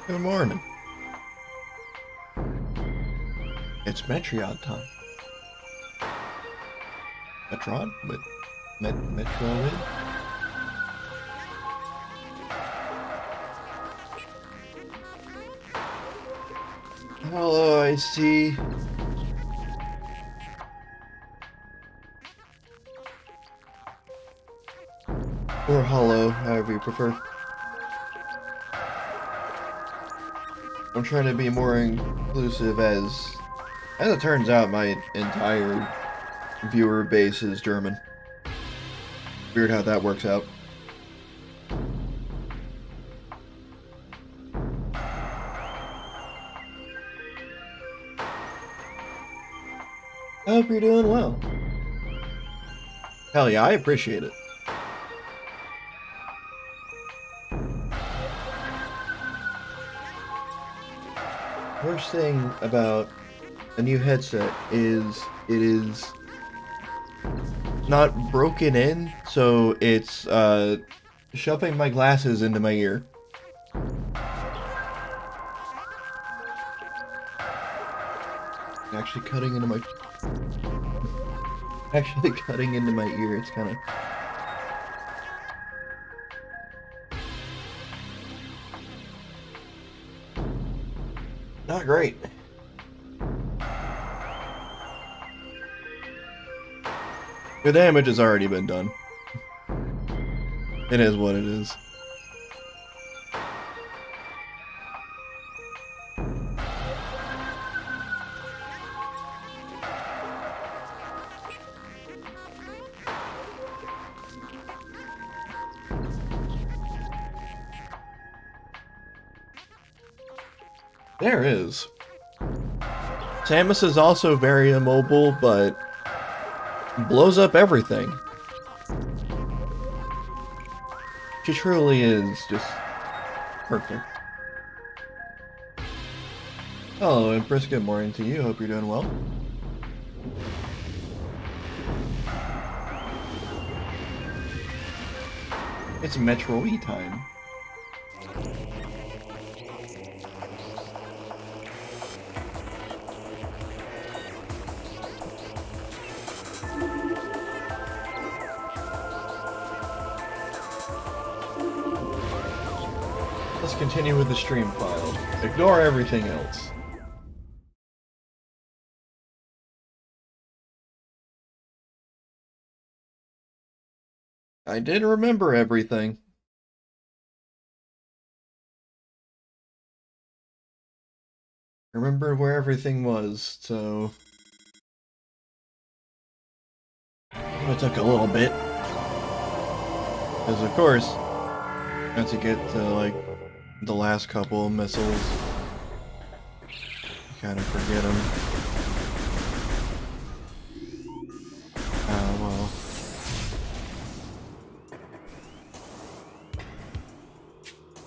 Good morning. It's Metroid time. Metroid? Metroid? Hello, I see. Or hollow, however you prefer. I'm trying to be more inclusive as it turns out, my entire viewer base is German. Weird how that works out. I hope you're doing well. Hell yeah, I appreciate it. Worst thing about a new headset is it is not broken in, so it's shoving my glasses into my ear. Actually cutting into my ear. It's kind of not great. The damage has already been done. It is what it is. There is. Samus is also very immobile, but blows up everything. She truly is just perfect. Hello, Empress. Good morning to you. Hope you're doing well. It's Metroid time. Let's continue with the stream file. Ignore everything else. I did remember everything. I remembered where everything was, so it took a little bit. Because of course, once you get to like the last couple of missiles, you kind of forget them. Well.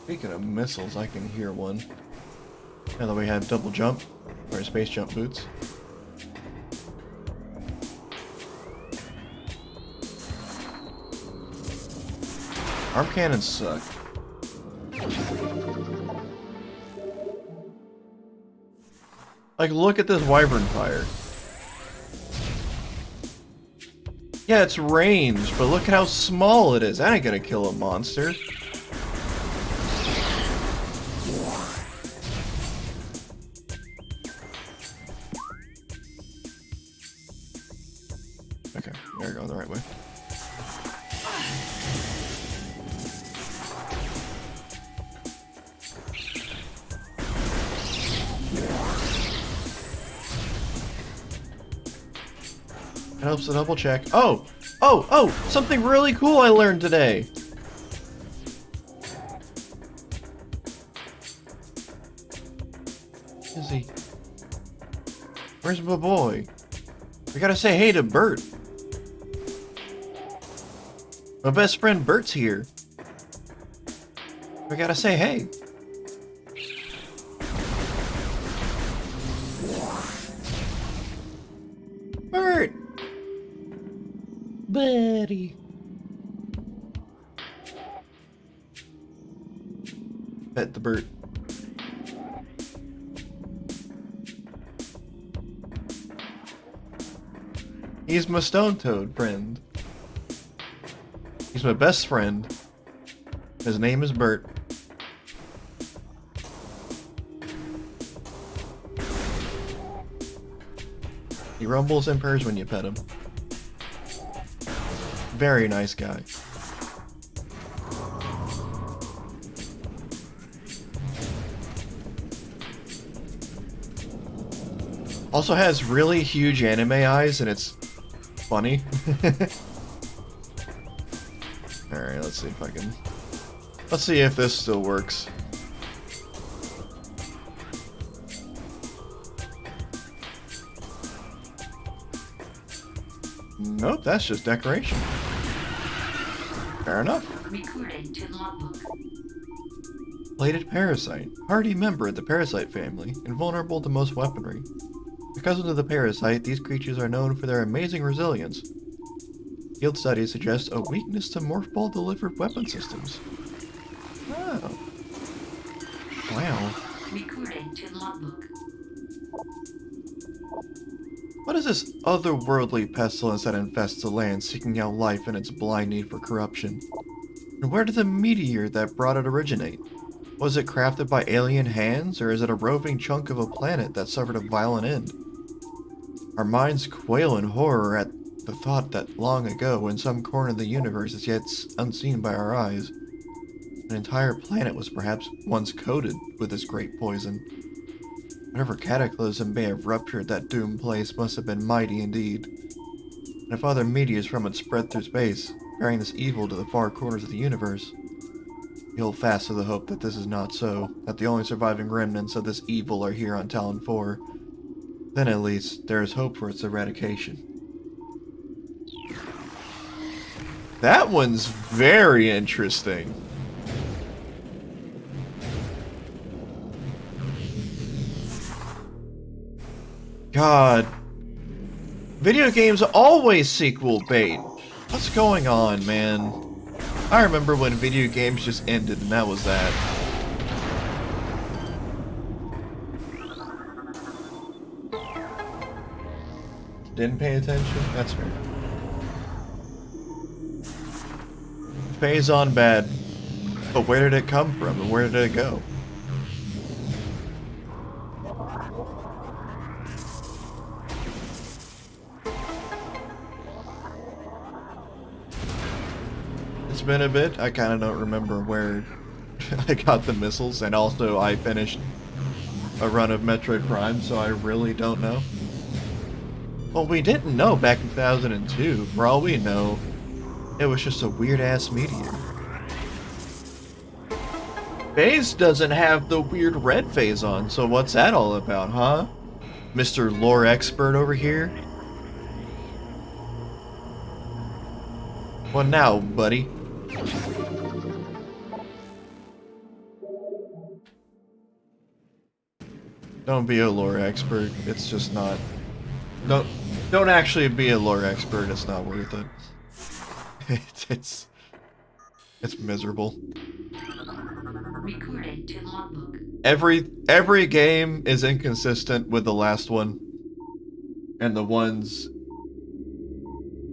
Speaking of missiles, I can hear one. Now that we have double jump, or space jump boots. Arm cannons suck. Like, look at this wyvern fire. Yeah, it's ranged, but look at how small it is. That ain't gonna kill a monster. Okay, there we go, the right way. It helps to double check. Oh! Something really cool I learned today! Is he? Where's my boy? We gotta say hey to Bert. My best friend Bert's here. We gotta say hey. Bert! Buddy. Pet the Bert. He's my Stone Toad friend. He's my best friend. His name is Bert. He rumbles and purrs when you pet him. Very nice guy. Also has really huge anime eyes, and it's funny. Alright, let's see if I can... Let's see if this still works. Nope, that's just decoration. Fair enough. Recorded to logbook. Plated parasite. Hardy member of the parasite family, invulnerable to most weaponry. Because of the parasite, these creatures are known for their amazing resilience. Field studies suggest a weakness to morph ball delivered weapon systems. Oh. Wow. Recorded to logbook. What is this otherworldly pestilence that infests the land, seeking out life in its blind need for corruption? And where did the meteor that brought it originate? Was it crafted by alien hands, or is it a roving chunk of a planet that suffered a violent end? Our minds quail in horror at the thought that long ago, in some corner of the universe as yet unseen by our eyes, an entire planet was perhaps once coated with this great poison. Whatever cataclysm may have ruptured that doomed place must have been mighty indeed. And if other meteors from it spread through space, bearing this evil to the far corners of the universe, we hold fast to the hope that this is not so, that the only surviving remnants of this evil are here on Talon 4. Then at least, there is hope for its eradication. That one's very interesting. God. Video games always sequel bait. What's going on, man? I remember when video games just ended and that was that. Didn't pay attention? That's fair. Pays on bad. But where did it come from and where did it go? It's been a bit. I kind of don't remember where I got the missiles, and also I finished a run of Metroid Prime, so I really don't know. Well, we didn't know back in 2002. For all we know, it was just a weird-ass meteor. Phase doesn't have the weird red phase on, so what's that all about, huh? Mr. Lore Expert over here? What now, buddy? Don't be a lore expert. It's just not. Don't actually be a lore expert. It's not worth it. It's miserable. Recorded to logbook. Every game is inconsistent with the last one, and the ones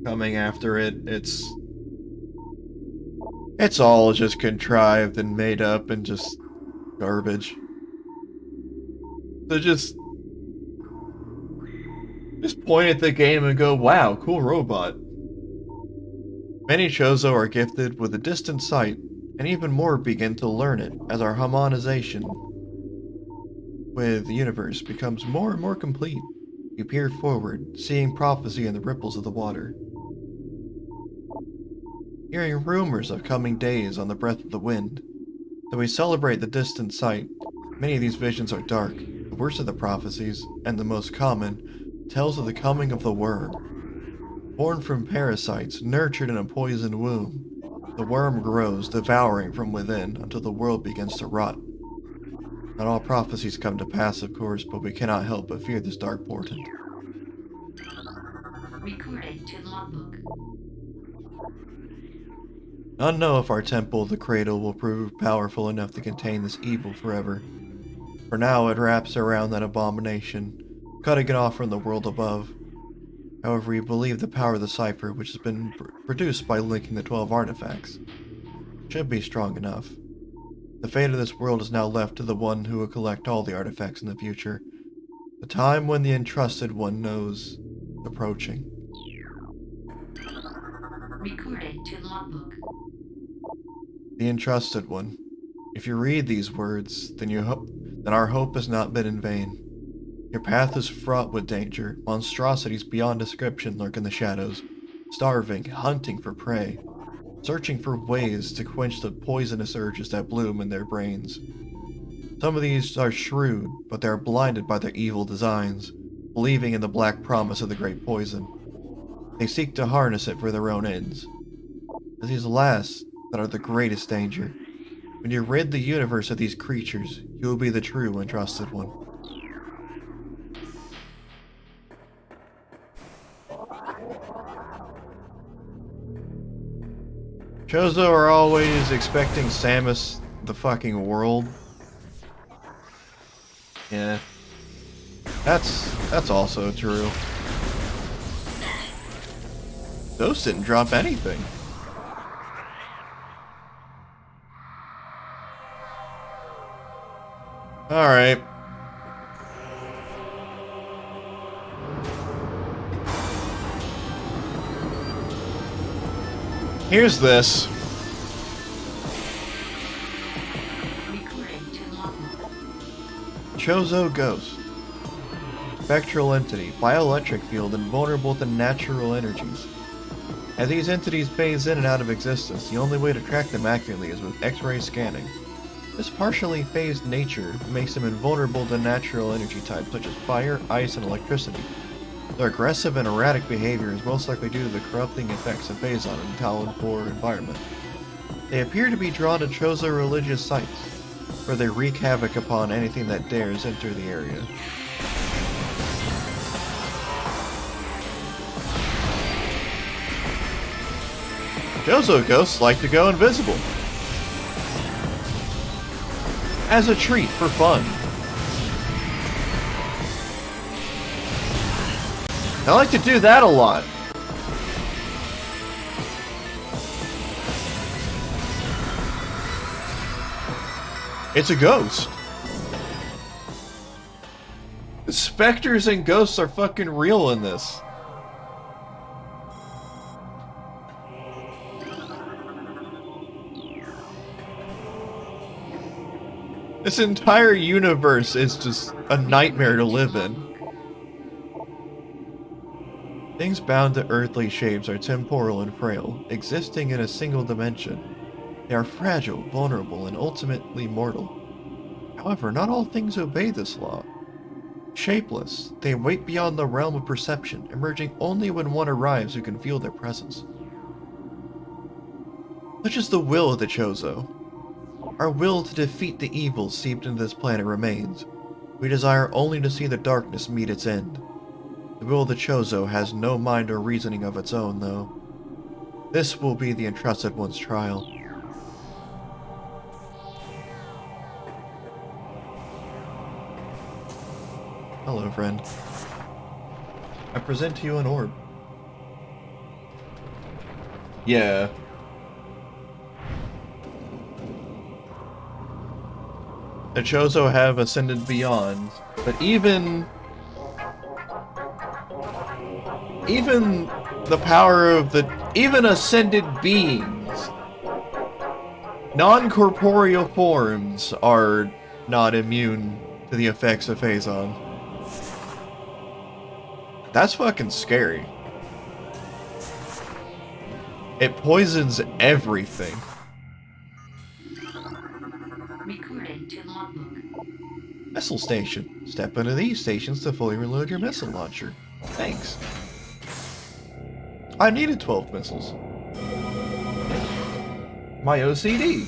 coming after it, it's all just contrived and made up and just garbage. So just point at the game and go, wow, cool robot. Many Chozo are gifted with a distant sight, and even more begin to learn it as our harmonization with the universe becomes more and more complete. You peer forward, seeing prophecy in the ripples of the water. Hearing rumors of coming days on the breath of the wind. Though we celebrate the distant sight, many of these visions are dark. The worst of the prophecies, and the most common, tells of the coming of the worm. Born from parasites, nurtured in a poisoned womb, the worm grows, devouring from within until the world begins to rot. Not all prophecies come to pass, of course, but we cannot help but fear this dark portent. Recorded to logbook. None know if our temple of the cradle will prove powerful enough to contain this evil forever. For now it wraps around that abomination, cutting it off from the world above. However, we believe the power of the cipher, which has been produced by linking the 12 artifacts, should be strong enough. The fate of this world is now left to the one who will collect all the artifacts in the future. The time when the Entrusted One knows approaching. Recording to logbook. The Entrusted One. If you read these words, then our hope has not been in vain. Your path is fraught with danger. Monstrosities beyond description lurk in the shadows, starving, hunting for prey, searching for ways to quench the poisonous urges that bloom in their brains. Some of these are shrewd, but they are blinded by their evil designs, believing in the black promise of the great poison. They seek to harness it for their own ends. It's these last that are the greatest danger. When you rid the universe of these creatures, you will be the true and trusted one. Chozo are always expecting Samus the fucking world. Yeah. That's also true. Those didn't drop anything. Alright. Here's this. Recording to logbook. Chozo Ghost. Spectral entity, bioelectric field, and vulnerable to natural energies. As these entities phase in and out of existence, the only way to track them accurately is with X-ray scanning. This partially phased nature makes them invulnerable to natural energy types such as fire, ice, and electricity. Their aggressive and erratic behavior is most likely due to the corrupting effects of Phazon and Talon 4 environment. They appear to be drawn to Chozo religious sites, where they wreak havoc upon anything that dares enter the area. Chozo ghosts like to go invisible. As a treat for fun. I like to do that a lot. It's a ghost. Specters and ghosts are fucking real in this. This entire universe is just a nightmare to live in. Things bound to earthly shapes are temporal and frail, existing in a single dimension. They are fragile, vulnerable, and ultimately mortal. However, not all things obey this law. Shapeless, they wait beyond the realm of perception, emerging only when one arrives who can feel their presence. Such is the will of the Chozo. Our will to defeat the evil seeped into this planet remains. We desire only to see the darkness meet its end. The will of the Chozo has no mind or reasoning of its own, though. This will be the Entrusted One's trial. Hello, friend. I present to you an orb. Yeah. The Chozo have ascended beyond, but even the power of even ascended beings, non-corporeal forms are not immune to the effects of Phazon. That's fucking scary. It poisons everything. Recording to logbook. Missile station. Step into these stations to fully reload your missile launcher. Thanks. I needed 12 missiles. My OCD.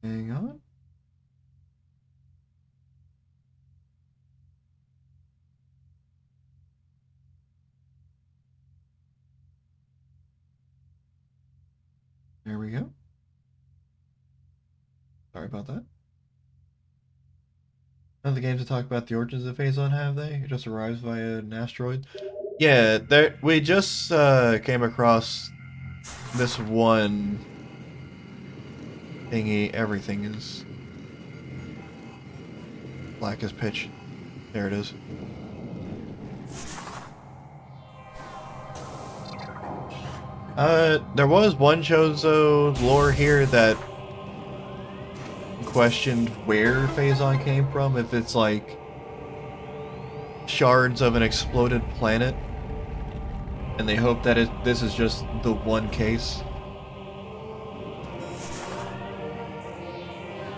Hang on. There we go. Sorry about that. None of the games that talk about the origins of Phazon, have they? It just arrives via an asteroid. Yeah, there. We just came across this one thingy. Everything is black as pitch. There it is. There was one Chozo lore here that questioned where Phazon came from, if it's like shards of an exploded planet, and they hope that this is just the one case.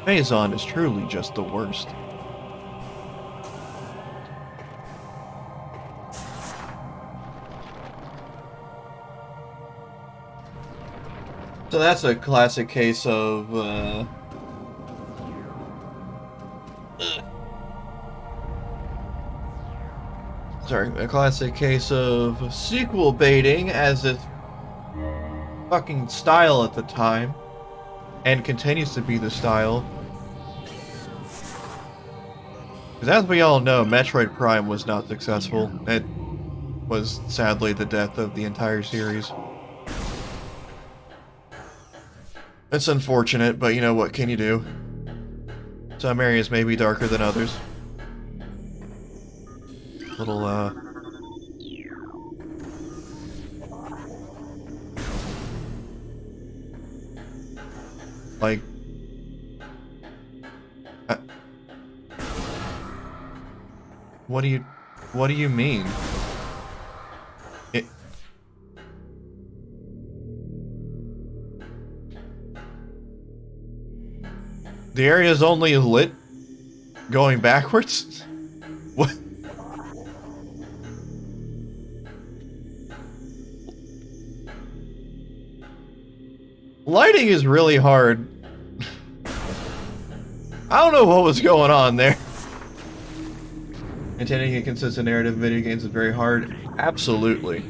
Phazon is truly just the worst. So that's a classic case of, a classic case of sequel baiting as its fucking style at the time, and continues to be the style. Because as we all know, Metroid Prime was not successful. It was sadly the death of the entire series. It's unfortunate, but you know, what can you do? Some areas may be darker than others. Little, like... What do you mean? The area is only lit going backwards? What? Lighting is really hard. I don't know what was going on there. Maintaining a consistent narrative in video games is very hard. Absolutely.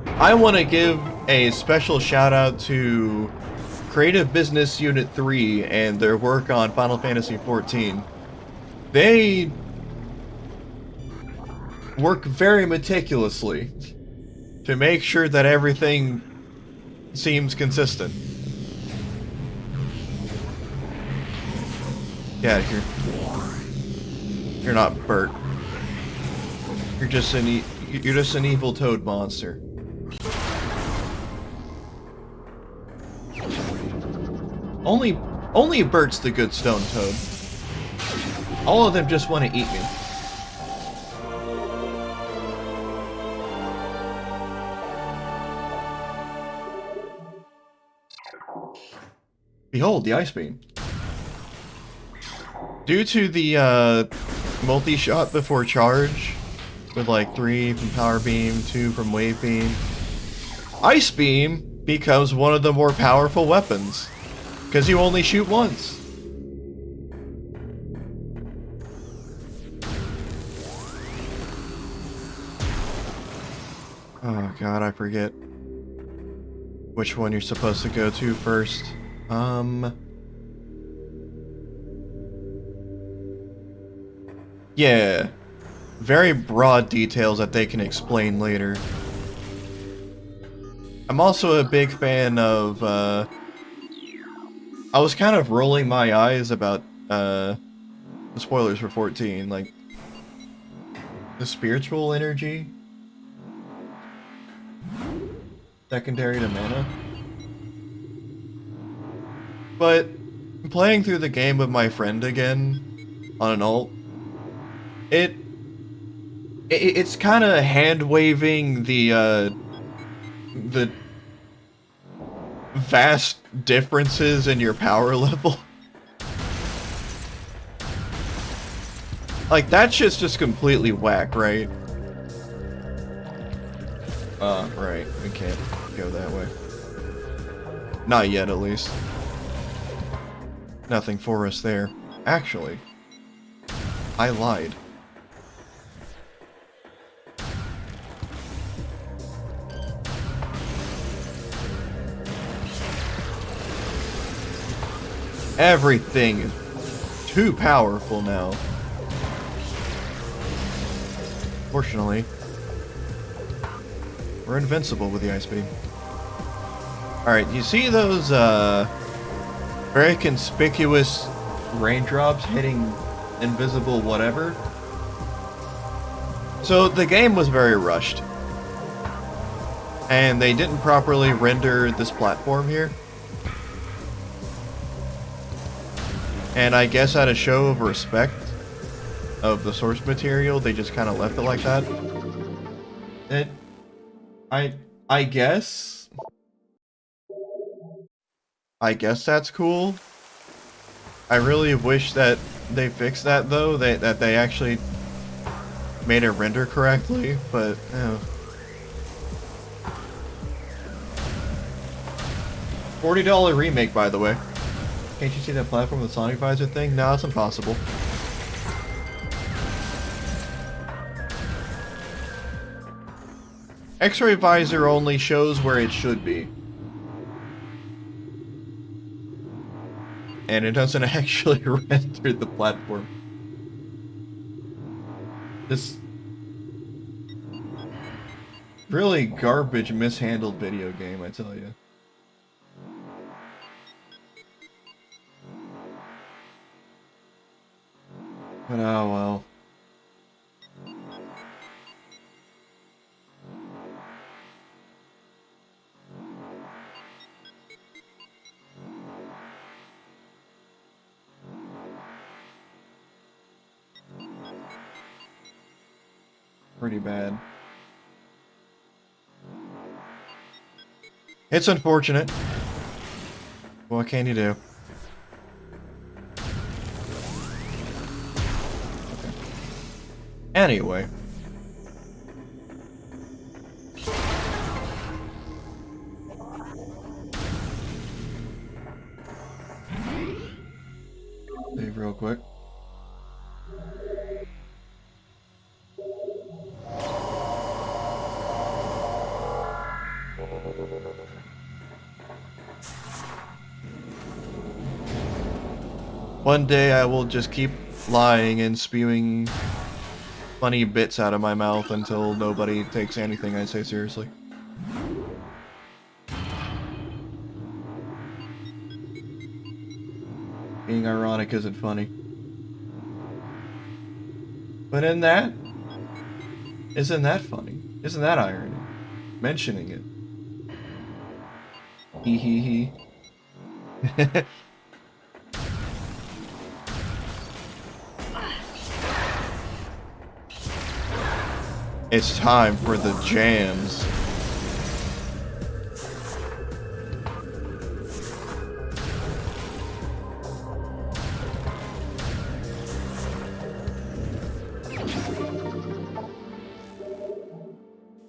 I want to give a special shout out to Creative Business Unit 3 and their work on Final Fantasy XIV. They work very meticulously to make sure that everything seems consistent. Get out of here. You're not Bert. You're just an evil toad monster. Only Bert's the good stone toad. All of them just want to eat me. Behold, the ice beam. Due to the multi-shot before charge, with like 3 from power beam, 2 from wave beam, ice beam becomes one of the more powerful weapons. Because you only shoot once. Oh god, I forget which one you're supposed to go to first. Yeah. Very broad details that they can explain later. I'm also a big fan of, I was kind of rolling my eyes about, the spoilers for 14, like, the spiritual energy secondary to mana. But playing through the game with my friend again on an alt, it's kind of hand-waving the vast differences in your power level. Like, that shit's just completely whack, right? Right. We can't go that way. Not yet, at least. Nothing for us there. Actually, I lied. Everything is too powerful now. Fortunately, we're invincible with the ice beam. Alright, you see those very conspicuous raindrops hitting invisible whatever? So the game was very rushed. And they didn't properly render this platform here. And I guess out of show of respect of the source material, they just kind of left it like that. I guess that's cool. I really wish that they fixed that though, that they actually made it render correctly, but $40 remake, by the way. Can't you see that platform with the Sonic Visor thing? No, it's impossible. X-ray visor only shows where it should be. And it doesn't actually render the platform. This really garbage, mishandled video game, I tell you. But oh well. Pretty bad. It's unfortunate. What can you do? Okay. Anyway. Save real quick. One day I will just keep lying and spewing funny bits out of my mouth until nobody takes anything I say seriously. Being ironic isn't funny. But isn't that funny? Isn't that irony? Mentioning it. Hee hee hee. It's time for the jams.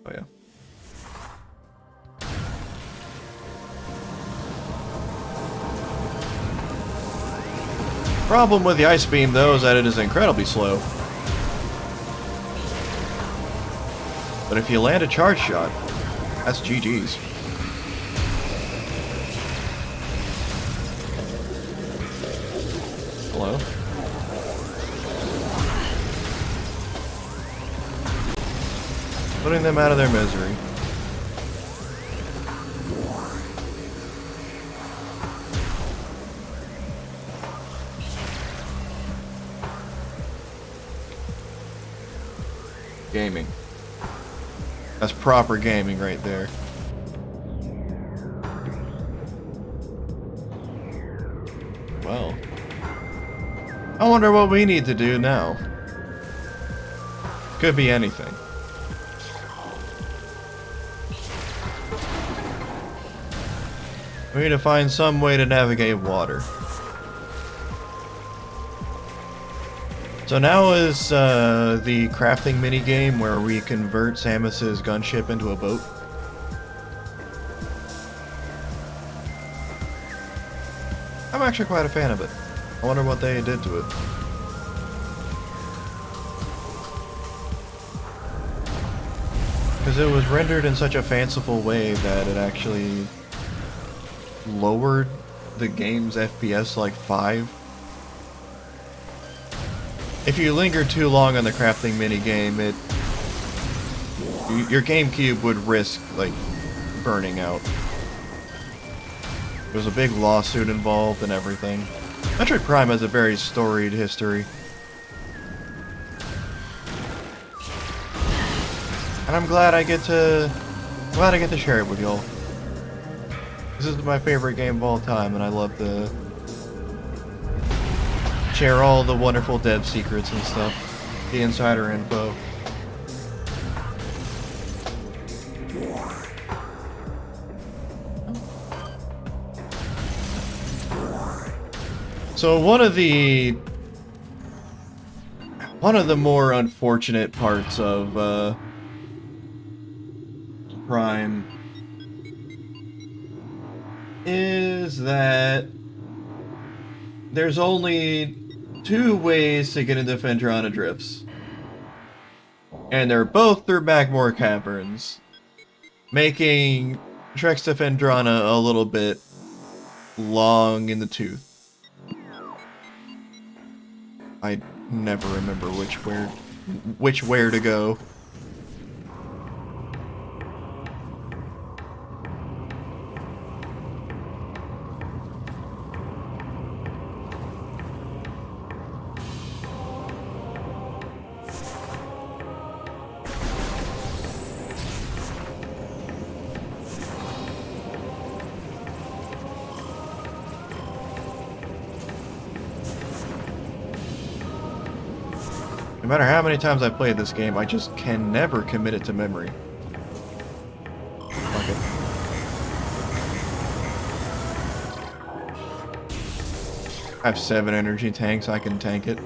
Oh yeah. Problem with the ice beam though is that it is incredibly slow. But if you land a charge shot, that's GG's. Hello? Putting them out of their misery. Gaming. That's proper gaming right there. Well, I wonder what we need to do now. Could be anything. We need to find some way to navigate water. So now is the crafting minigame where we convert Samus's gunship into a boat. I'm actually quite a fan of it. I wonder what they did to it. Because it was rendered in such a fanciful way that it actually lowered the game's FPS like 5. If you linger too long on the crafting minigame, your GameCube would risk, like, burning out. There's a big lawsuit involved and everything. Metroid Prime has a very storied history. And I'm glad I get to share it with y'all. This is my favorite game of all time, and I love to share all the wonderful dev secrets and stuff. The insider info. So one of the more unfortunate parts of Prime is that there's only 2 ways to get into Phendrana Drifts, and they're both through Magmoor Caverns, making treks to Phendrana a little bit long in the tooth. I never remember which where to go. No matter how many times I played this game, I just can never commit it to memory. Fuck it. I have 7 energy tanks, I can tank it.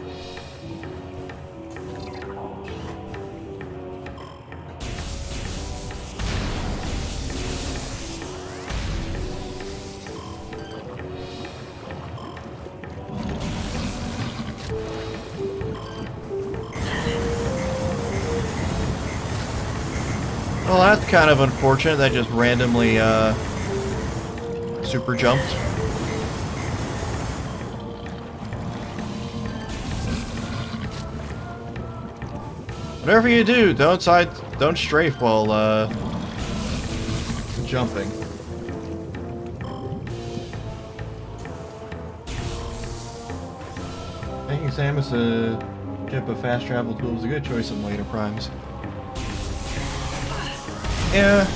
Well, that's kind of unfortunate. That just randomly, super jumped. Whatever you do, don't strafe while, jumping. Making Samus a ship of fast travel tool is a good choice in later primes. Yeah.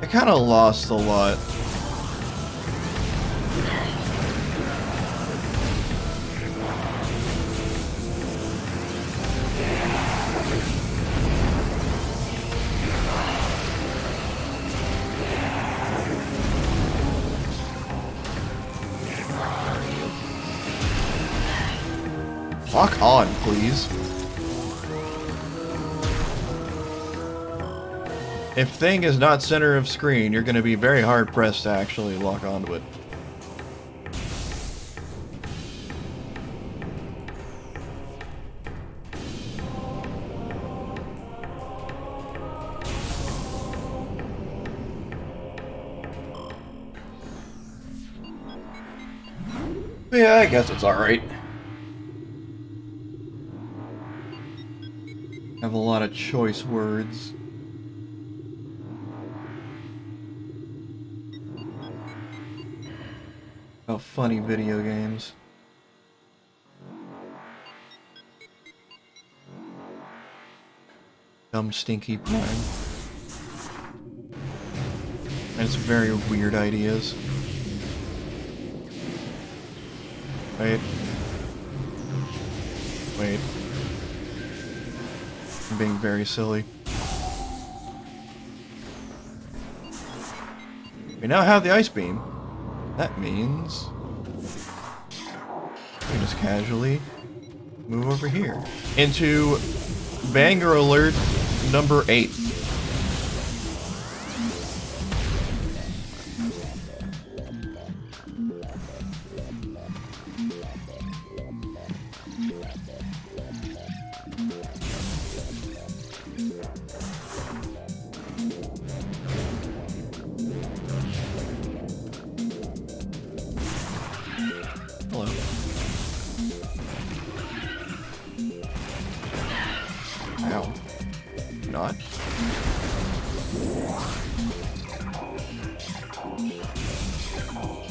I kind of lost a lot. Lock on, please. If thing is not center of screen, you're going to be very hard pressed to actually lock onto it. Yeah, I guess it's alright. Have a lot of choice words. Oh, funny video games. Dumb stinky Prime. And it's very weird ideas. Wait. Wait. I'm being very silly. We now have the ice beam. That means we can just casually move over here into Banger Alert number 8.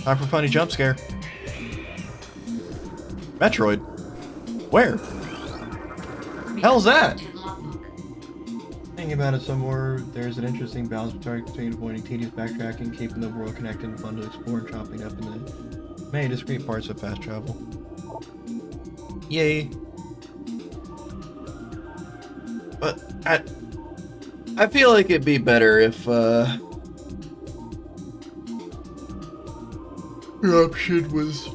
Time for a funny jump scare. Metroid? Where? Hell's that? To logbook. Thinking about it some more, there's an interesting balance between avoiding tedious backtracking, keeping the world connected and fun to explore, and chopping up in the many discrete parts of fast travel. Yay. But I feel like it'd be better if your option was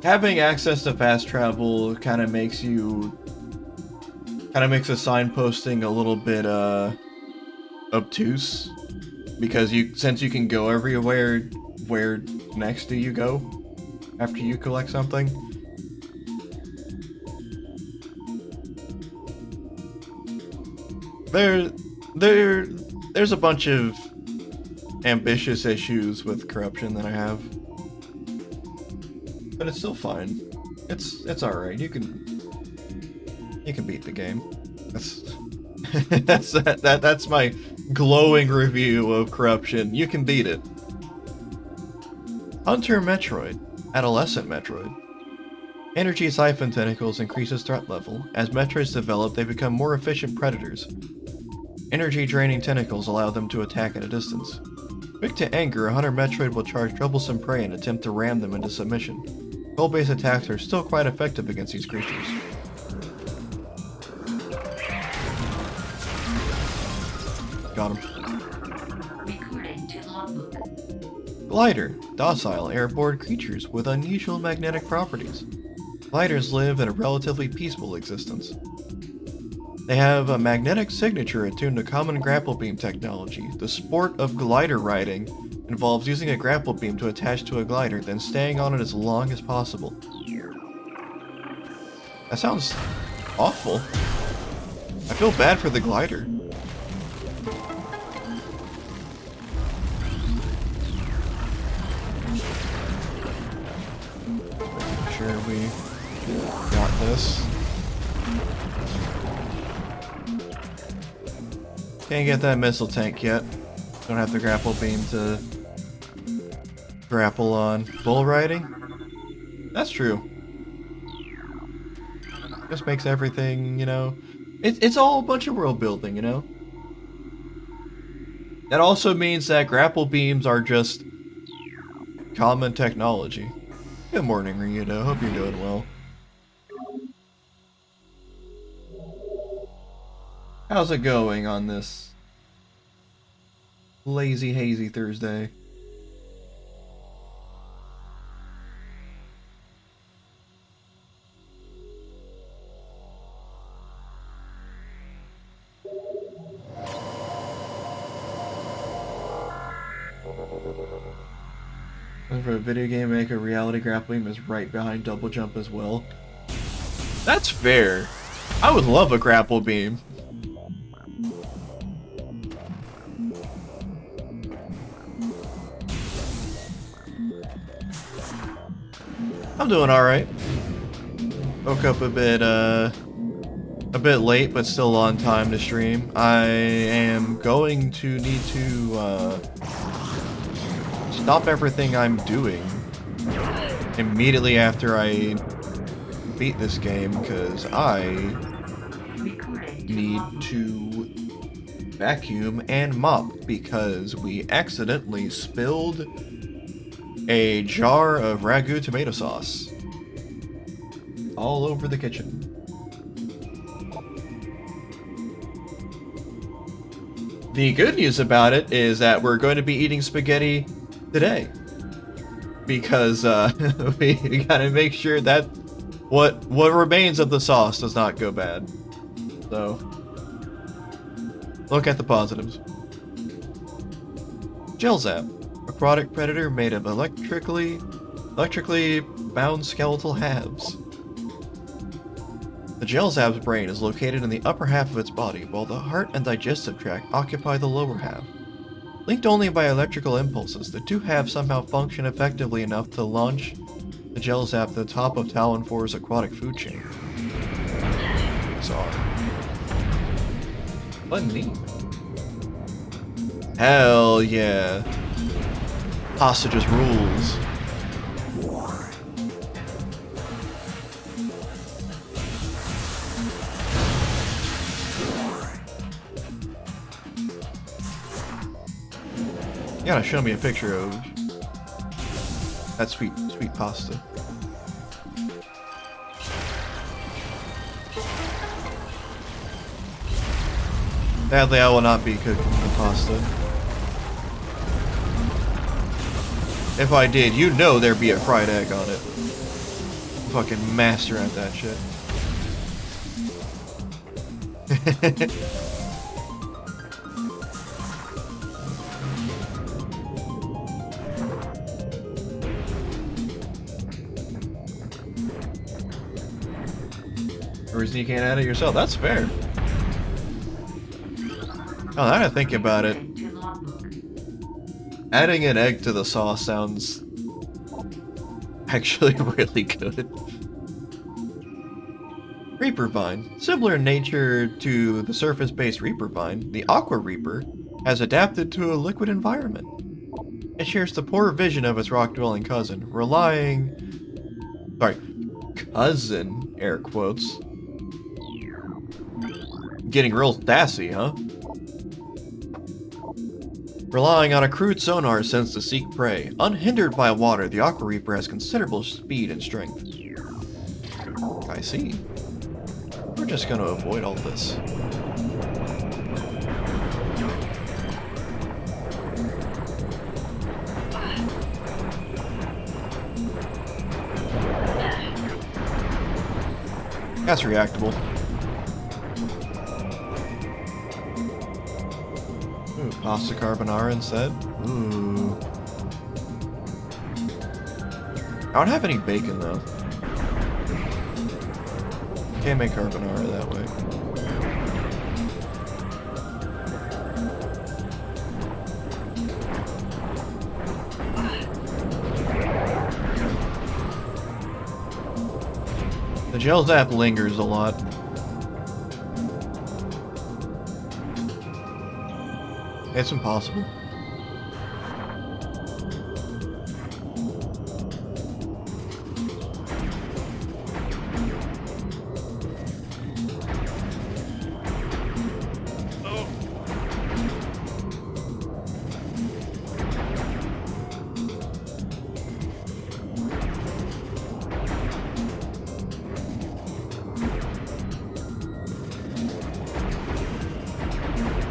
having access to fast travel kind of makes the signposting a little bit obtuse, because since you can go everywhere, where next do you go after you collect something? There's a bunch of ambitious issues with corruption that I have, but it's still fine. It's all right. You can beat the game. That's my glowing review of corruption. You can beat it. Hunter Metroid, Adolescent Metroid. Energy siphon tentacles increases threat level. As Metroids develop, they become more efficient predators. Energy draining tentacles allow them to attack at a distance. Quick to anger, a Hunter Metroid will charge troublesome prey and attempt to ram them into submission. Hull-based attacks are still quite effective against these creatures. Got him. Recording to logbook. Glider, docile airborne creatures with unusual magnetic properties. Gliders live in a relatively peaceful existence. They have a magnetic signature attuned to common grapple beam technology. The sport of glider riding involves using a grapple beam to attach to a glider, then staying on it as long as possible. That sounds awful. I feel bad for the glider. Make sure we got this. Can't get that missile tank yet. Don't have the grapple beam to grapple on. Bull riding? That's true. Just makes everything, you know... It's all a bunch of world building, you know? That also means that grapple beams are just common technology. Good morning, Ryudo. Hope you're doing well. How's it going on this lazy, hazy Thursday? For a video game maker, reality grappling is right behind double jump as well. That's fair. I would love a grapple beam. I'm doing alright. Woke up a bit late, but still on time to stream. I am going to need to stop everything I'm doing immediately after I beat this game, because I need to vacuum and mop because we accidentally spilled a jar of ragu tomato sauce all over the kitchen. The good news about it is that we're going to be eating spaghetti today, because we gotta make sure that what remains of the sauce does not go bad. So look at the positives. Gel Zap, aquatic predator made of electrically bound skeletal halves. The Gel Zap's brain is located in the upper half of its body, while the heart and digestive tract occupy the lower half. Linked only by electrical impulses, the two halves somehow function effectively enough to launch the Gel Zap to the top of Talon 4's aquatic food chain. Bizarre. But neat. Hell yeah. Pasta just rules. You gotta show me a picture of that sweet pasta. Sadly, I will not be cooking the pasta. If I did, you'd know there'd be a fried egg on it. Fucking master at that shit. The reason you can't add it yourself, that's fair. Oh, now that I think about it, adding an egg to the sauce sounds actually really good. Reaper Vine. Similar in nature to the surface-based Reaper Vine, the Aqua Reaper has adapted to a liquid environment. It shares the poor vision of its rock-dwelling cousin, cousin, air quotes. Getting real sassy, huh? Relying on a crude sonar sense to seek prey. Unhindered by water, the Aqua Reaper has considerable speed and strength. I see. We're just gonna avoid all this. That's reactable. Ooh, pasta carbonara instead? Ooh. I don't have any bacon though. Can't make carbonara that way. The gel zap lingers a lot. It's impossible.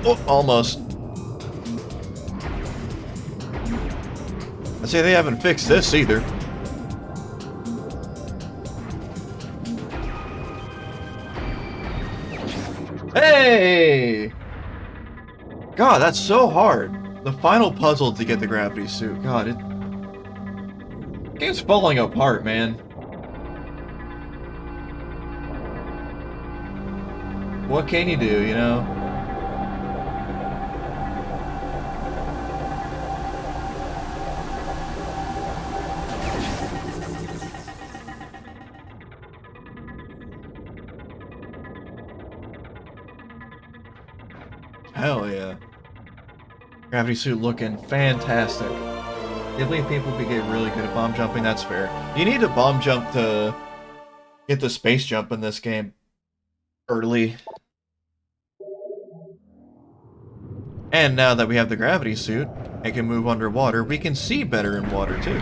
Oh, almost. I say they haven't fixed this either. Hey! God, that's so hard. The final puzzle to get the gravity suit. God, it... game's falling apart, man. What can you do, you know? Hell yeah. Gravity suit looking fantastic. I believe people be getting really good at bomb jumping, that's fair. You need a bomb jump to get the space jump in this game early. And now that we have the gravity suit and can move underwater, we can see better in water too.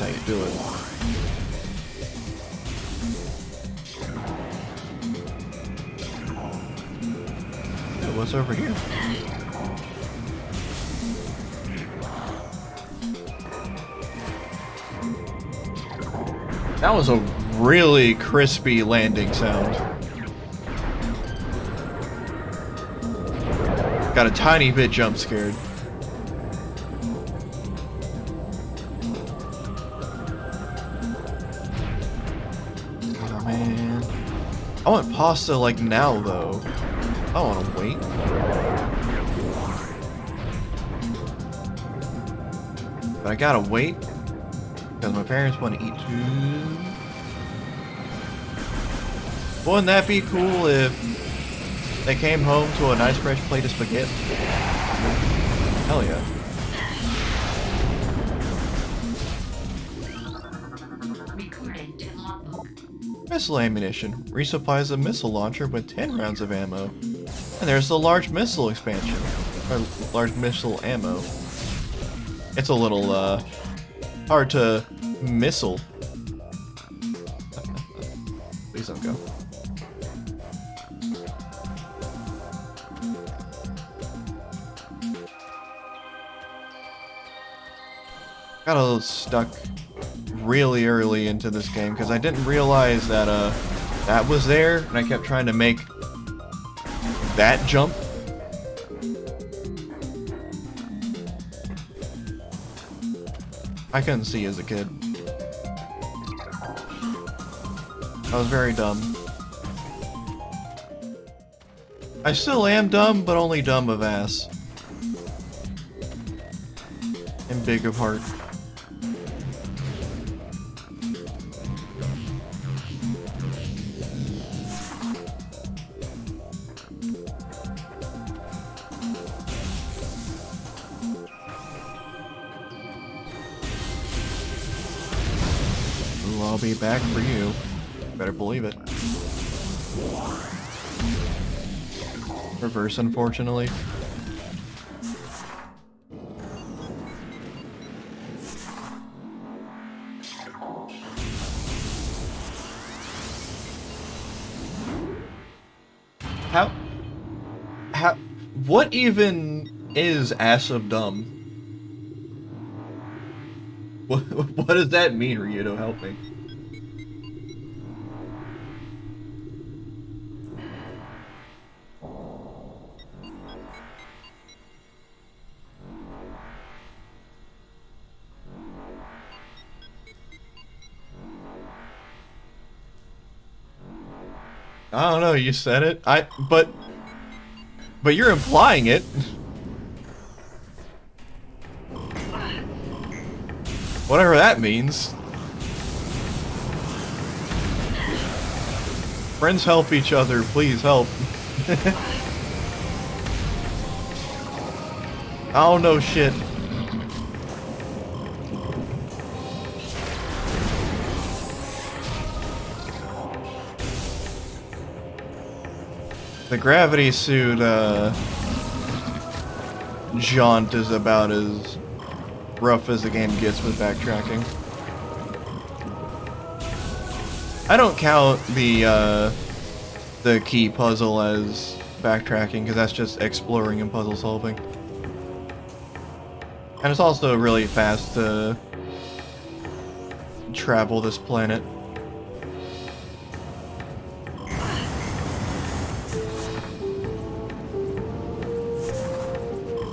That's how you do it. Yeah, what's over here? That was a really crispy landing sound. Got a tiny bit jump scared. I want pasta like now though. I don't want to wait. But I gotta wait because my parents want to eat too. Wouldn't that be cool if they came home to a nice fresh plate of spaghetti? Hell yeah. Recording to logbook. Missile ammunition. Resupplies a missile launcher with 10 rounds of ammo. And there's the large missile expansion. Or large missile ammo. It's a little, hard to missile. Please don't go. Got a little stuck really early into this game because I didn't realize that that was there, and I kept trying to make that jump. I couldn't see as a kid. I was very dumb. I still am dumb, but only dumb of ass. And big of heart. Ooh, I'll be back for you. Better believe it. Reverse, unfortunately. What even is ass of dumb? What does that mean, Ryudo? Help me. I don't know, you said it. But you're implying it. Whatever that means. Friends help each other, please help. I don't know shit. The gravity suit, jaunt is about as rough as the game gets with backtracking. I don't count the key puzzle as backtracking, because that's just exploring and puzzle solving. And it's also really fast to travel this planet.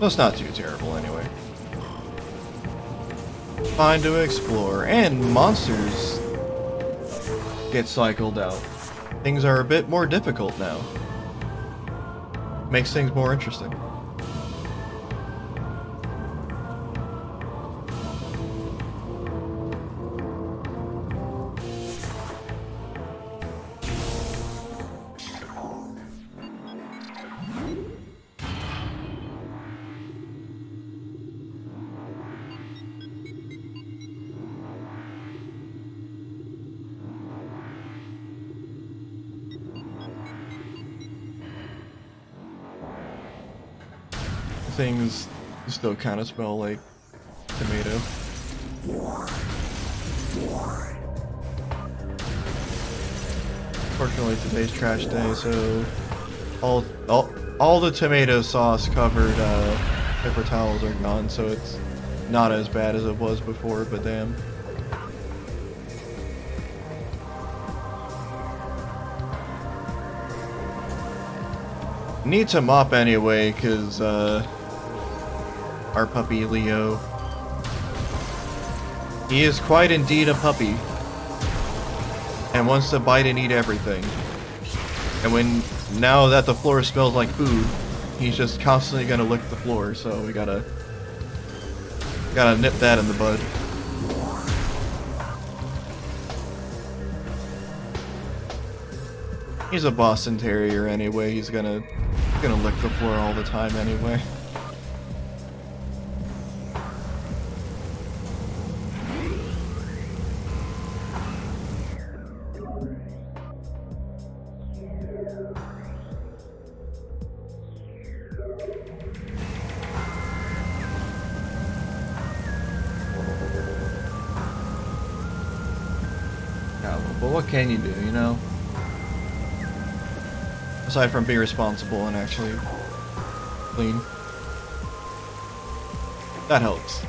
It's not too terrible anyway. Fine to explore, and monsters get cycled out. Things are a bit more difficult now. Makes things more interesting. Things still kind of smell like tomato. Fortunately, today's trash day, so all the tomato sauce covered paper towels are gone, so it's not as bad as it was before. But damn. Need to mop anyway, cause our puppy Leo, he is quite indeed a puppy and wants to bite and eat everything. And now that the floor smells like food, he's just constantly gonna lick the floor, so we gotta nip that in the bud. He's a Boston Terrier anyway, he's gonna lick the floor all the time anyway. But what can you do, you know? Aside from be responsible and actually clean. That helps.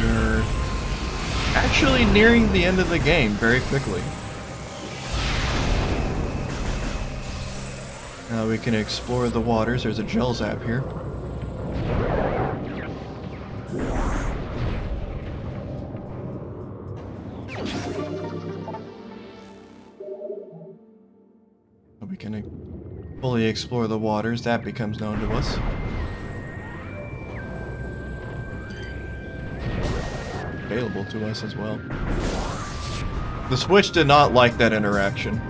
You're actually nearing the end of the game very quickly. Now we can explore the waters. There's a gel zap here. We can fully explore the waters. That becomes known to us. Available to us as well. The Switch did not like that interaction.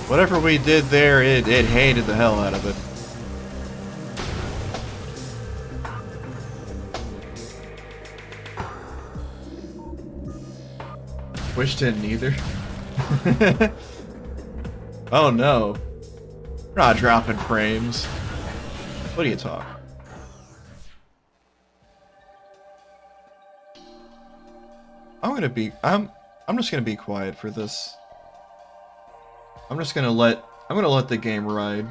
Whatever we did there, it hated the hell out of it. Wish didn't either. Oh no. We're not dropping frames. What do you talk? I'm just gonna be quiet for this. I'm gonna let the game ride.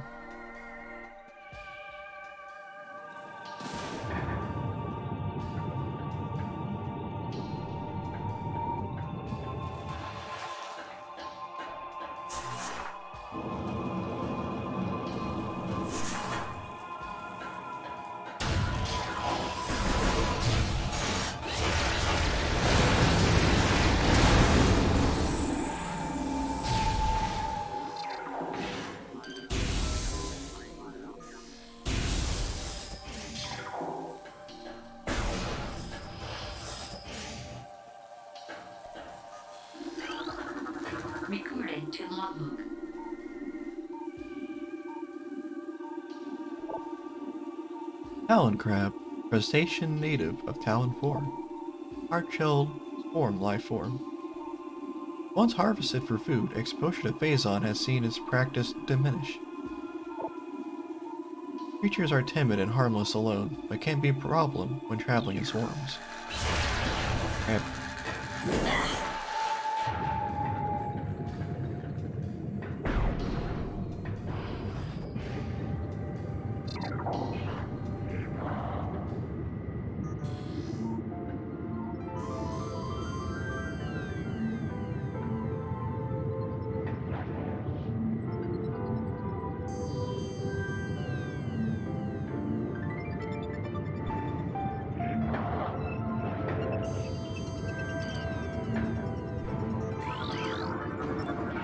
Recording to logbook. Talon crab, crustacean native of Talon 4. Hard-shelled swarm life form. Once harvested for food, exposure to phazon has seen its practice diminish. Creatures are timid and harmless alone, but can be a problem when traveling in swarms. Crab.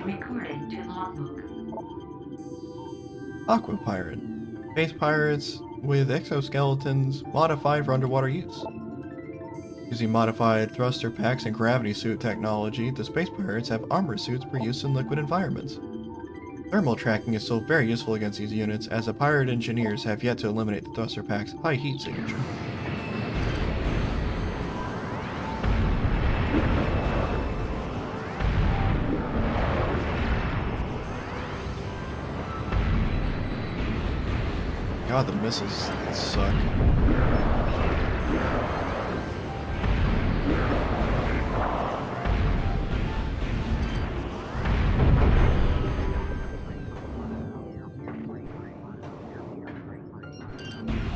Recording to logbook. Aqua pirate. Space pirates with exoskeletons modified for underwater use. Using modified thruster packs and gravity suit technology, the space pirates have armor suits for use in liquid environments. Thermal tracking is still very useful against these units, as the pirate engineers have yet to eliminate the thruster pack's high heat signature. God, the missiles suck.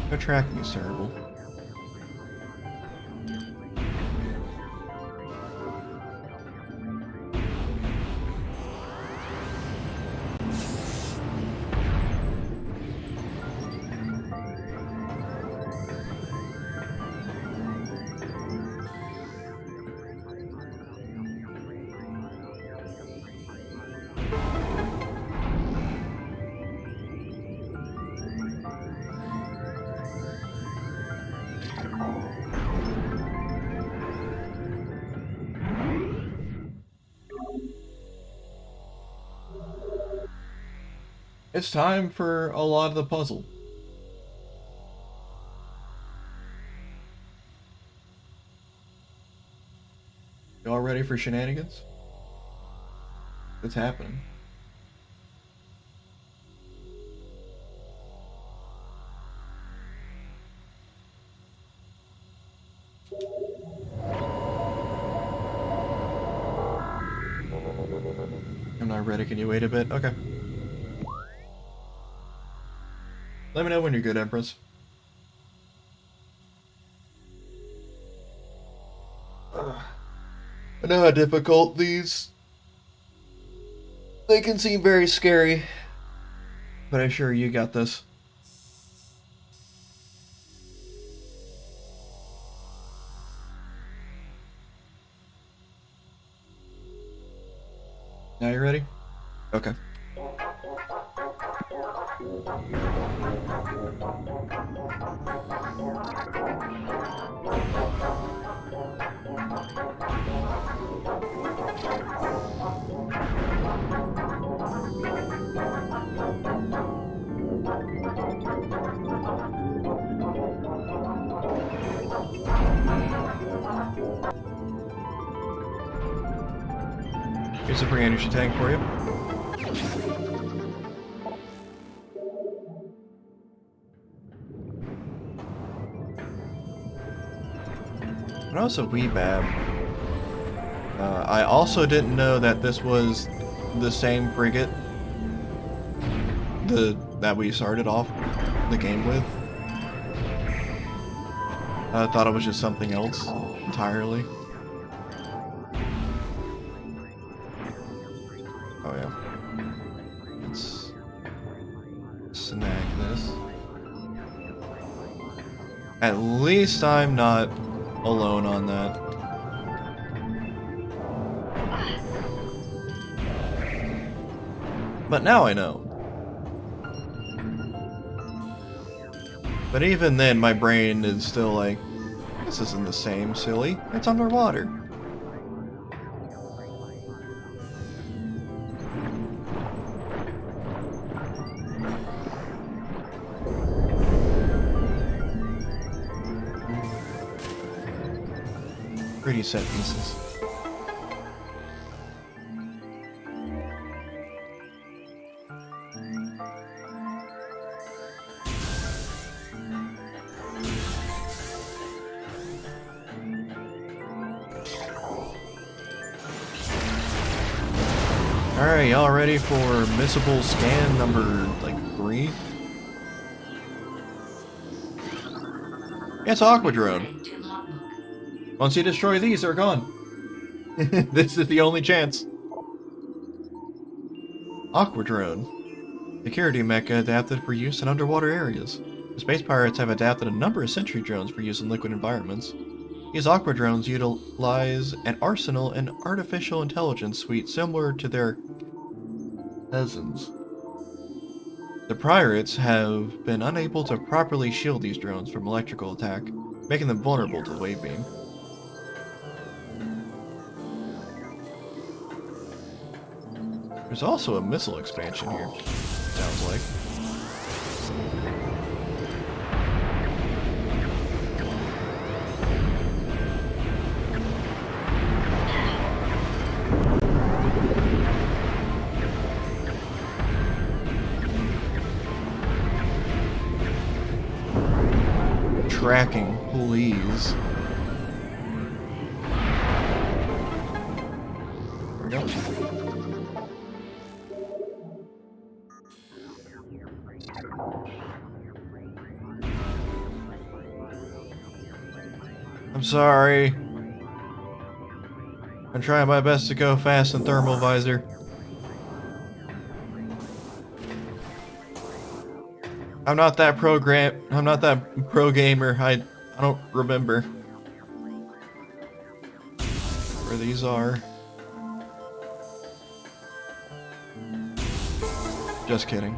Their tracking is terrible. It's time for a lot of the puzzle. Y'all ready for shenanigans? It's happening. I'm not ready. Can you wait a bit? Okay. Let me know when you're good, Empress. I know how difficult these... They can seem very scary, but I'm sure you got this. Now you ready? Okay. Here's a free energy tank for you. When I was a wee bab, I also didn't know that this was the same frigate that we started off the game with. I thought it was just something else entirely. Oh yeah. Let's snag this. At least I'm not alone on that. But now I know. But even then, my brain is still like, this isn't the same, silly. It's underwater. Pretty set pieces. Alright, y'all ready for missable scan number, like, 3? It's Aquadrone. According to logbook. Once you destroy these, they're gone. This is the only chance. Aquadrone. Security mecha adapted for use in underwater areas. The space pirates have adapted a number of sentry drones for use in liquid environments. These Aquadrones utilize an arsenal and artificial intelligence suite similar to their cousins. The pirates have been unable to properly shield these drones from electrical attack, making them vulnerable to the wave beam. There's also a missile expansion here, sounds like. Tracking, please. There we go. I'm sorry. I'm trying my best to go fast in thermal visor. I'm not that pro gamer. I don't remember where these are. Just kidding.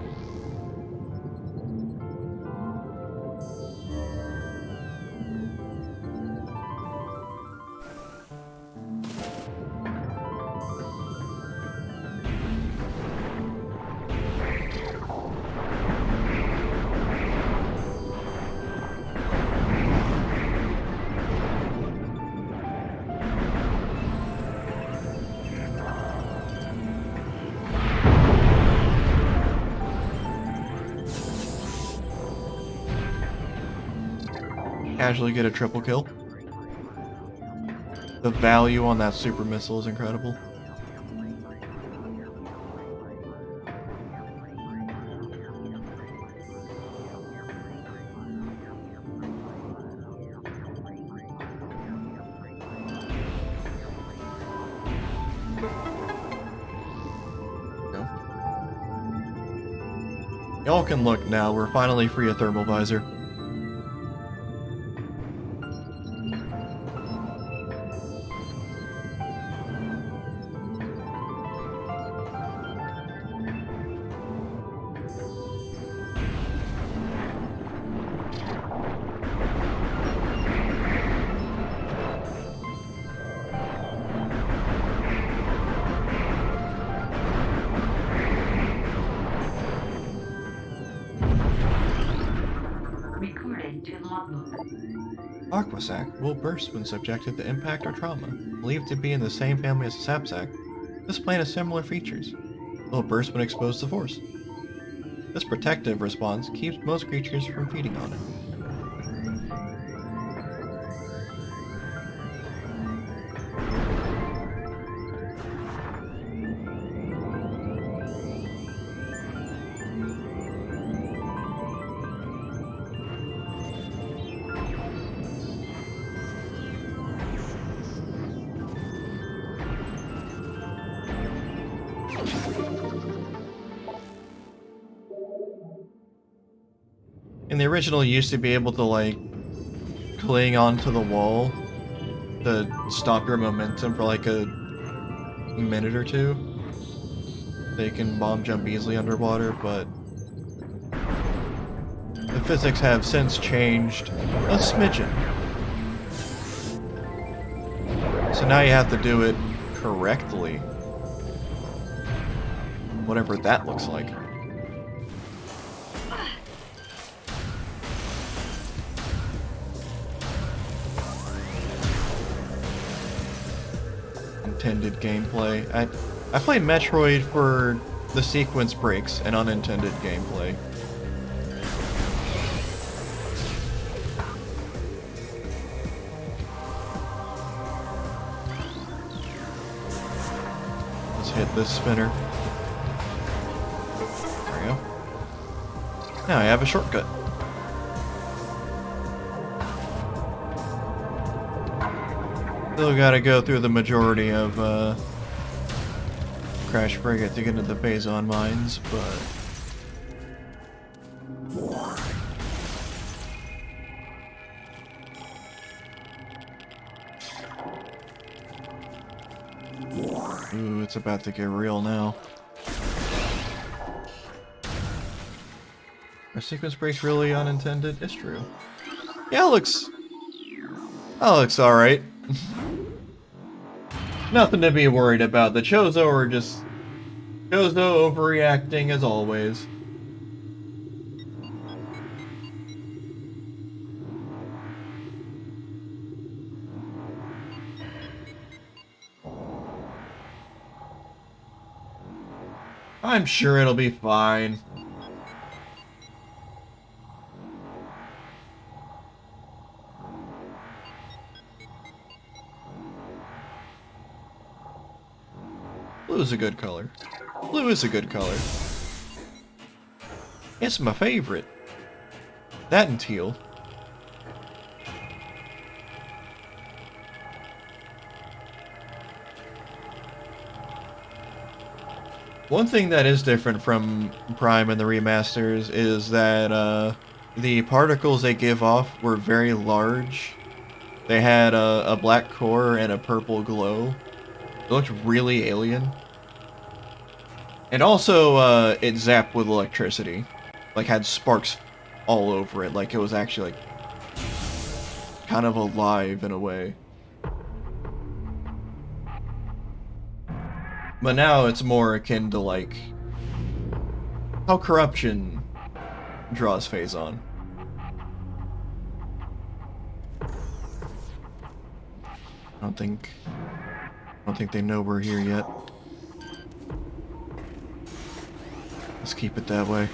casually get a triple kill. The value on that super missile is incredible. Y'all can look now, we're finally free of thermal visor. Aquasac will burst when subjected to impact or trauma. Believed to be in the same family as the Sapsac, this plane has similar features. It will burst when exposed to force. This protective response keeps most creatures from feeding on it. In the original, you used to be able to, like, cling onto the wall to stop your momentum for, like, a minute or two. They can bomb jump easily underwater, but the physics have since changed a smidgen. So now you have to do it correctly. Whatever that looks like. Intended gameplay. I played Metroid for the sequence breaks and unintended gameplay. Let's hit this spinner. There we go. Now I have a shortcut. Still gotta go through the majority of Crash Frigate to get into the Phazon mines, but ooh, it's about to get real now. Are sequence breaks really unintended? It's true. Yeah, that looks alright. Nothing to be worried about. The Chozo are just Chozo overreacting as always. I'm sure it'll be fine. Blue is a good color. Blue is a good color. It's my favorite. That and teal. One thing that is different from Prime and the remasters is that the particles they give off were very large. They had a black core and a purple glow. It looked really alien. And also, it zapped with electricity. Like, had sparks all over it. Like, it was actually, like, kind of alive in a way. But now it's more akin to, like, how corruption draws Phazon. I don't think they know we're here yet. Let's keep it that way.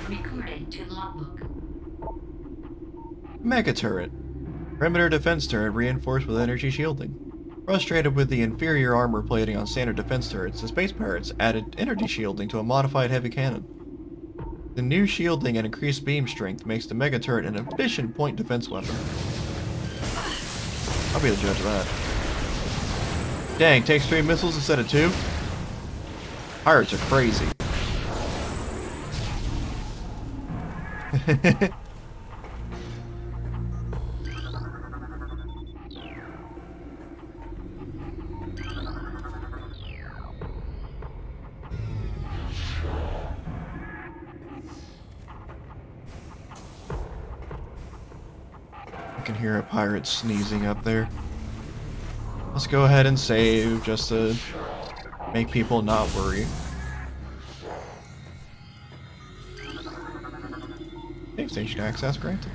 Recorded to logbook. Mega Turret. Perimeter defense turret reinforced with energy shielding. Frustrated with the inferior armor plating on standard defense turrets, the Space Pirates added energy shielding to a modified heavy cannon. The new shielding and increased beam strength makes the Mega Turret an efficient point defense weapon. I'll be the judge of that. Dang, takes 3 missiles instead of 2? Pirates are crazy. I can hear a pirate sneezing up there. Let's go ahead and save just to make people not worry. Save station access granted.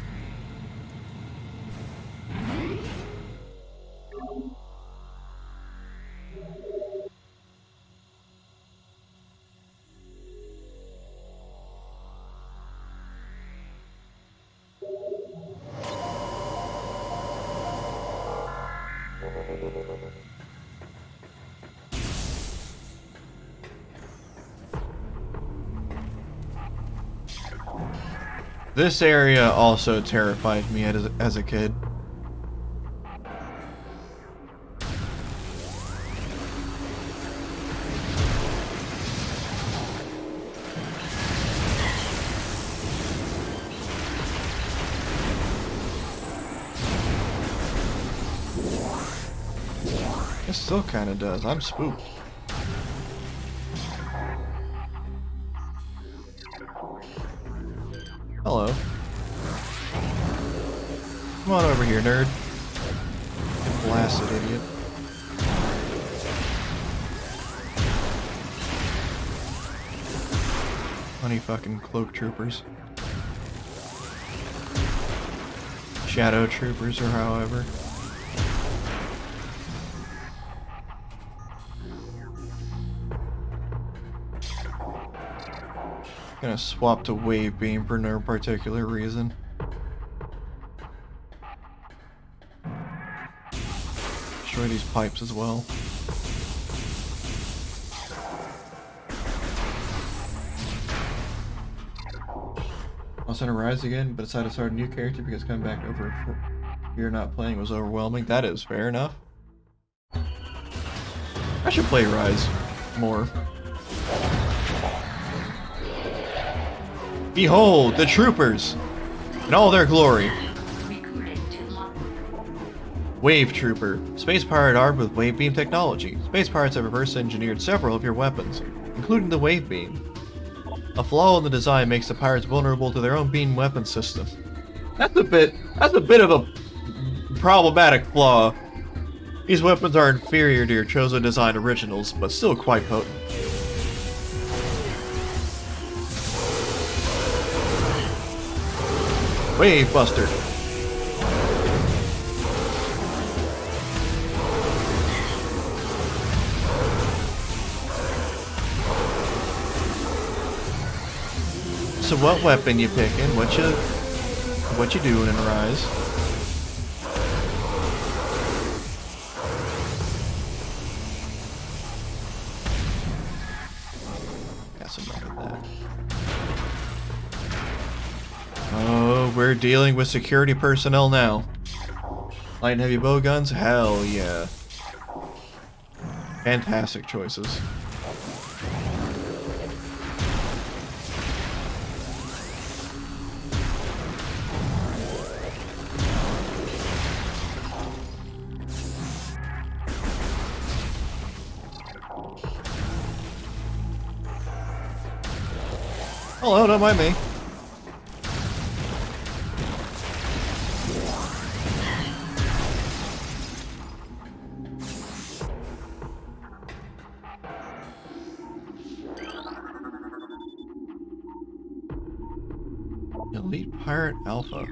This area also terrified me as a kid. It still kind of does. I'm spooked. Hello. Come on over here, nerd. Get blasted, idiot. Funny fucking cloak troopers. Shadow troopers, or however. Gonna swap to wave beam for no particular reason. Destroy these pipes as well. I'll send a rise again, but decided to start a new character because coming back over here not playing was overwhelming. That is fair enough. I should play Rise more. Behold, the troopers! In all their glory! Wave Trooper. Space Pirate armed with wave beam technology. Space Pirates have reverse engineered several of your weapons, including the wave beam. A flaw in the design makes the pirates vulnerable to their own beam weapon system. That's a bit of a problematic flaw. These weapons are inferior to your chosen design originals, but still quite potent. Wave Buster. So what weapon you picking? What you doing in Rise? Got some of that. Oh, we're dealing with security personnel now. Light and heavy bow guns? Hell yeah. Fantastic choices. Hello, don't mind me. Elite Pirate Alpha.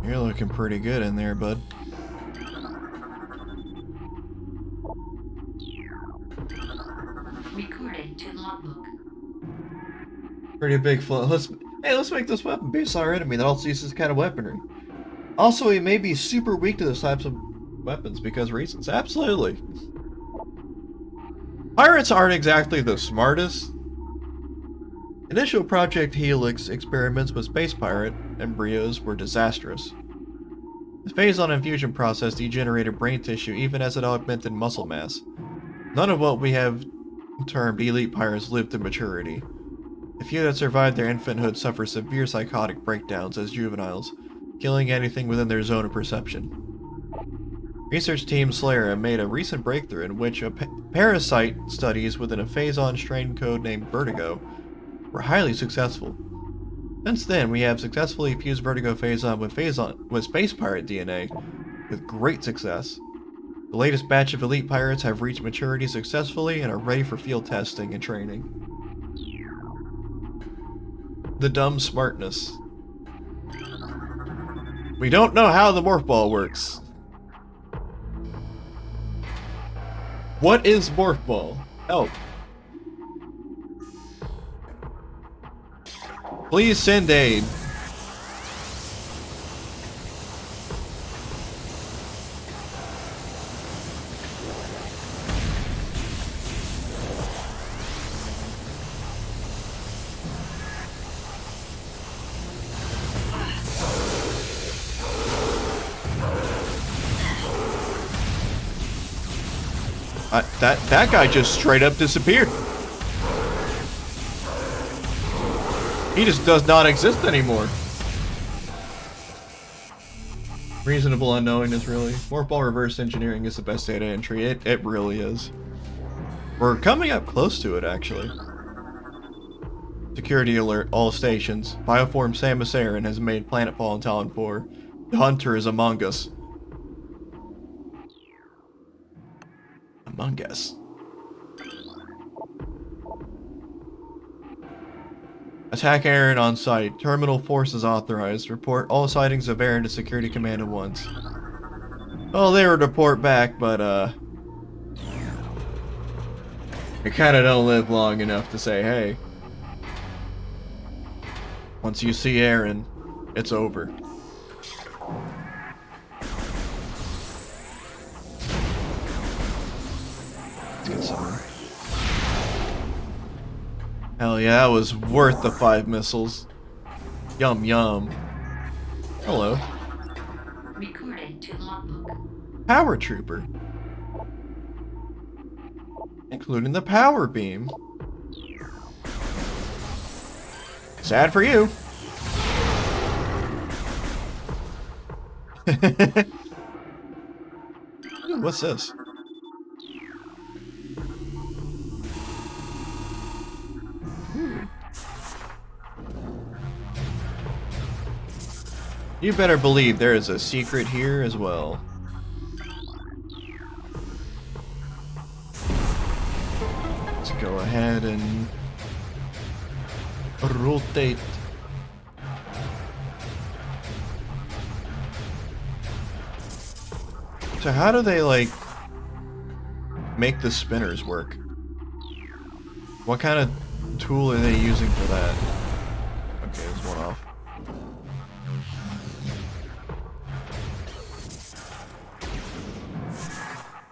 You're looking pretty good in there, bud. Recorded to logbook. Pretty big flow. Let's make this weapon based on our enemy that also uses this kind of weaponry. Also, he may be super weak to those types of weapons because of reasons. Absolutely. Pirates aren't exactly the smartest. Initial Project Helix experiments with space pirate embryos were disastrous. The phase-on infusion process degenerated brain tissue even as it augmented muscle mass. None of what we have termed elite pirates lived to maturity. The few that survived their infanthood suffer severe psychotic breakdowns as juveniles, killing anything within their zone of perception. Research team Slayer made a recent breakthrough in which parasite studies within a phase-on strain code named Vertigo were highly successful. Since then, we have successfully fused Vertigo phase-on with space pirate DNA with great success. The latest batch of elite pirates have reached maturity successfully and are ready for field testing and training. The dumb smartness. We don't know how the morph ball works. What is morph ball? Help. Please send aid. That guy just straight up disappeared. He just does not exist anymore. Reasonable unknowingness, really. Morph ball reverse engineering is the best data entry. It really is. We're coming up close to it, actually. Security alert, all stations. Bioform Samus Aran has made planetfall in Talon 4. The hunter is among us. Among us. Attack Aran on site. Terminal forces authorized. Report all sightings of Aran to Security Command at once. Well, they would report back, but, they kinda don't live long enough to say, hey. Once you see Aran, it's over. Let's get some. Hell yeah, that was worth the 5 missiles. Yum yum. Hello. Recording to logbook. Power Trooper. Including the power beam. Sad for you. Ooh, what's this? You better believe there is a secret here as well. Let's go ahead and rotate. So how do they, like, make the spinners work? What kind of tool are they using for that? Okay, there's one off.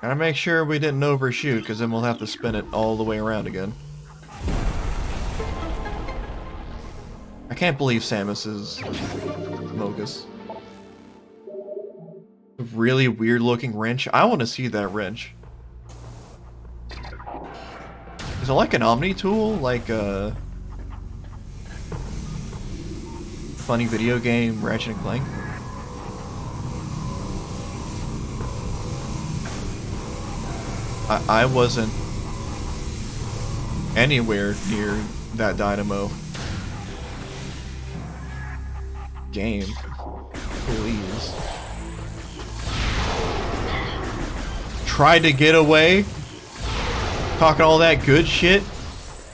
Gotta make sure we didn't overshoot, because then we'll have to spin it all the way around again. I can't believe Samus is Mogus. A really weird looking wrench. I want to see that wrench. Is it like an Omni tool? Like a funny video game, Ratchet and Clank? I wasn't anywhere near that dynamo. Game. Please. Tried to get away? Talking all that good shit?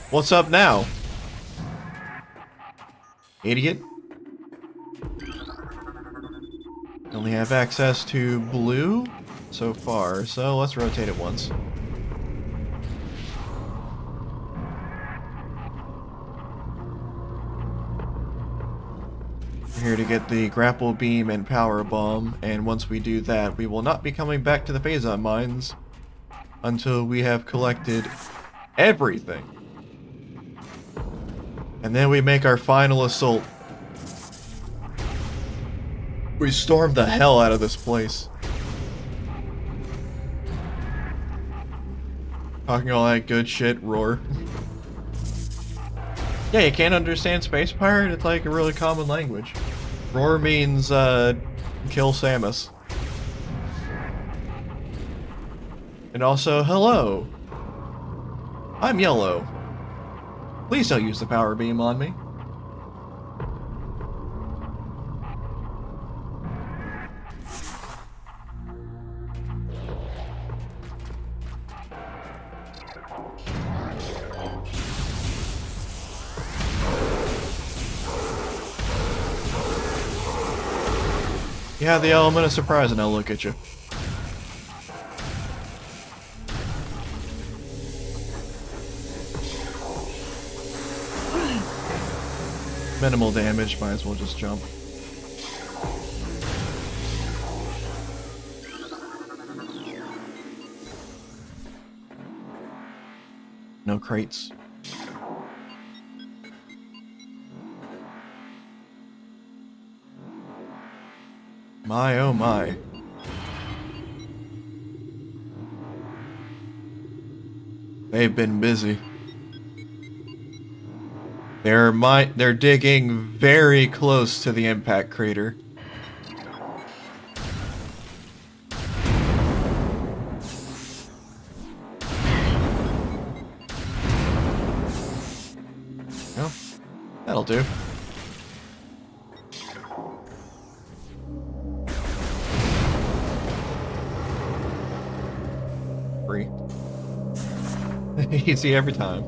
What's up now? Idiot. Only have access to blue so far, so let's rotate it once. We're here to get the grapple beam and power bomb, and once we do that, we will not be coming back to the Phazon mines until we have collected everything. And then we make our final assault. We storm the hell out of this place. Talking all that good shit, roar. Yeah, you can't understand Space Pirate? It's like a really common language. Roar means, kill Samus. And also, hello. I'm yellow. Please don't use the power beam on me. You have the element of surprise and I'll look at you. Minimal damage, might as well just jump. No crates. My oh my. They've been busy. They're digging very close to the impact crater. Well, that'll do. Free. Easy every time.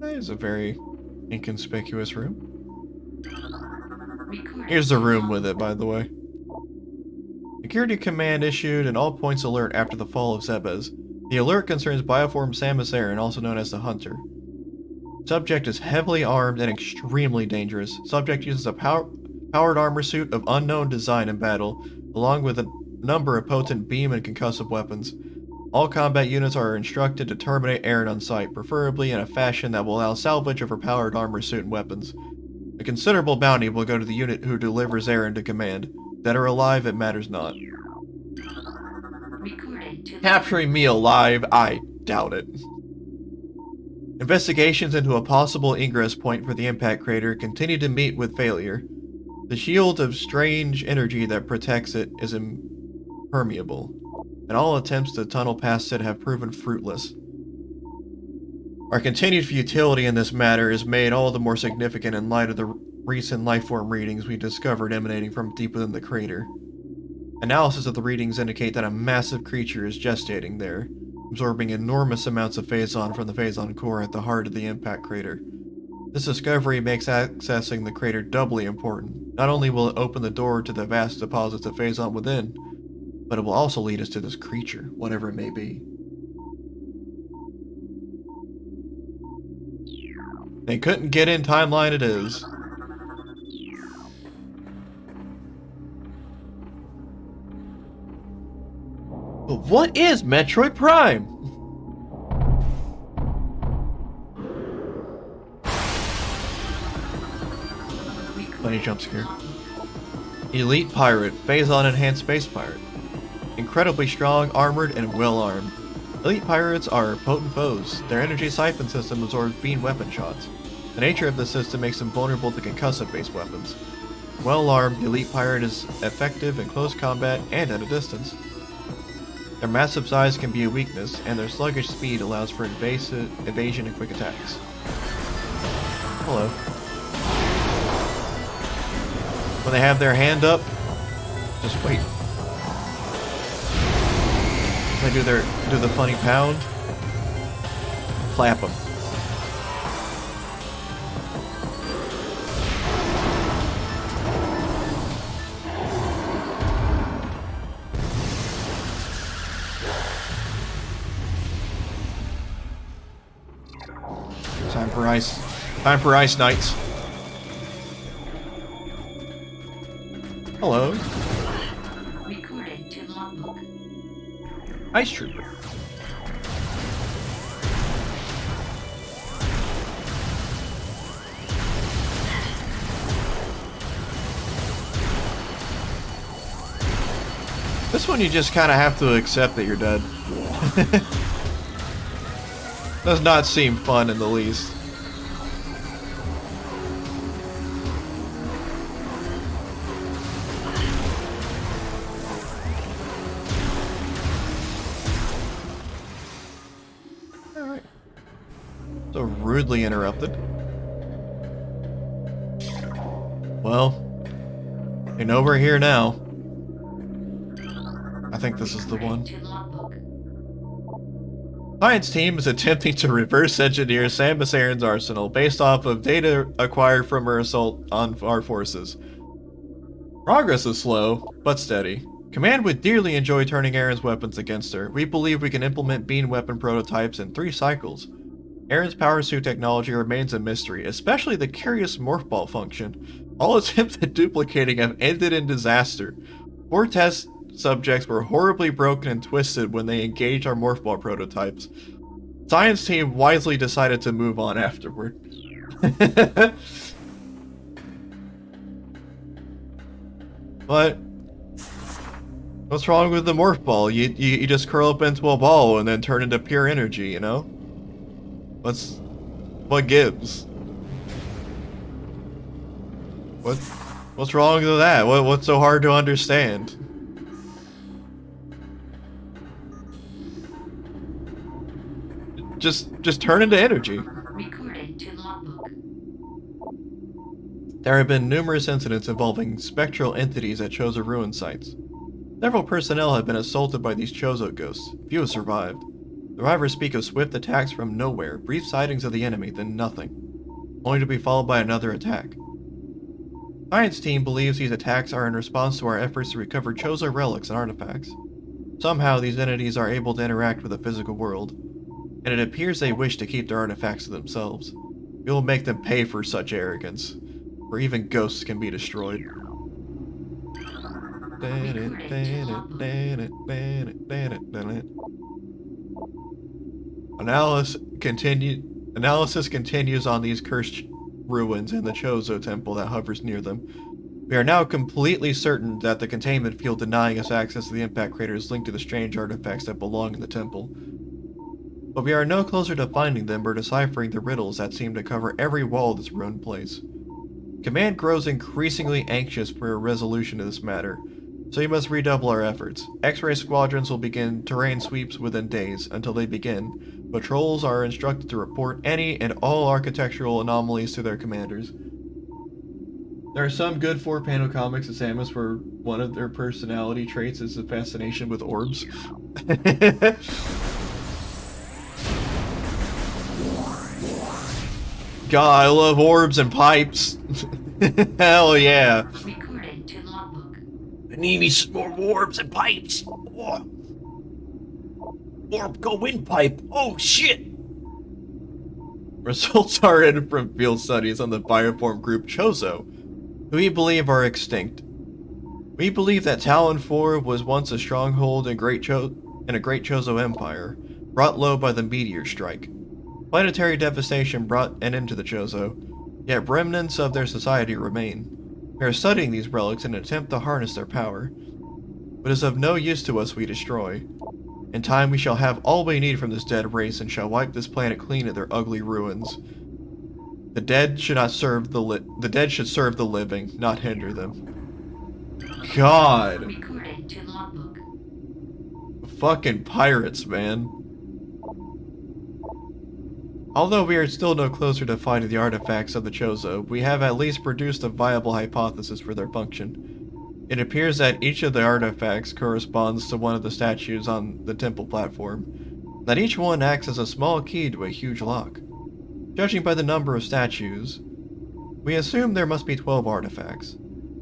That is a very inconspicuous room. Here's the room with it, by the way. Security command issued an all points alert after the fall of Zebes. The alert concerns Bioform Samus Aran, also known as the Hunter. Subject is heavily armed and extremely dangerous. Subject uses a powered armor suit of unknown design in battle, along with a number of potent beam and concussive weapons. All combat units are instructed to terminate Aran on sight, preferably in a fashion that will allow salvage of her powered armor suit and weapons. A considerable bounty will go to the unit who delivers Aran to command. Dead or alive, it matters not. Capturing me alive? I doubt it. Investigations into a possible ingress point for the impact crater continue to meet with failure. The shield of strange energy that protects it is impermeable, and all attempts to tunnel past it have proven fruitless. Our continued futility in this matter is made all the more significant in light of the recent lifeform readings we discovered emanating from deep within the crater. Analysis of the readings indicate that a massive creature is gestating there, absorbing enormous amounts of Phazon from the Phazon core at the heart of the impact crater. This discovery makes accessing the crater doubly important. Not only will it open the door to the vast deposits of Phazon within, but it will also lead us to this creature, whatever it may be. They couldn't get in timeline it is. But what is Metroid Prime? Funny jump scare. Elite Pirate, Phazon Enhanced Space Pirate. Incredibly strong, armored, and well armed. Elite Pirates are potent foes. Their energy siphon system absorbs beam weapon shots. The nature of the system makes them vulnerable to concussive-based weapons. Well armed, the Elite Pirate is effective in close combat and at a distance. Their massive size can be a weakness, and their sluggish speed allows for evasion and quick attacks. Hello. When they have their hand up, just wait. When they do the funny pound, clap them. Time for Ice Knights. Hello. Recorded to logbook. Ice Trooper. This one you just kind of have to accept that you're dead. Does not seem fun in the least. Alright. So rudely interrupted. Well, you know we're here now. I think this is the one. Science team is attempting to reverse engineer Samus Aran's arsenal based off of data acquired from her assault on our forces. Progress is slow, but steady. Command would dearly enjoy turning Aran's weapons against her. We believe we can implement beam weapon prototypes in 3 cycles. Aran's power suit technology remains a mystery, especially the curious morph ball function. All attempts at duplicating have ended in disaster. 4 test subjects were horribly broken and twisted when they engaged our morph ball prototypes. Science team wisely decided to move on afterward. But what's wrong with the morph ball? You just curl up into a ball and then turn into pure energy, you know? What gives? What's wrong with that? What's so hard to understand? Just turn into energy. Recorded to logbook. There have been numerous incidents involving spectral entities at Chozo ruin sites. Several personnel have been assaulted by these Chozo ghosts. Few have survived. Survivors speak of swift attacks from nowhere, brief sightings of the enemy, then nothing, only to be followed by another attack. Science team believes these attacks are in response to our efforts to recover Chozo relics and artifacts. Somehow these entities are able to interact with the physical world, and it appears they wish to keep their artifacts to themselves. We will make them pay for such arrogance, for even ghosts can be destroyed. Analysis continues on these cursed ruins and the Chozo temple that hovers near them. We are now completely certain that the containment field denying us access to the impact crater is linked to the strange artifacts that belong in the temple. But we are no closer to finding them or deciphering the riddles that seem to cover every wall of this ruined place. Command grows increasingly anxious for a resolution to this matter, so we must redouble our efforts. X-ray squadrons will begin terrain sweeps within days. Until they begin, patrols are instructed to report any and all architectural anomalies to their commanders. There are some good 4-panel comics of Samus where one of their personality traits is a fascination with orbs. God, I love orbs and pipes. Hell yeah. Recorded to logbook. I need me some more orbs and pipes. Oh. Orb go in pipe. Oh shit. Results are in from field studies on the bioform group Chozo, who we believe are extinct. We believe that Talon 4 was once a stronghold in a great Chozo empire, brought low by the meteor strike. Planetary devastation brought an end to the Chozo, yet remnants of their society remain. We are studying these relics in an attempt to harness their power. But it is of no use to us we destroy. In time we shall have all we need from this dead race and shall wipe this planet clean of their ugly ruins. The dead should serve the living, not hinder them. God! Recorded to logbook. Fucking pirates, man. Although we are still no closer to finding the artifacts of the Chozo, we have at least produced a viable hypothesis for their function. It appears that each of the artifacts corresponds to one of the statues on the temple platform, that each one acts as a small key to a huge lock. Judging by the number of statues, we assume there must be 12 artifacts.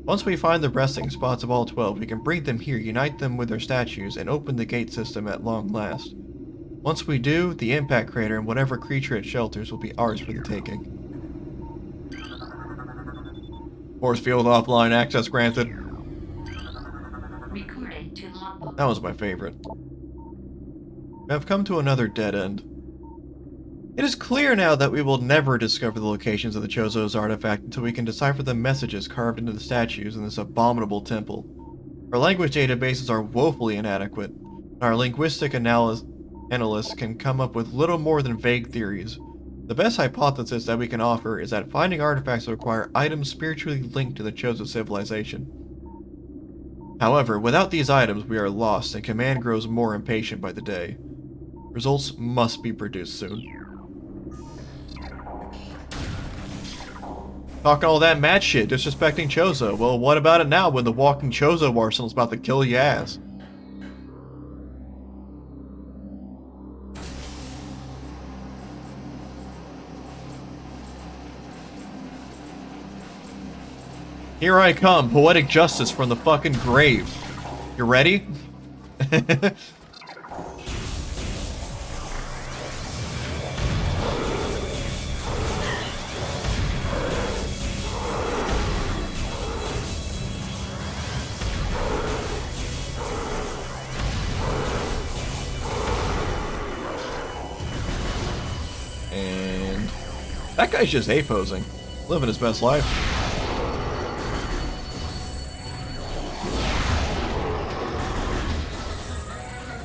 Once we find the resting spots of all 12, we can bring them here, unite them with their statues, and open the gate system at long last. Once we do, the impact crater and whatever creature it shelters will be ours for the taking. Force field offline access granted. Recorded to logbook. That was my favorite. We have come to another dead end. It is clear now that we will never discover the locations of the Chozo's artifact until we can decipher the messages carved into the statues in this abominable temple. Our language databases are woefully inadequate, and our linguistic analysts can come up with little more than vague theories. The best hypothesis that we can offer is that finding artifacts require items spiritually linked to the Chozo civilization. However, without these items, we are lost, and Command grows more impatient by the day. Results must be produced soon. Talking all that mad shit, disrespecting Chozo. Well, what about it now when the walking Chozo arsenal is about to kill your ass? Here I come, poetic justice from the fucking grave. You ready? And that guy's just A-posing, living his best life.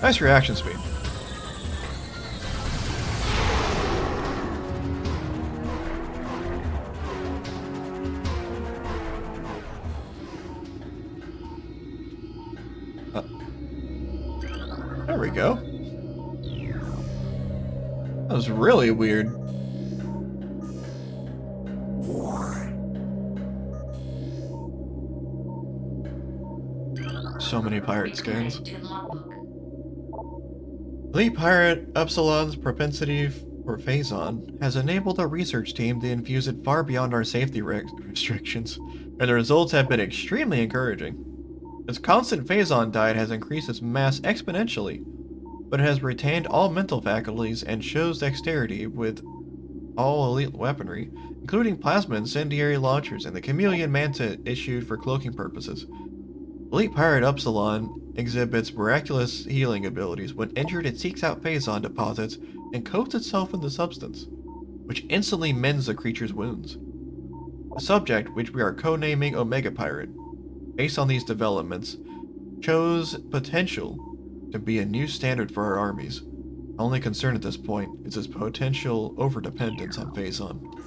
Nice reaction speed. There we go. That was really weird. So many pirate skins. Recorded to logbook. Elite Pirate Upsilon's propensity for Phazon has enabled our research team to infuse it far beyond our safety restrictions, and the results have been extremely encouraging. Its constant Phazon diet has increased its mass exponentially, but it has retained all mental faculties and shows dexterity with all elite weaponry, including plasma incendiary launchers and the chameleon manta issued for cloaking purposes. Elite Pirate Upsilon exhibits miraculous healing abilities. When injured, it seeks out Phazon deposits and coats itself in the substance, which instantly mends the creature's wounds. The subject, which we are codenaming Omega Pirate, based on these developments, shows potential to be a new standard for our armies. Our only concern at this point is its potential overdependence on Phazon.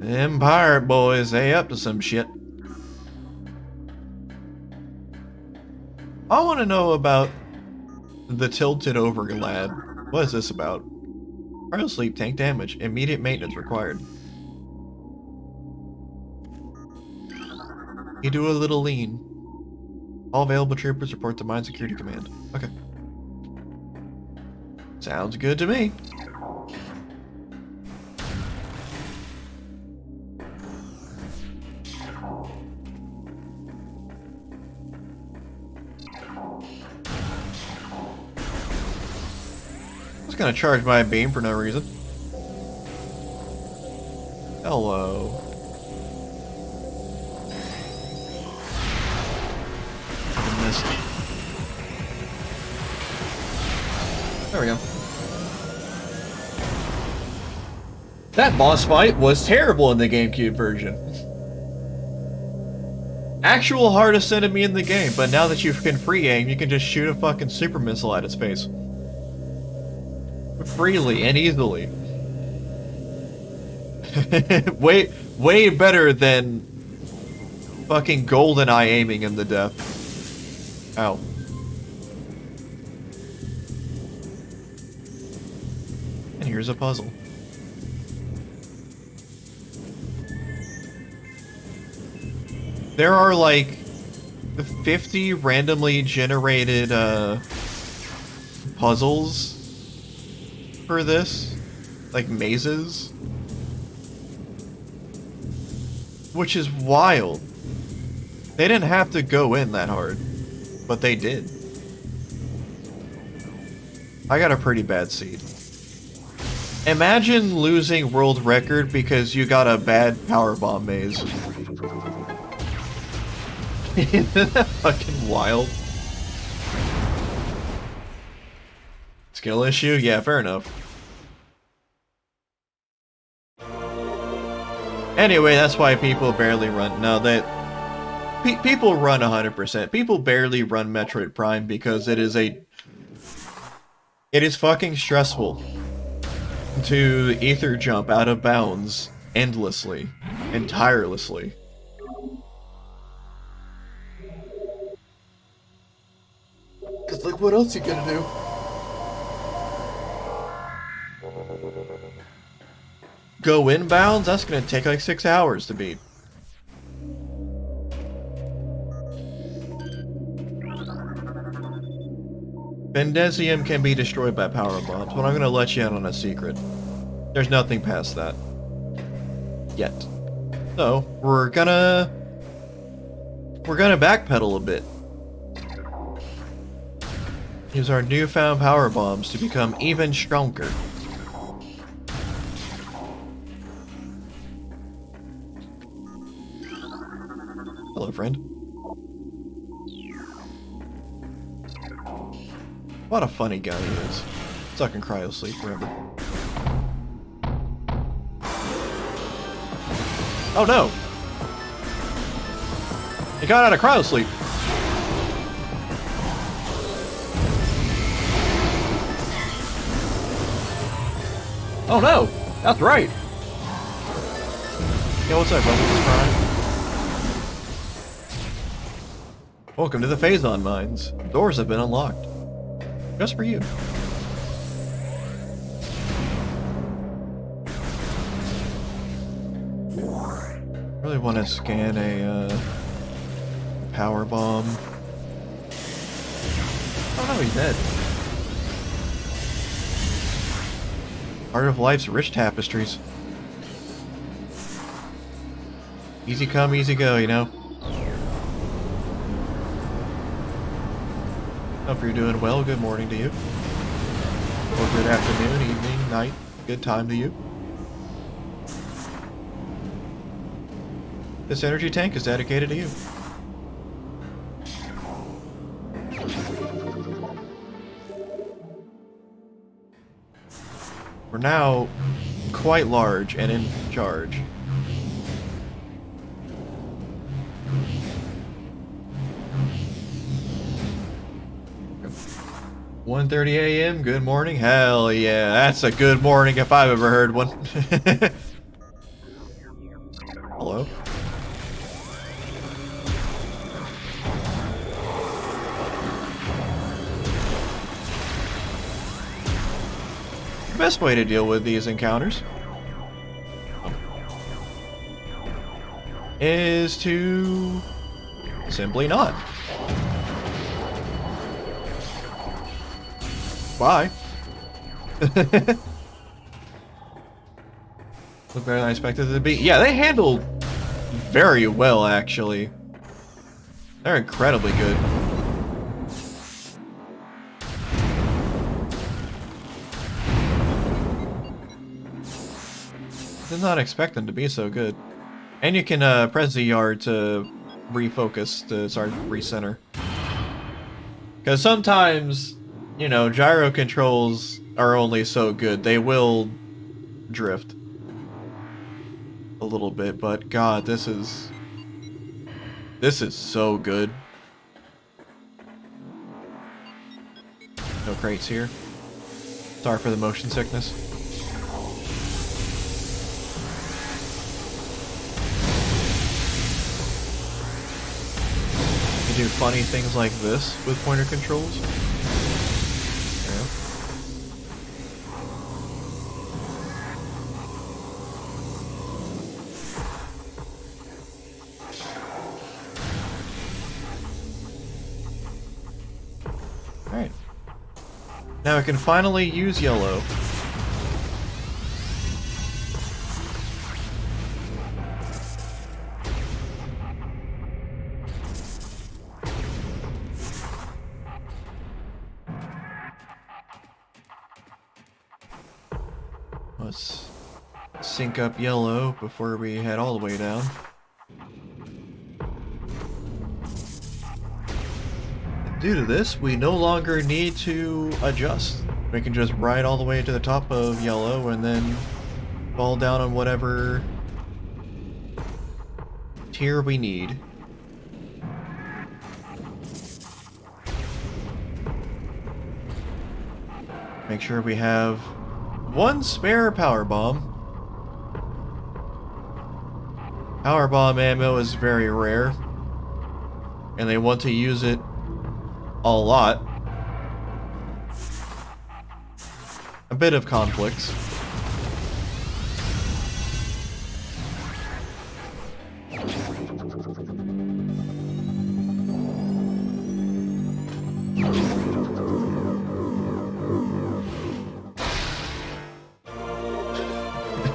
Them pirate boys, they up to some shit. I want to know about the tilted over lad. What is this about? Cryo sleep, tank damage, immediate maintenance required. You do a little lean. All available troopers report to Mine Security Command. Okay. Sounds good to me. Gonna charge my beam for no reason. Hello. I missed. There we go. That boss fight was terrible in the GameCube version. Actual hardest enemy in the game, but now that you can free aim, you can just shoot a fucking super missile at its face. Freely and easily. way better than fucking GoldenEye aiming in the death. Ow. And here's a puzzle. There are like 50 randomly generated puzzles for this, like mazes. Which is wild. They didn't have to go in that hard, but they did. I got a pretty bad seed. Imagine losing world record because you got a bad powerbomb maze. Isn't that fucking wild? Skill issue? Yeah, fair enough. Anyway, that's why people barely run. No, people run 100%. People barely run Metroid Prime because it is fucking stressful to ether jump out of bounds endlessly and tirelessly. Cause like, what else you gonna do? Go inbounds? That's gonna take like 6 hours to beat. Bendesium can be destroyed by power bombs, but I'm gonna let you in on a secret. There's nothing past that. Yet. So, we're gonna backpedal a bit. Use our newfound power bombs to become even stronger. Hello, friend. What a funny guy he is. Stuck in cryo sleep forever. Oh no! He got out of cryo sleep. Oh no! That's right! Yo, what's up, Optimus Prime? Welcome to the Phazon Mines. Doors have been unlocked. Just for you. Really want to scan a power bomb. Oh no, he's dead. Part of life's rich tapestries. Easy come, easy go, you know. Hope you're doing well. Good morning to you. Or good afternoon, evening, night. Good time to you. This energy tank is dedicated to you. We're now quite large and in charge. "1:30 a.m. Good morning." Hell yeah, that's a good morning if I've ever heard one. Hello? The best way to deal with these encounters is to simply not. Bye. Look better than I expected it to be. Yeah, they handled very well, actually. They're incredibly good. Did not expect them to be so good. And you can press ZR to refocus, to start recenter. Because sometimes, you know, gyro controls are only so good. They will drift a little bit, but god, this is so good. No crates here. Sorry for the motion sickness. You do funny things like this with pointer controls. Alright. Now I can finally use yellow. Let's sync up yellow before we head all the way down. And due to this, we no longer need to adjust. We can just ride all the way to the top of yellow and then fall down on whatever tier we need. Make sure we have one spare power bomb. Power bomb ammo is very rare, and they want to use it a lot. A bit of conflicts.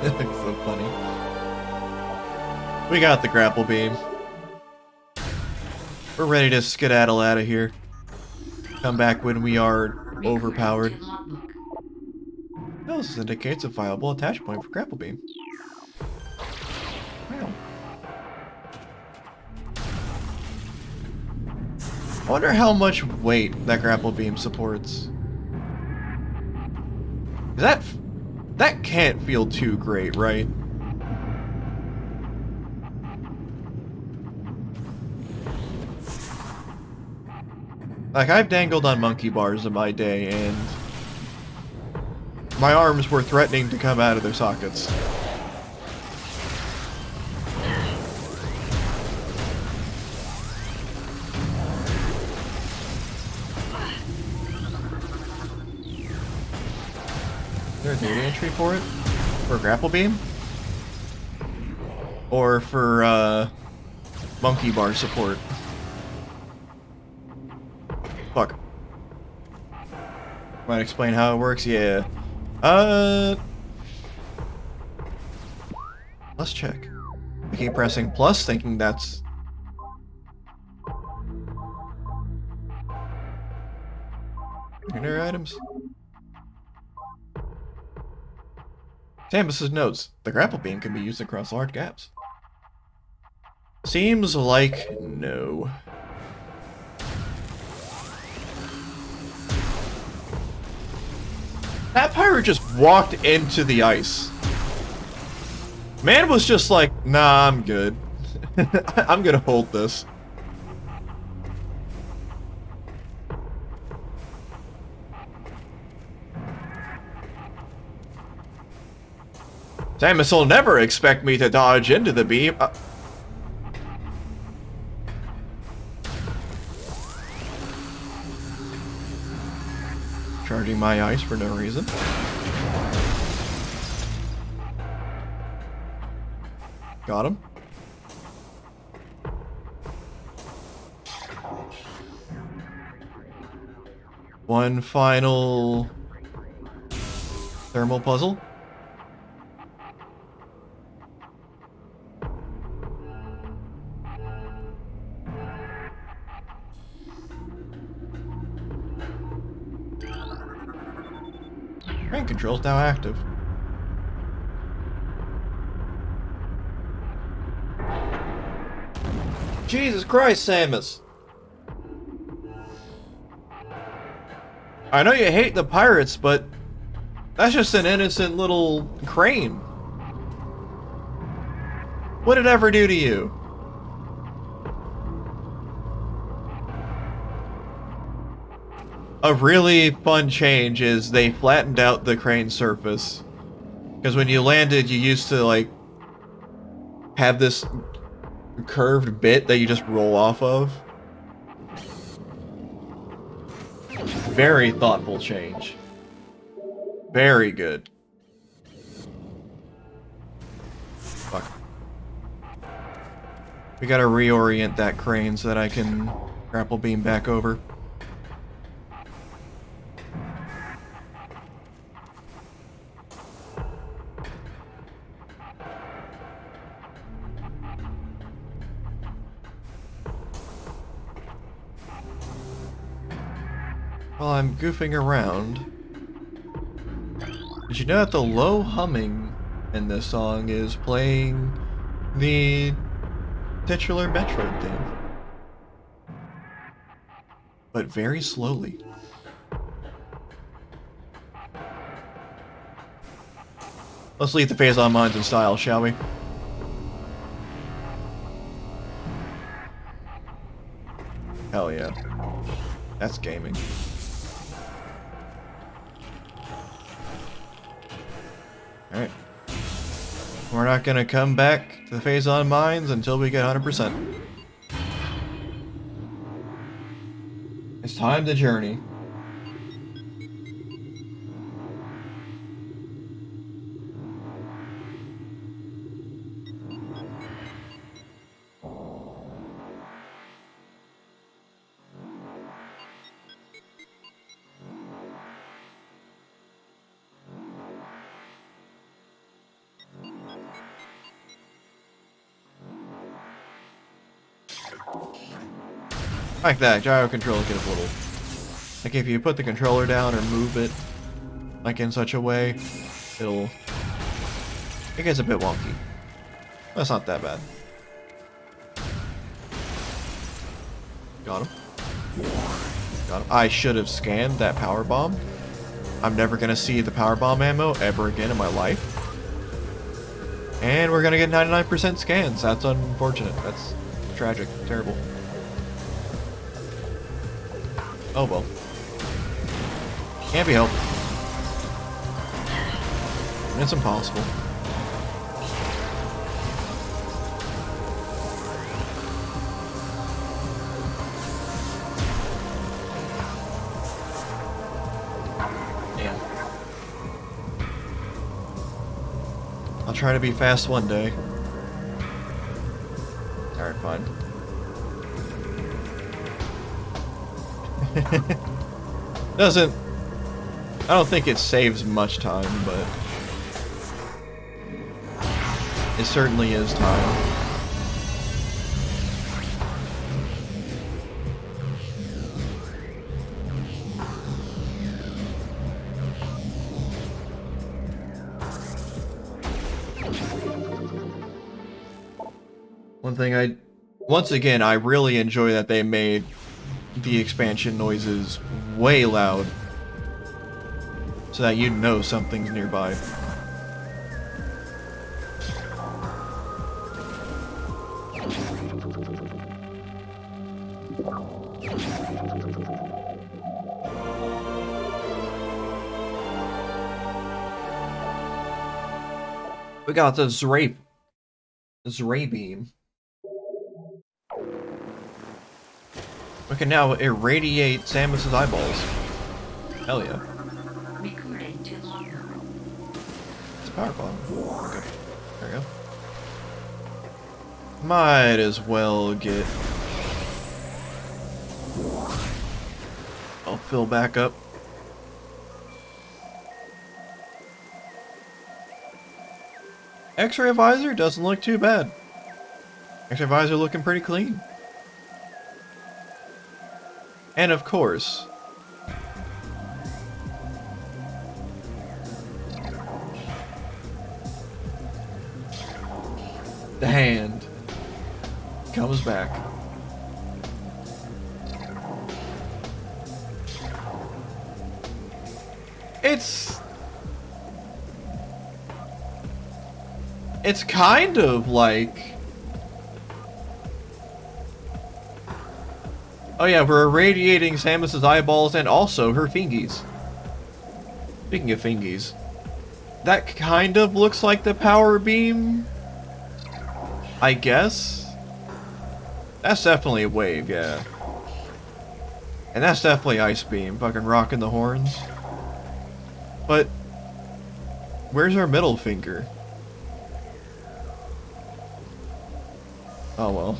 It's so funny. We got the grapple beam. We're ready to skedaddle out of here. Come back when we are overpowered. To logbook. Oh, this indicates a viable attach point for grapple beam. Wow. I wonder how much weight that grapple beam supports. That can't feel too great, right? Like, I've dangled on monkey bars in my day, and my arms were threatening to come out of their sockets. Is there a data entry for it? For grapple beam? Or for, monkey bar support? Fuck. Might explain how it works? Yeah. Let's check. I keep pressing plus, thinking that's... Inner items? Samus's notes. The grapple beam can be used across large gaps. Seems like no. That pirate just walked into the ice. Man was just like, nah, I'm good. I'm gonna hold this. Samus will never expect me to dodge into the beam. Charging my ice for no reason. Got him. One final thermal puzzle. Train control's now active. Jesus Christ, Samus! I know you hate the pirates, but that's just an innocent little crane. What did it ever do to you? A really fun change is they flattened out the crane surface. Because when you landed, you used to, like, have this curved bit that you just roll off of. Very thoughtful change. Very good. Fuck. We gotta reorient that crane so that I can grapple beam back over. While I'm goofing around, Did you know that the low humming in this song is playing the titular Metroid theme? But very slowly. Let's leave the Phazon Mines in style, shall we? Hell yeah. That's gaming. Alright. We're not gonna come back to the Phazon Mines until we get 100%. It's time to journey. Like that, gyro control gets a little... Like if you put the controller down or move it, like in such a way, it gets a bit wonky. That's not that bad. Got him. Got him. I should have scanned that power bomb. I'm never gonna see the power bomb ammo ever again in my life. And we're gonna get 99% scans. That's unfortunate. That's tragic. Terrible. Oh well. Can't be helped. It's impossible. Damn. I'll try to be fast one day. Alright, fine. I don't think it saves much time, but it certainly is time. One thing once again, I really enjoy that they made the expansion noises way loud so that you know something's nearby. We got the Zray beam. We can now irradiate Samus's eyeballs. Hell yeah. Recording to logbook. It's a power bomb. Okay. There we go. Might as well get... I'll fill back up. X-ray visor doesn't look too bad. X-ray visor looking pretty clean. And of course, the hand comes back. It's kind of like... Oh yeah, we're irradiating Samus's eyeballs and also her fingies. Speaking of fingies, that kind of looks like the power beam, I guess? That's definitely a wave, yeah. And that's definitely Ice Beam, fucking rocking the horns. But, where's her middle finger? Oh well.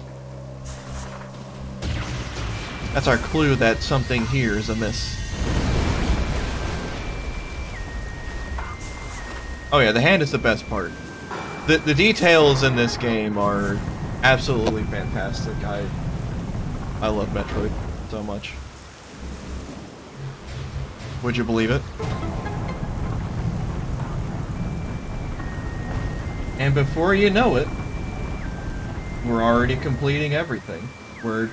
That's our clue that something here is amiss. Oh yeah, the hand is the best part. The details in this game are absolutely fantastic. I love Metroid so much. Would you believe it? And before you know it, we're already completing everything. We're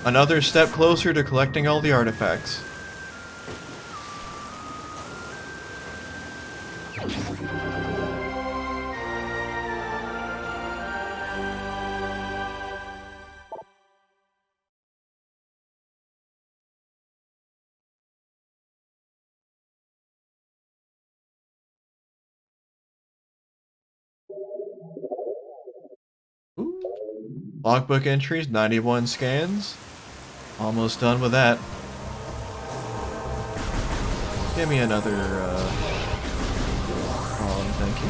another step closer to collecting all the artifacts. Ooh. Logbook entries, 91 scans. Almost done with that. Give me another column, thank you.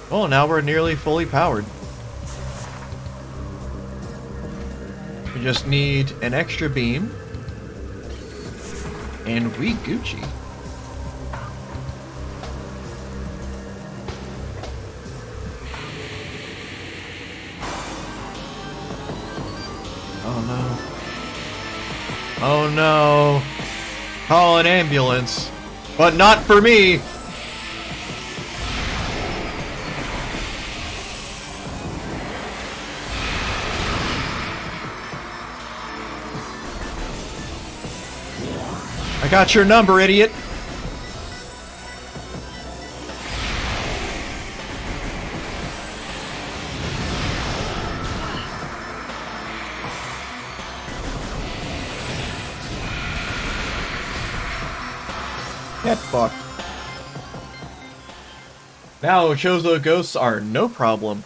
Well, now we're nearly fully powered. We just need an extra beam. And we Gucci. Oh no. Oh no. Call an ambulance. But not for me! I got your number, idiot! Get fucked. Now, Chozo ghosts are no problem.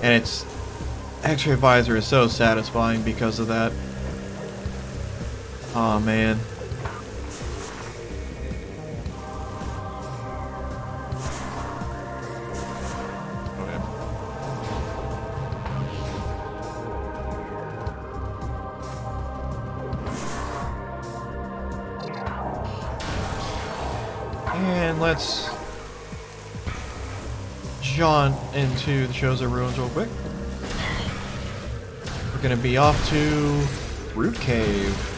And its X-ray visor is so satisfying because of that. Aw, man. And let's jaunt into the Chozo ruins real quick. We're gonna be off to Root Cave.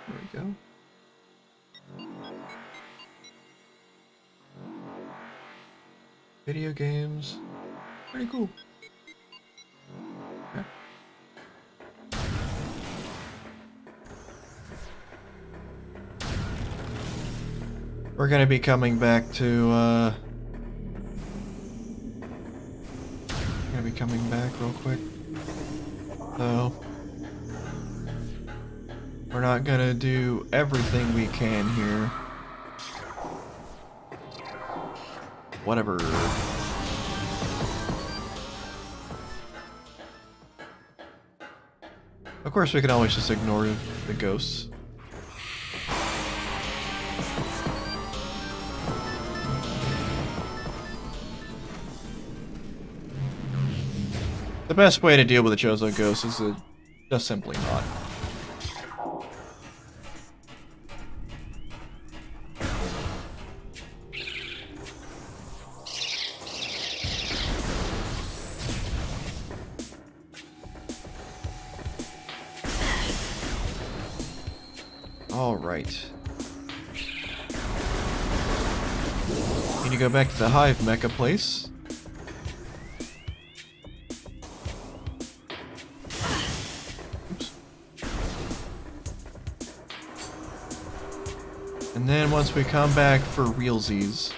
There we go. Video games. Pretty cool. Okay. We're gonna be coming back to, gonna be coming back real quick. So, we're not gonna do everything we can here. Whatever. Of course, we can always just ignore the ghosts. The best way to deal with a Chozo ghost is to just simply not. Alright. Need to go back to the Hive Mecha place. Oops. And then once we come back for realsies,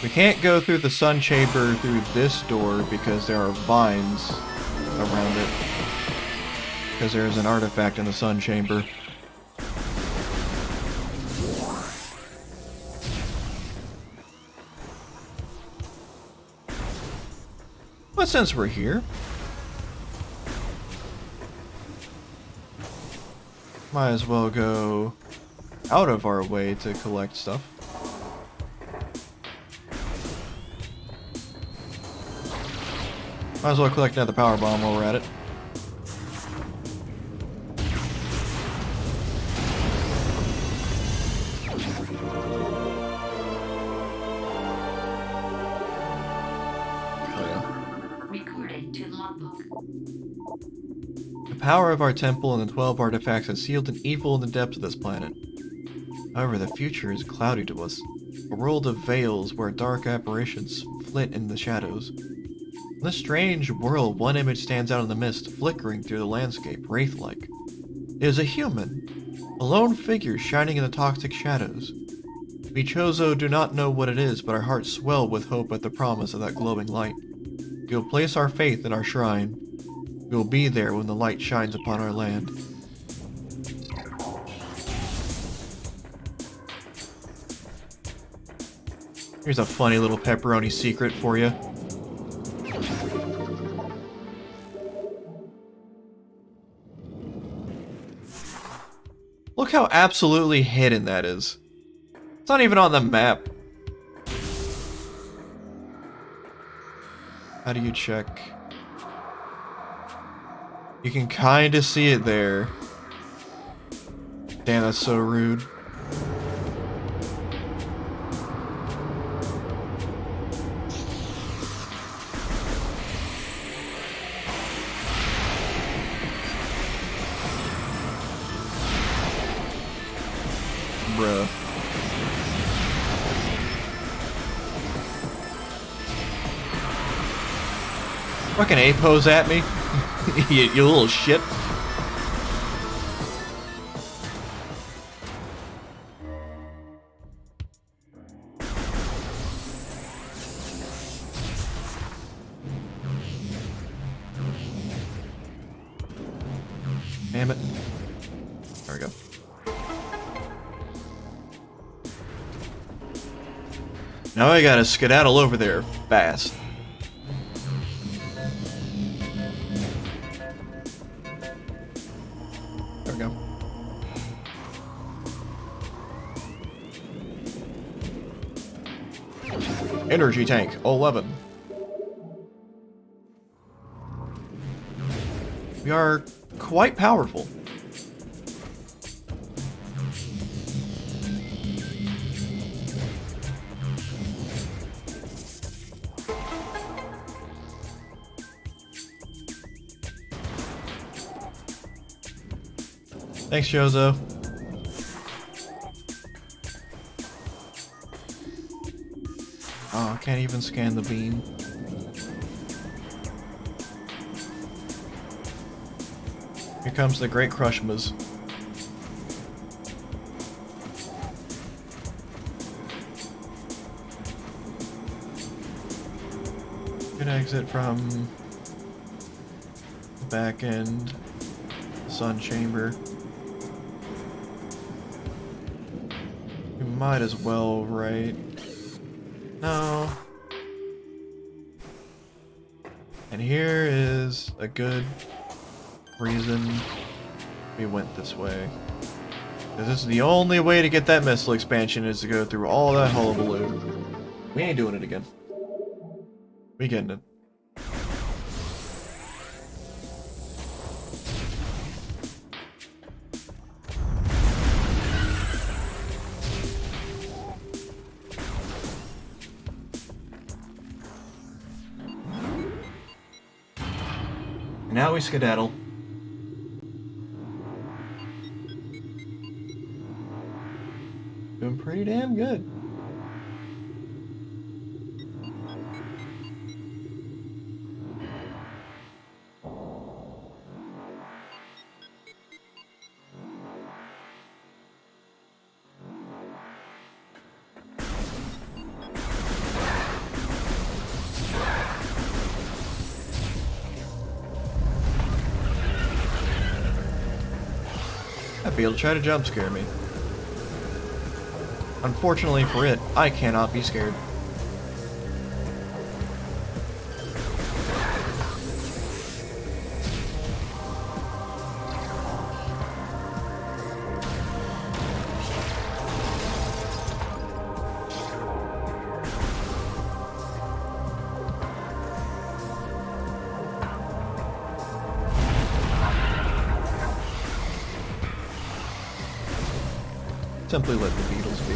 we can't go through the Sun Chamber through this door because there are vines around it. Because there's an artifact in the sun chamber. But since we're here, might as well go out of our way to collect stuff. Might as well collect another power bomb while we're at it. Recording to logbook. The power of our temple and the 12 artifacts has sealed an evil in the depths of this planet. However, the future is cloudy to us. A world of veils where dark apparitions flit in the shadows. In this strange world, one image stands out in the mist, flickering through the landscape, wraith-like. It is a human, a lone figure shining in the toxic shadows. We Chozo do not know what it is, but our hearts swell with hope at the promise of that glowing light. We will place our faith in our shrine. We will be there when the light shines upon our land. Here's a funny little pepperoni secret for you. Look how absolutely hidden that is. It's not even on the map. How do you check? You can kinda see it there. Damn, that's so rude. Bruh. Fucking A-pose at me? you little shit. Damn it. There we go. Now I gotta skedaddle over there fast. There we go. Energy tank, 11. We are quite powerful. Thanks, Chozo. Oh, I can't even scan the beam. Here comes the Great Crushmas. Good exit from the back end, sun chamber. We might as well, right? No. And here is a good reason we went this way. Because this is the only way to get that missile expansion is to go through all that hullabaloo. We ain't doing it again. We getting it. Now we skedaddle. Doing pretty damn good. Beetle try to jump scare me. Unfortunately for it, I cannot be scared. Simply let the Beatles be.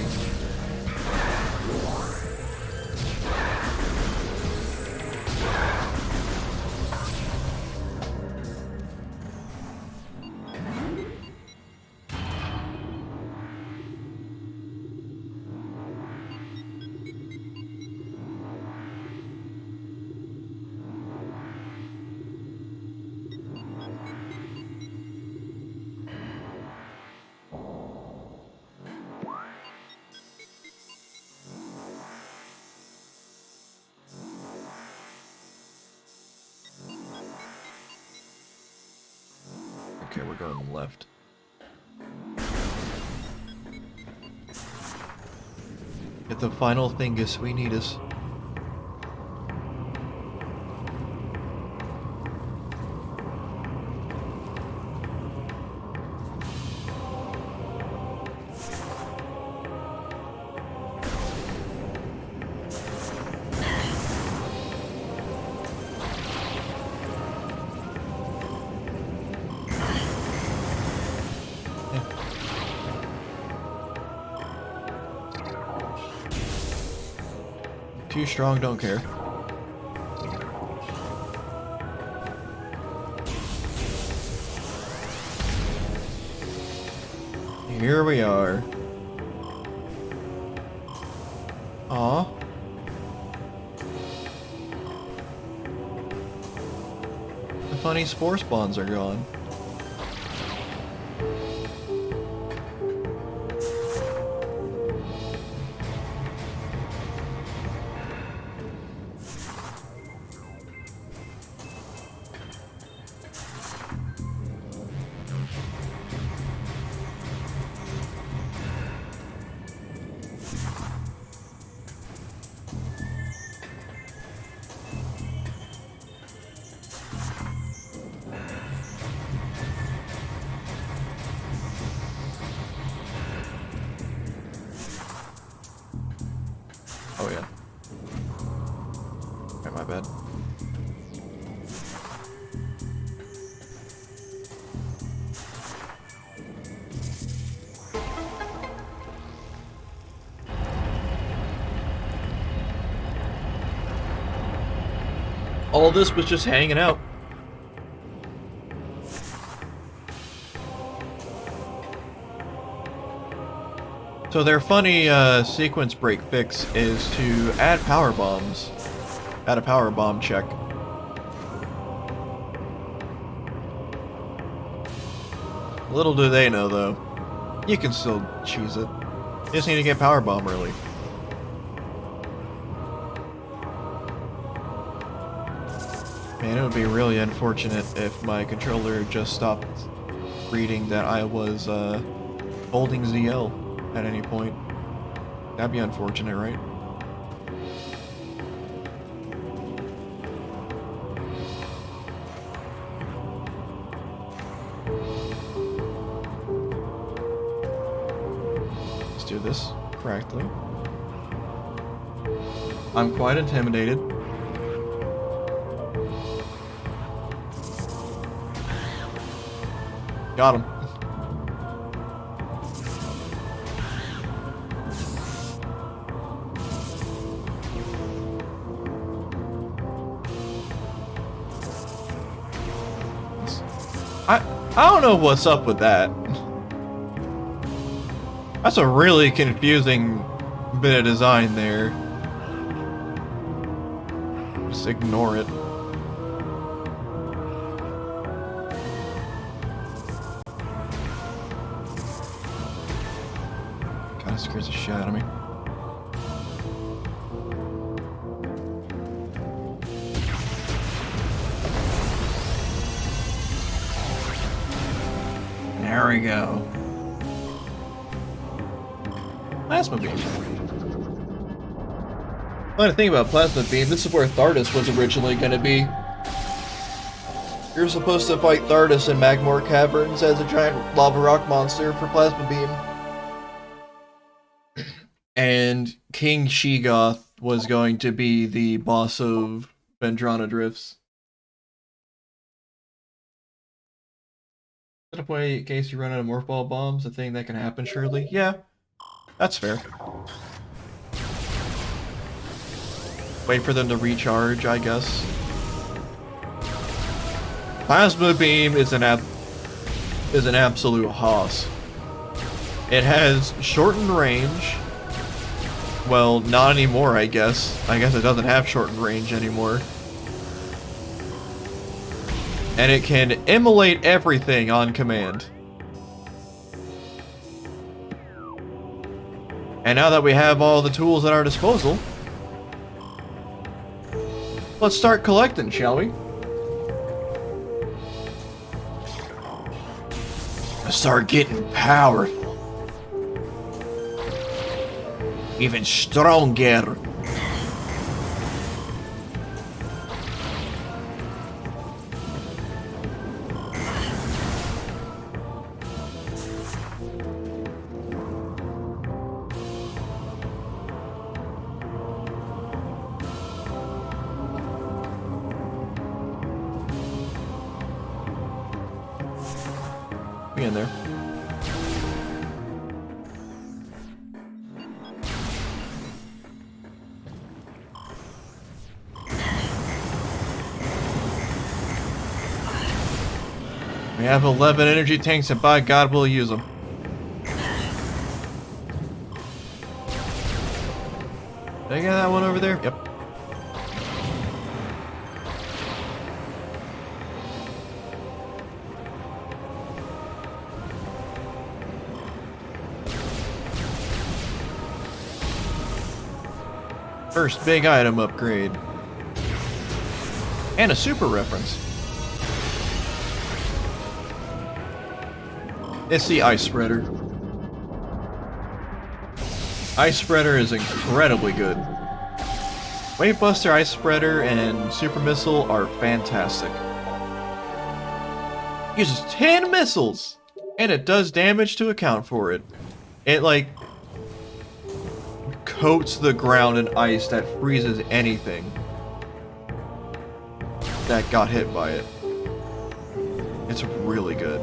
Okay, we're going left. Get the final thingus we need us. Too strong, don't care. Here we are. Aw. The funny spore spawns are gone. Oh yeah. Okay, my bad. All this was just hanging out. So their funny sequence break fix is to add power bombs. Add a power bomb check. Little do they know though, you can still choose it. You just need to get power bomb early. Man, it would be really unfortunate if my controller just stopped reading that I was holding ZL at any point. That'd be unfortunate, right? Let's do this correctly. I'm quite intimidated. Got him. I don't know what's up with that. That's a really confusing bit of design there. Just ignore it. Kinda scares the shit out of me. There we go. Plasma beam. Funny thing about plasma beam, this is where Thardus was originally going to be. You're supposed to fight Thardus in Magmor Caverns as a giant lava rock monster for plasma beam. And King Sheegoth was going to be the boss of Vendrana Drifts. Set up way in case you run out of Morph Ball bombs, a thing that can happen, surely? Yeah, that's fair. Wait for them to recharge, I guess. Plasma Beam is an absolute hoss. It has shortened range. Well, not anymore, I guess. I guess it doesn't have shortened range anymore. And it can immolate everything on command. And now that we have all the tools at our disposal, let's start collecting, shall we? Let's start getting power. Even stronger. Be in there. We have 11 energy tanks, and by God, we'll use them. Did I get that one over there? Yep. First big item upgrade. And a super reference. It's the Ice Spreader. Ice Spreader is incredibly good. Wave Buster, Ice Spreader, and Super Missile are fantastic. Uses 10 missiles! And it does damage to account for it. It, like, coats the ground in ice that freezes anything that got hit by it. It's really good.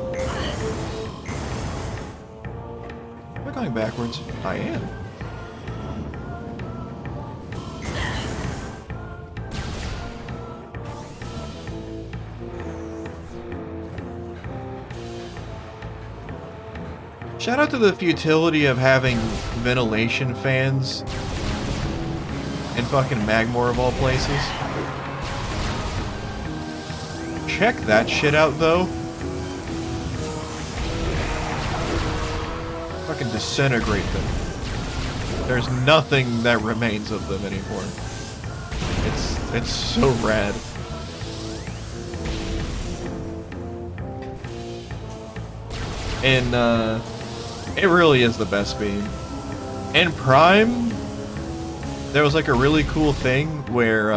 Am I going backwards? I am. Shout out to the futility of having ventilation fans in fucking Magmor of all places. Check that shit out though. Fucking disintegrate them. There's nothing that remains of them anymore. It's so rad. And it really is the best beam. In Prime, there was like a really cool thing where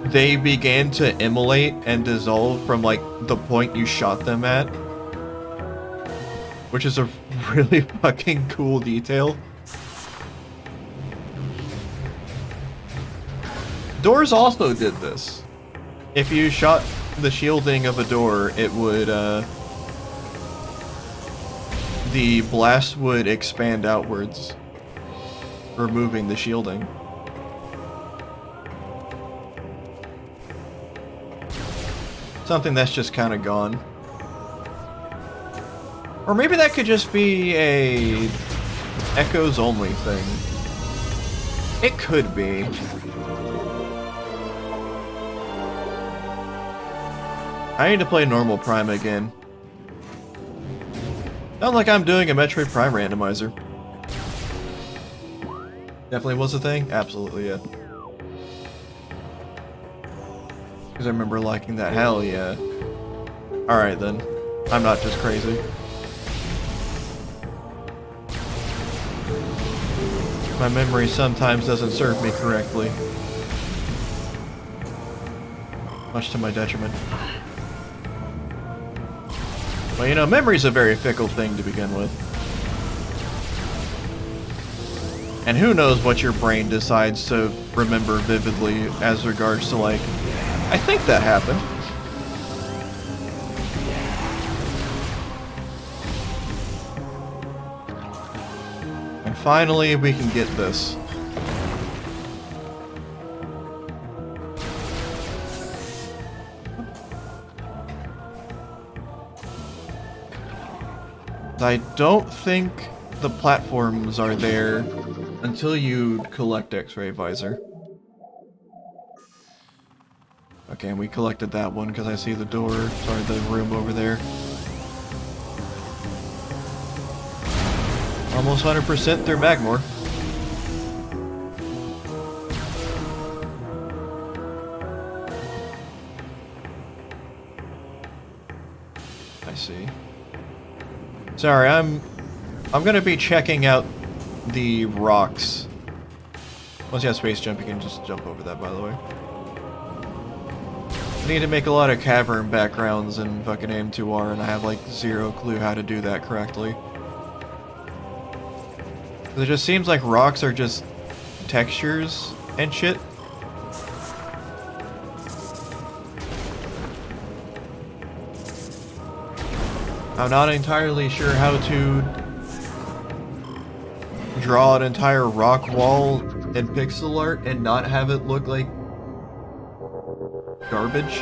they began to immolate and dissolve from like the point you shot them at, which is a really fucking cool detail. Doors also did this. If you shot the shielding of a door, it would the blast would expand outwards, removing the shielding. Something that's just kind of gone. Or maybe that could just be a echoes only thing. It could be. I need to play normal Prime again. Not like I'm doing a Metroid Prime randomizer. Definitely was a thing? Absolutely, yeah. Because I remember liking that. Hell yeah. Alright then. I'm not just crazy. My memory sometimes doesn't serve me correctly. Much to my detriment. Well, you know, memory's a very fickle thing to begin with. And who knows what your brain decides to remember vividly as regards to, like, I think that happened. And finally, we can get this. I don't think the platforms are there until you collect X-Ray Visor. Okay, and we collected that one because I see the door, sorry, the room over there. Almost 100% through Magmore. I see. Sorry, I'm gonna be checking out the rocks. Once you have space jump, you can just jump over that, by the way. I need to make a lot of cavern backgrounds in fucking AM2R, and I have like zero clue how to do that correctly. It just seems like rocks are just textures and shit. I'm not entirely sure how to draw an entire rock wall in pixel art and not have it look like garbage.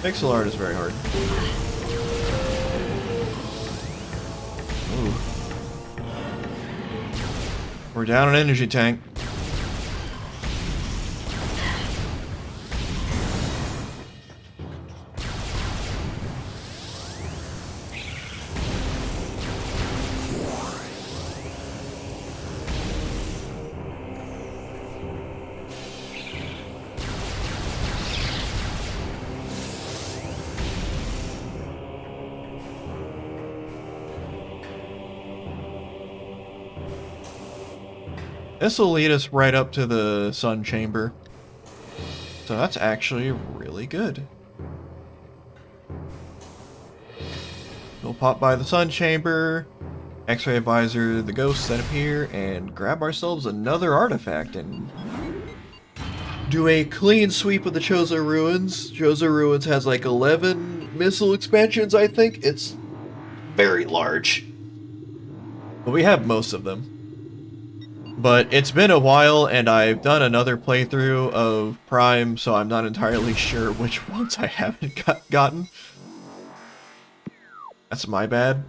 Pixel art is very hard. Ooh. We're down an energy tank. This will lead us right up to the sun chamber. So that's actually really good. We'll pop by the sun chamber, X-ray visor, the ghosts set up here, and grab ourselves another artifact and do a clean sweep of the Chozo Ruins. Chozo Ruins has like 11 missile expansions, I think. It's very large. But we have most of them. But it's been a while, and I've done another playthrough of Prime, so I'm not entirely sure which ones I haven't gotten. That's my bad.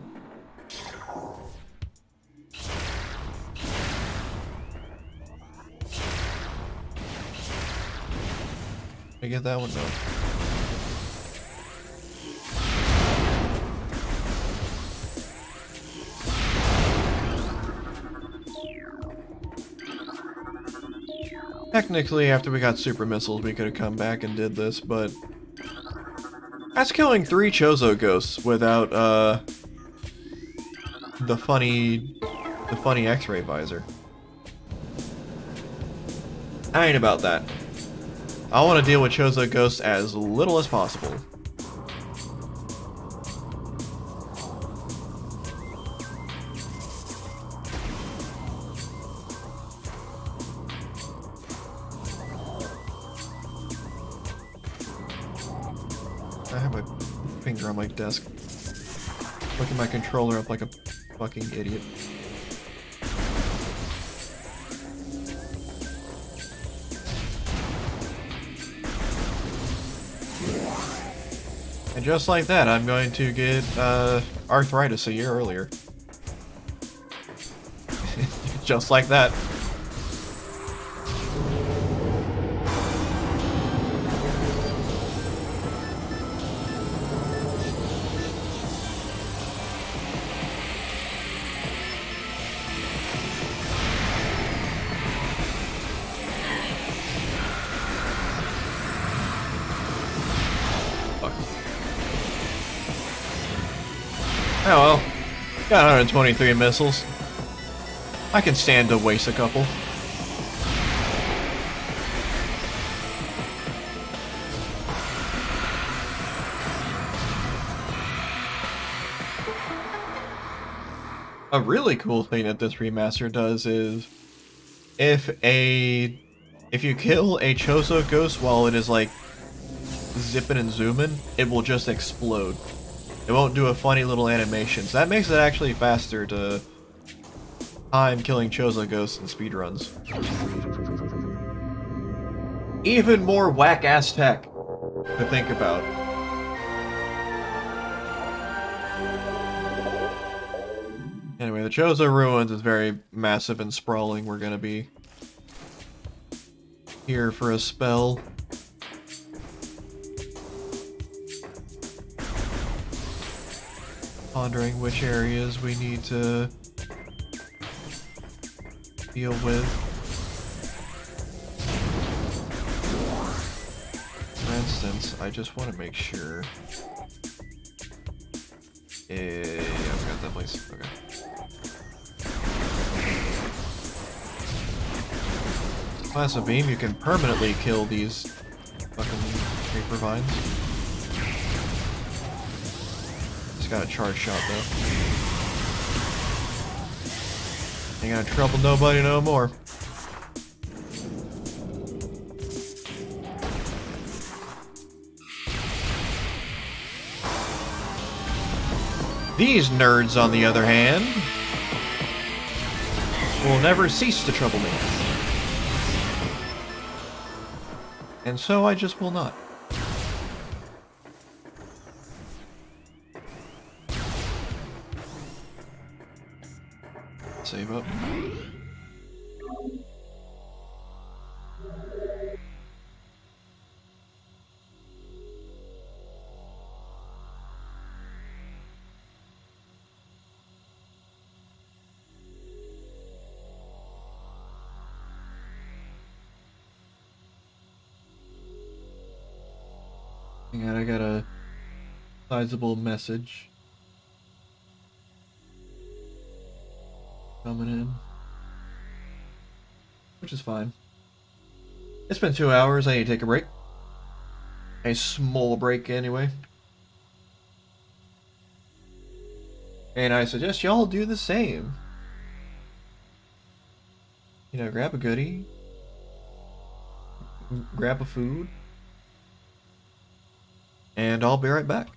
Did I get that one? No. Technically, after we got super missiles, we could have come back and did this, but that's killing 3 Chozo ghosts without the funny X-ray visor. I ain't about that. I want to deal with Chozo ghosts as little as possible. I have my finger on my desk, looking my controller up like a fucking idiot. And just like that, I'm going to get arthritis a year earlier. Just like that. Oh well. Got 123 missiles. I can stand to waste a couple. A really cool thing that this remaster does is if you kill a Chozo ghost while it is like zipping and zooming, it will just explode. It won't do a funny little animation. So that makes it actually faster to time killing Chozo ghosts in speedruns. Even more whack-ass tech to think about. Anyway, the Chozo Ruins is very massive and sprawling. We're gonna be here for a spell. Pondering which areas we need to deal with. For instance, I just want to make sure. Yeah, I've got that place. Okay. Plasma beam, you can permanently kill these fucking creeper vines. Just got a charge shot though. Ain't gonna trouble nobody no more. These nerds, on the other hand, will never cease to trouble me. And so I just will not. Save up. Hang on, I got a sizable message coming in, which is fine. It's been 2 hours. I need to take a break. A small break, anyway. And I suggest y'all do the same. You know, grab a goodie, grab a food, and I'll be right back.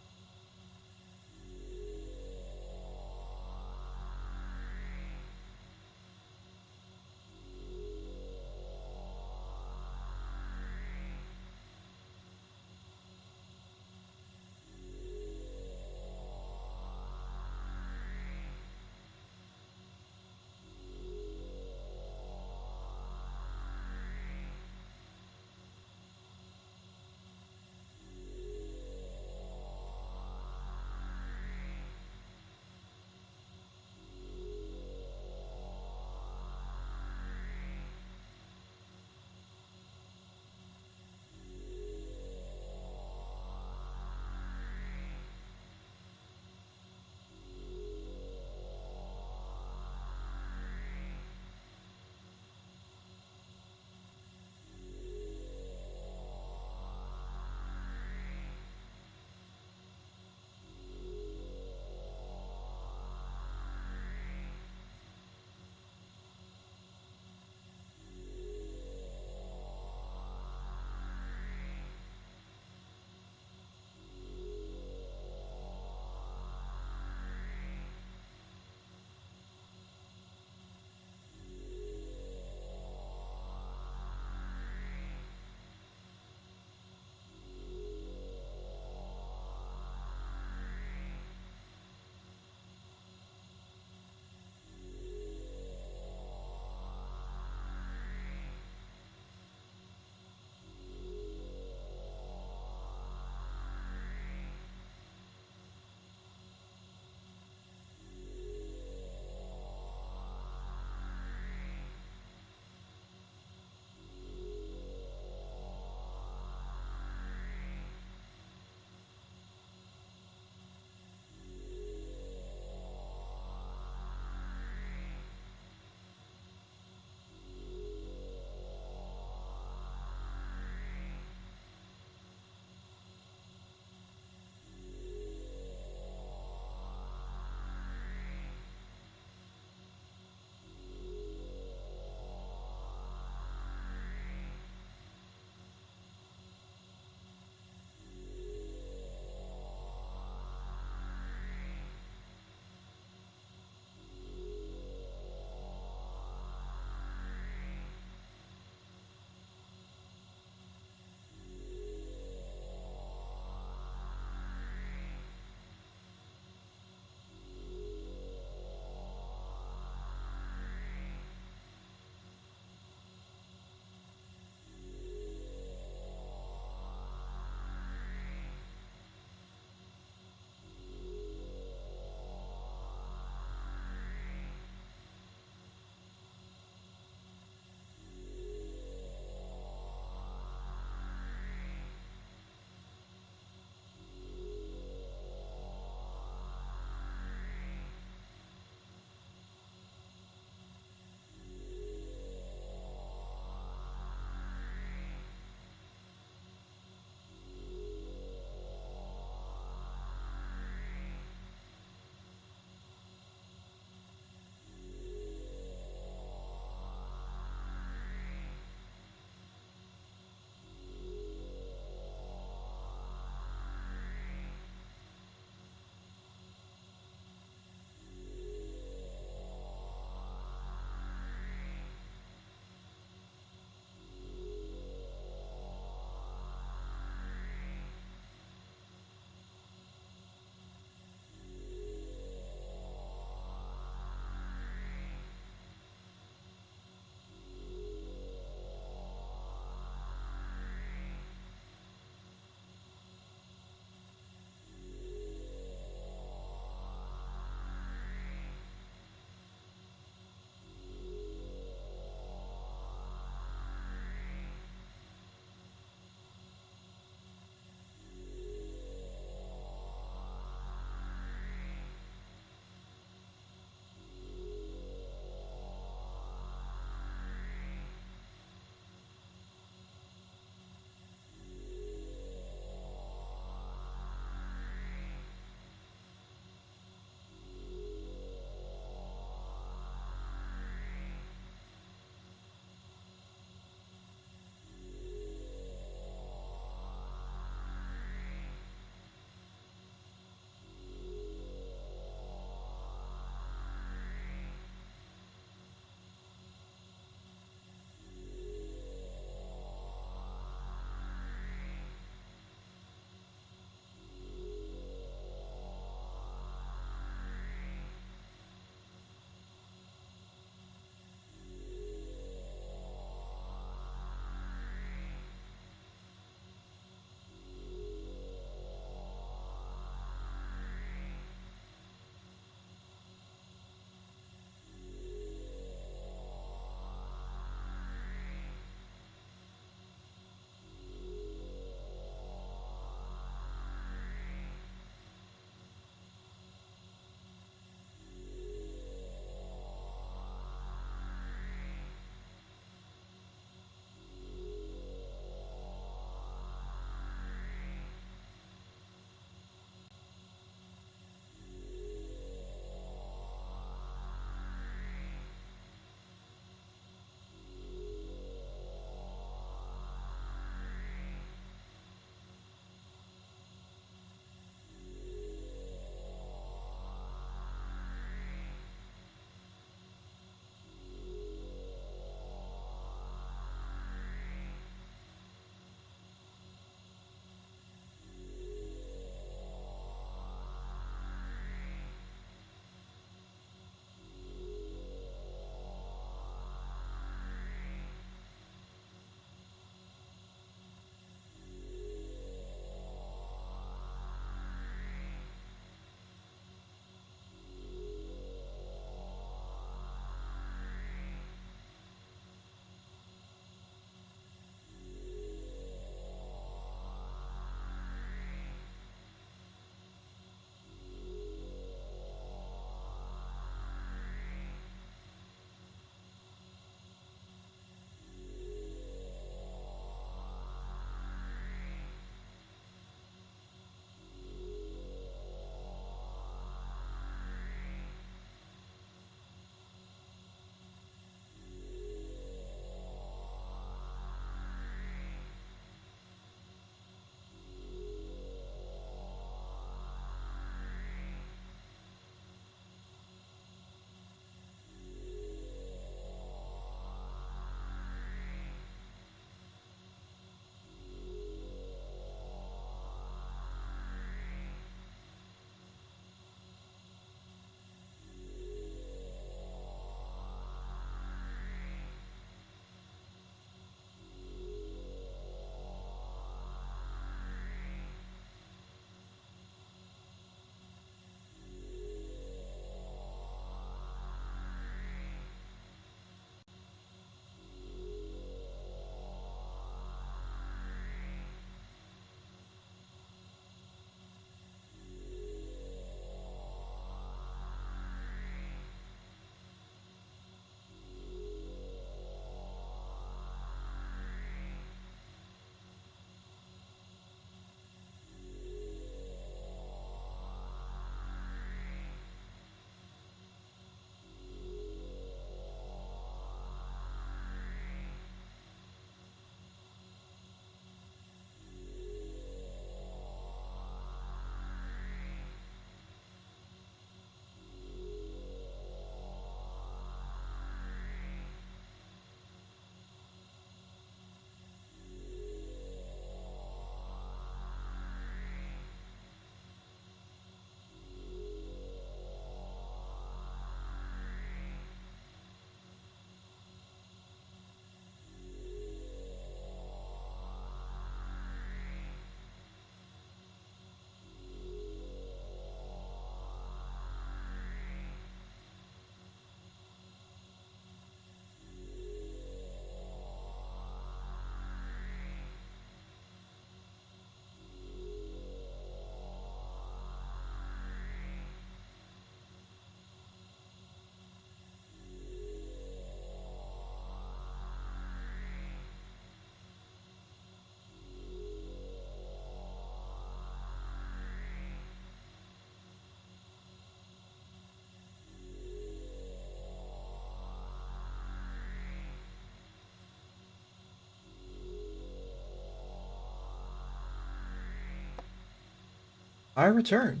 I return.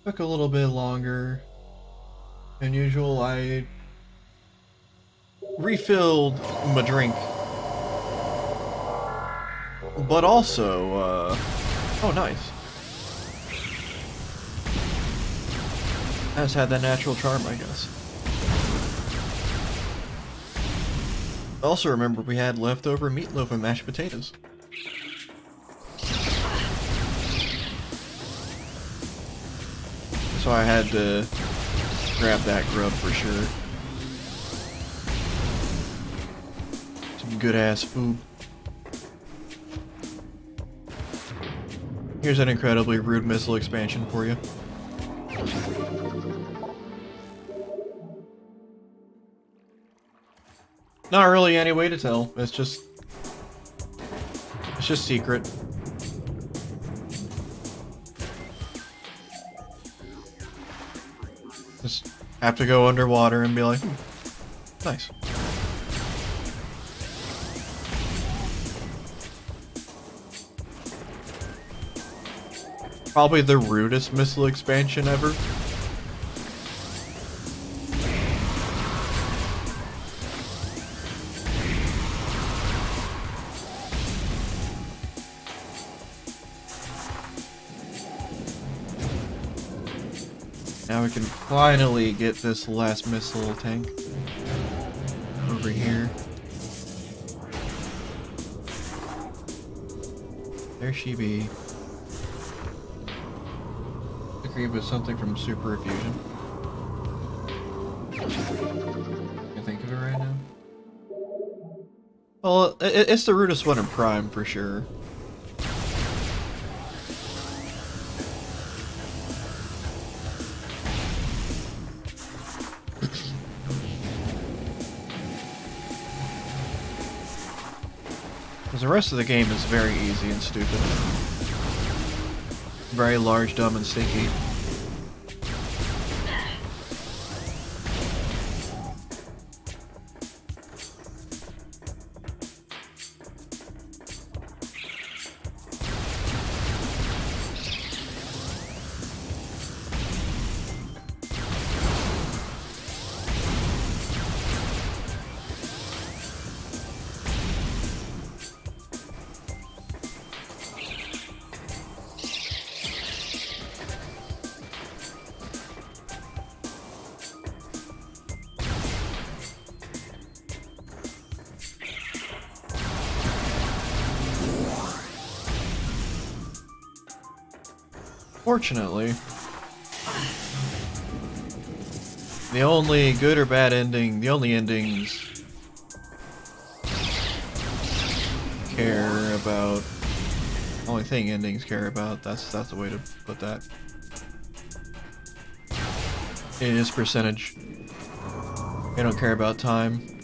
Took a little bit longer than usual. I refilled my drink. But also, oh nice. I just had that natural charm, I guess. Also remember we had leftover meatloaf and mashed potatoes. So I had to grab that grub for sure. Some good ass food. Here's an incredibly rude missile expansion for you. Not really any way to tell. It's just secret. Just have to go underwater and be like, nice. Probably the rudest missile expansion ever. Now we can finally get this last missile tank over here. There she be. Agree with something from Super Fusion. Can't think of it right now. Well, it's the rudest one in Prime for sure. Because the rest of the game is very easy and stupid. Very large, dumb, and stinky. Fortunately, the only good or bad ending, the only endings care about, only thing endings care about, that's the way to put that. It is percentage. They don't care about time.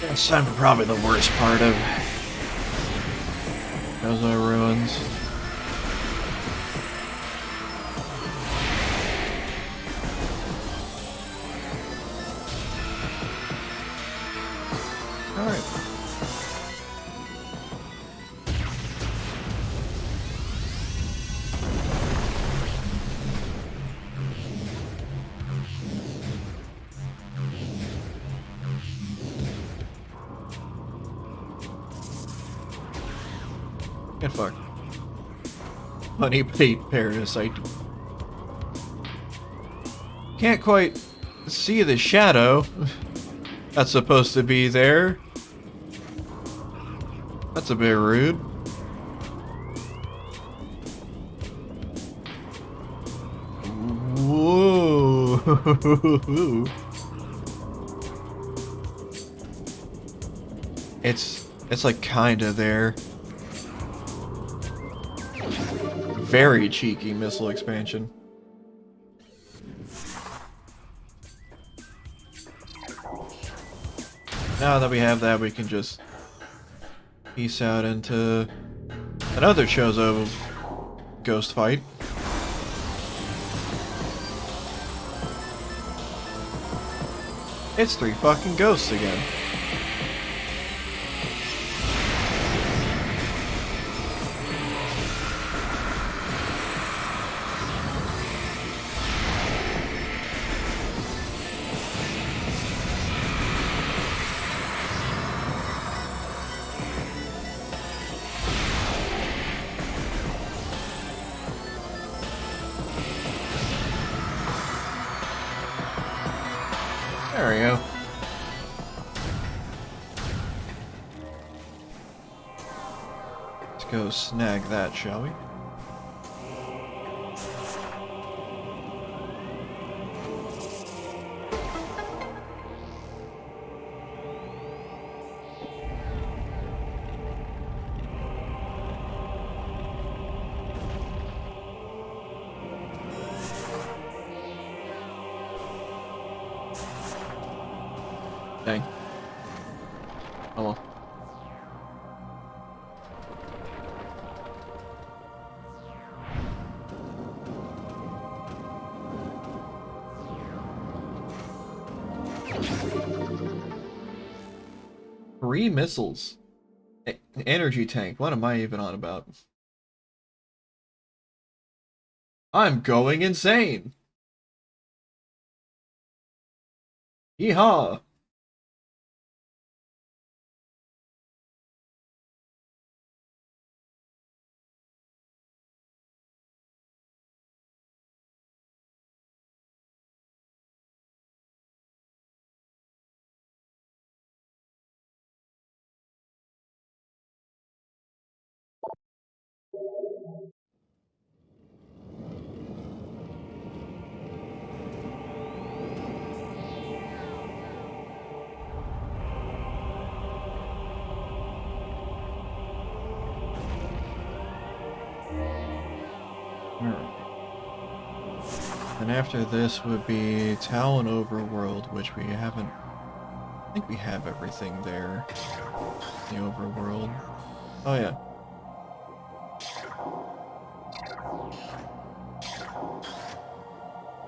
It's time for probably the worst part of Chozo Ruins. Alright. Get fucked. Honey bait parasite. Can't quite see the shadow that's supposed to be there. That's a bit rude. Whoa. It's like kinda there. Very cheeky missile expansion. Now that we have that, we can just peace out into Another Chozo ghost fight. It's 3 fucking ghosts again. There we go. Let's go snag that, shall we? Dang. Oh well. Three missiles. Energy tank. What am I even on about? I'm going insane. Yeehaw. And after this would be Talon Overworld, which we haven't... I think we have everything there. The Overworld. Oh yeah.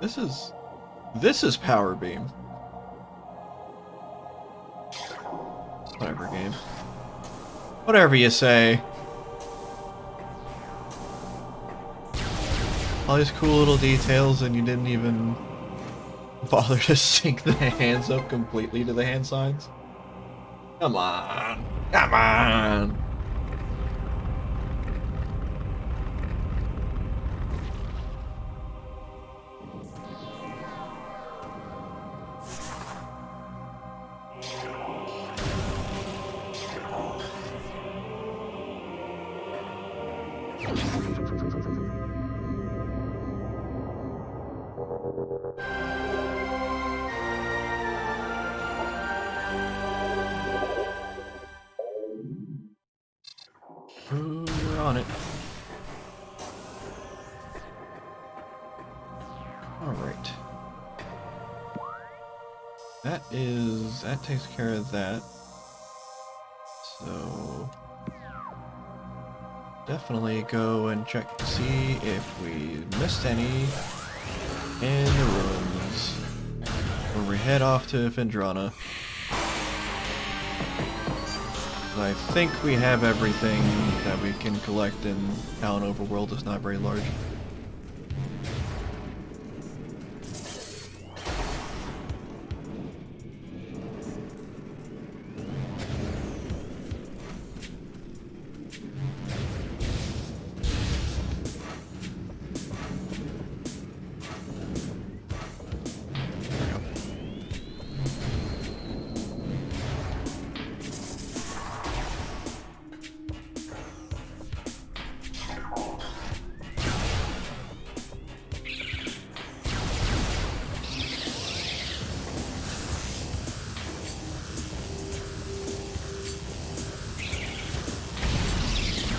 This is Power Beam. Whatever, game. Whatever you say. All these cool little details, and you didn't even bother to sync the hands up completely to the hand signs? Come on. Come on. Ooh, we're on it. Alright. That takes care of that. So definitely go and check to see if we missed any in the rooms. When we head off to Phendrana. I think we have everything that we can collect in Talon Overworld. It's not very large.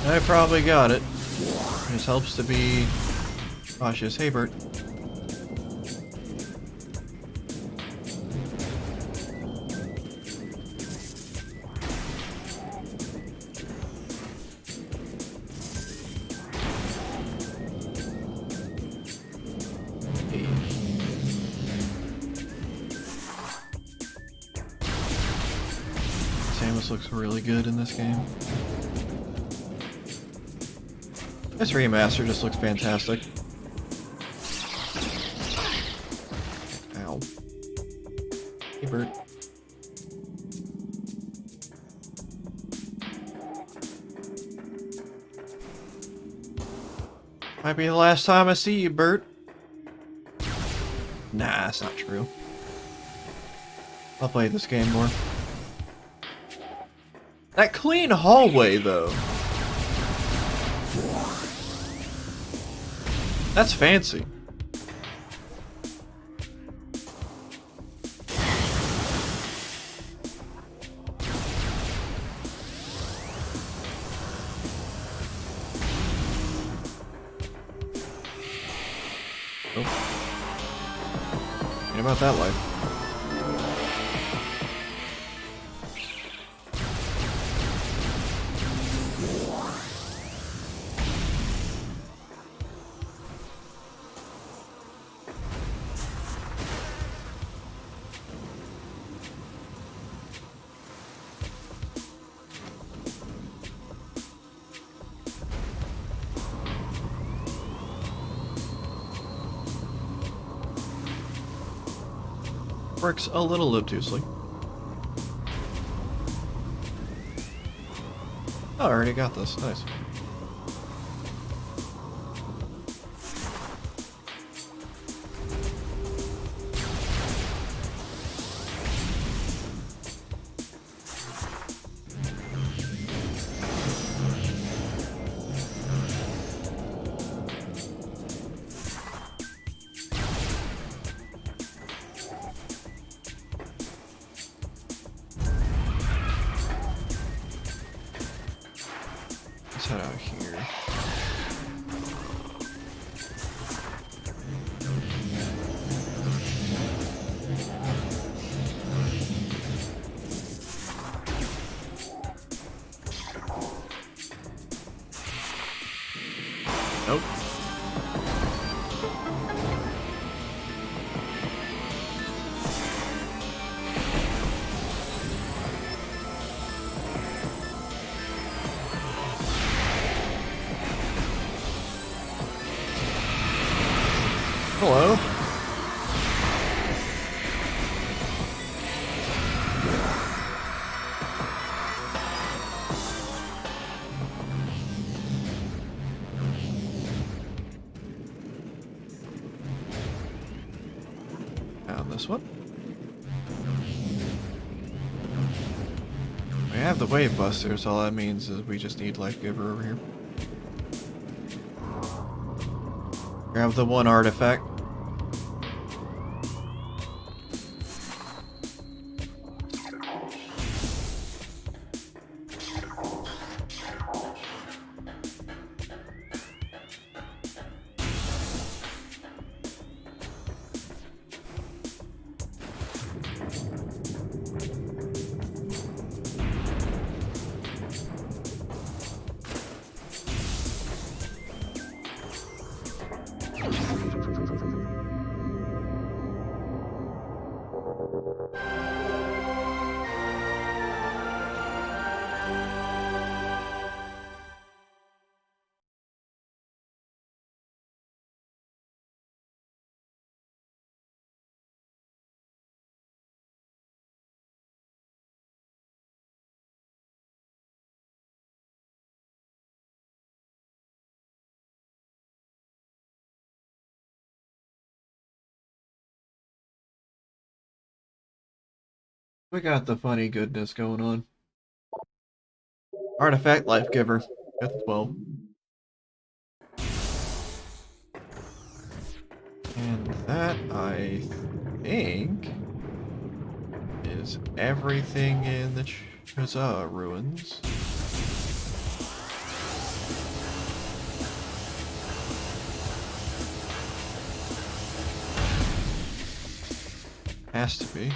I probably got it. This helps to be cautious. Hey, Bert. looks really good in this game. This remaster just looks fantastic. Ow. Hey, Bert. Might be the last time I see you, Bert. Nah, that's not true. I'll play this game more. That clean hallway, though. That's fancy. Oh. Ain't about that life. Works a little obtusely. Oh, I already got this. Nice. Let's head out here. Nope. Hello. Found this one. We have the Wave Buster, so all that means is we just need Life Giver over here. Grab the one artifact. We got the funny goodness going on. Artifact Life Giver. Got the 12. And that, I think, is everything in the Choza ruins. Has to be.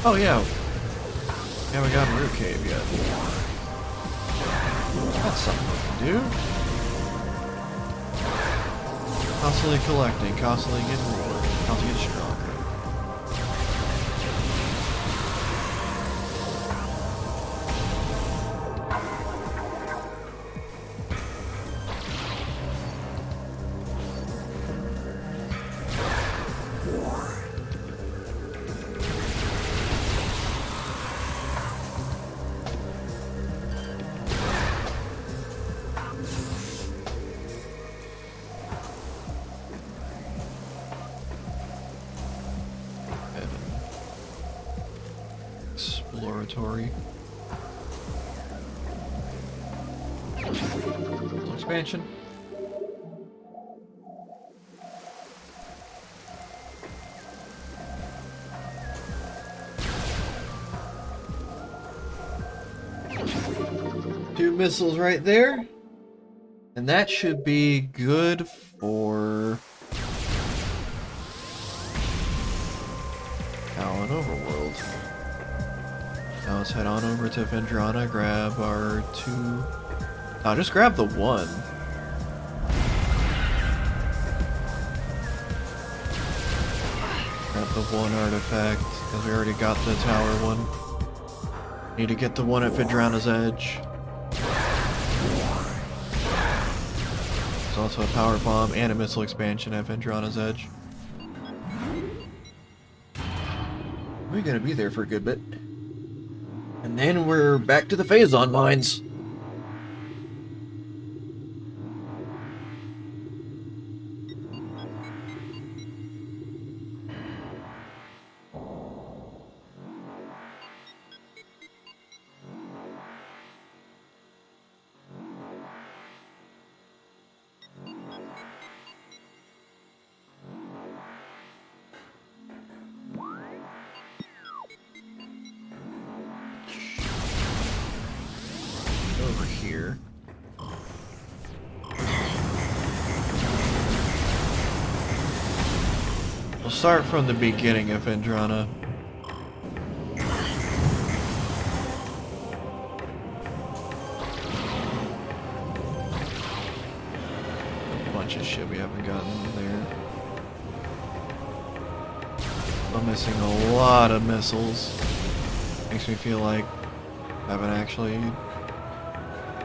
Oh yeah. We haven't gotten Root Cave yet. That's something we can do. Constantly collecting, constantly getting more, constantly getting stronger. Exploratory. Expansion. Two missiles right there. And that should be good for Alan Overworld. Now let's head on over to Vendrana, grab our two... Oh, just grab the one. Grab the one artifact, because we already got the tower one. Need to get the one at Vendrana's Edge. There's also a power bomb and a missile expansion at Vendrana's Edge. We're gonna be there for a good bit. And then we're back to the Phazon mines. Over here. We'll start from the beginning of Vendrana. A bunch of shit we haven't gotten there. I'm missing a lot of missiles. Makes me feel like I haven't actually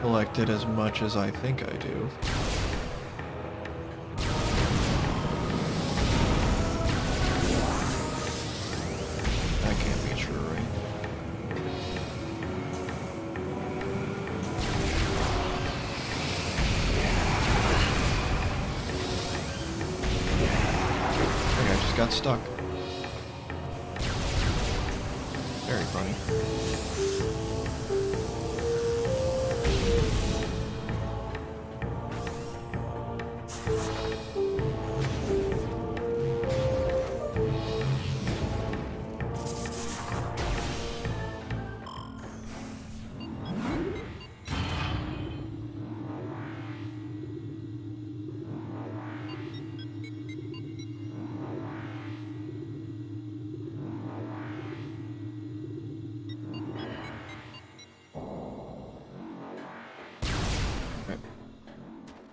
collected as much as I think I do. That can't be true, right? I think I just got stuck. Very funny.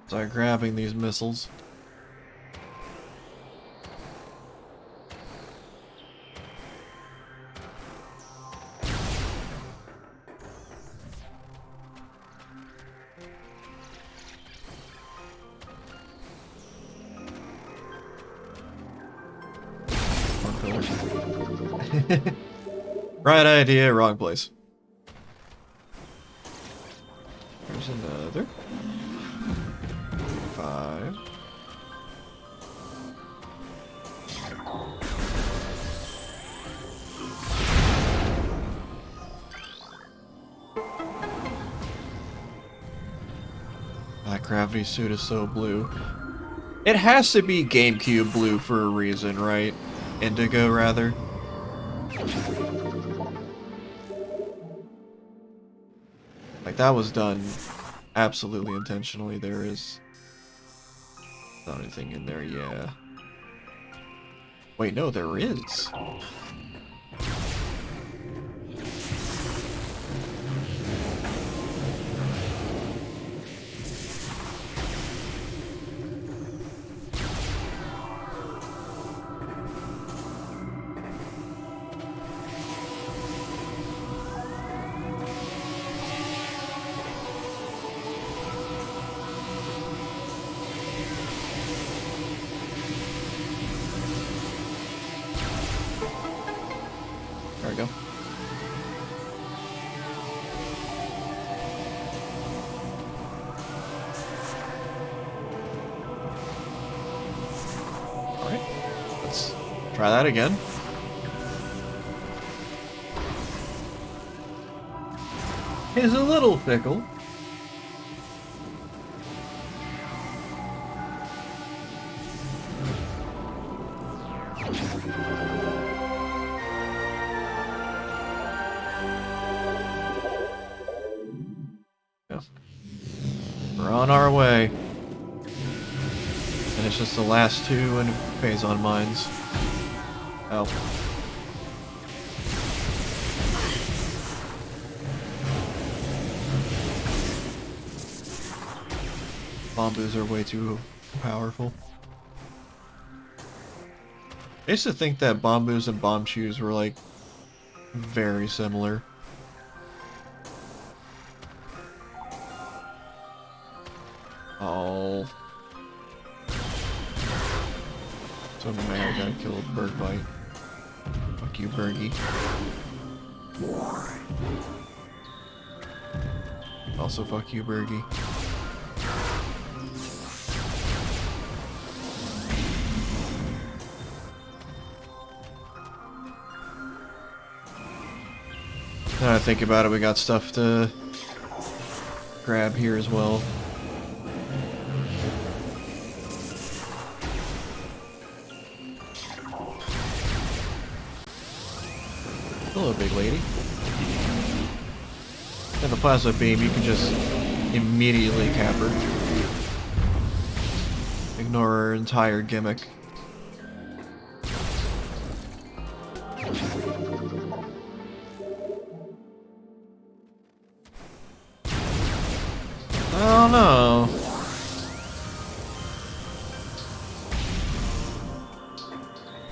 Start grabbing these missiles. Right idea, wrong place. There's another. 5. That gravity suit is so blue. It has to be GameCube blue for a reason, right? Indigo, rather. Like, that was done absolutely intentionally. There is not anything in there, yeah. Wait, no, there is. we go. Alright, let's try that again. He's a little fickle. Yes. We're on our way. And it's just the last two and Phazon mines. Oh. Bombus are way too powerful. I used to think that Bombus and Bombchus were like very similar. Oh. So mad I gotta kill a bird bite. Fuck you, Bergie. Also fuck you, Bergie. Now that I think about it, we got stuff to grab here as well. Hello, big lady. And the plasma beam, you can just immediately cap her. Ignore her entire gimmick. Oh no.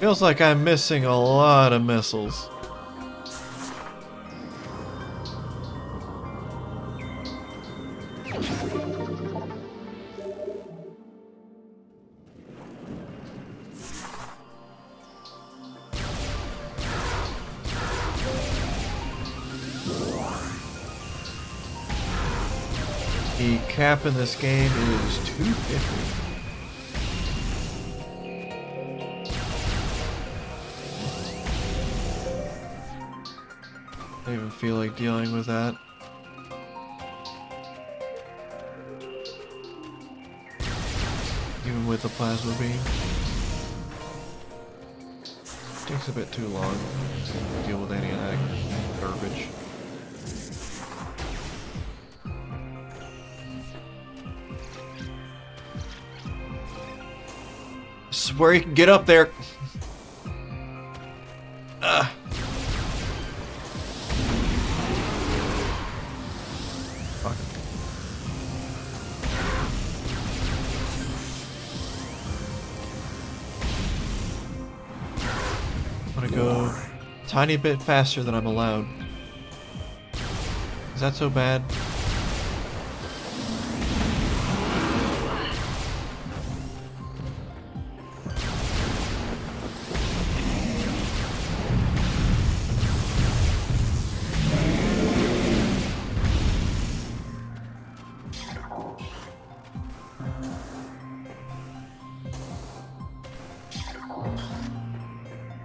Feels like I'm missing a lot of missiles. The cap in this game is 250. I don't even feel like dealing with that. Even with the plasma beam. Takes a bit too long to deal with any of that garbage. Swear you can get up there. Fuck. I'm gonna go a tiny bit faster than I'm allowed. Is that so bad?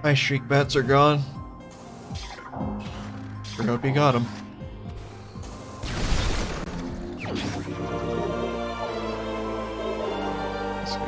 My shriek bats are gone. Sure hope you got them. Let's go.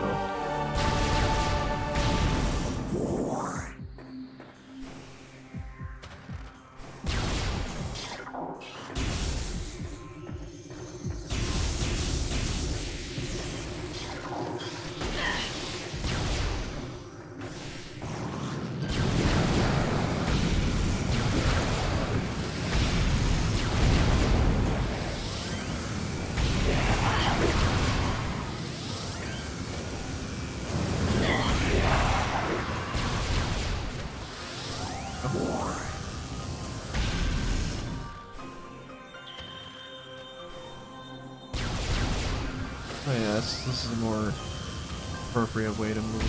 Oh yeah, this is a more appropriate way to move.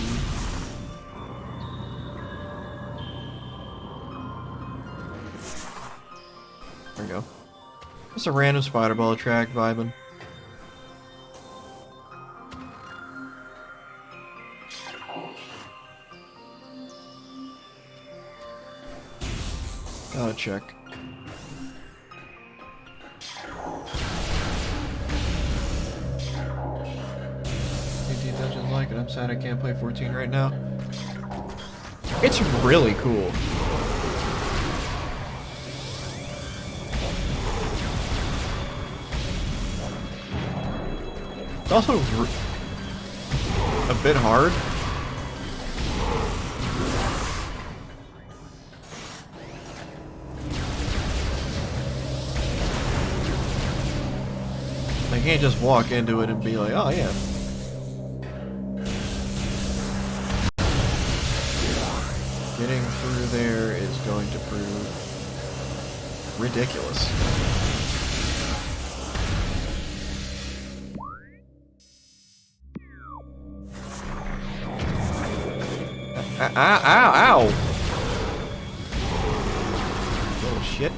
Just a random spider ball track vibing. Gotta check. 18 dungeons like it. I'm sad I can't play 14 right now. It's really cool. It's also a bit hard. I can't just walk into it and be like, oh yeah. Getting through there is going to prove ridiculous. Ow! Oh shit.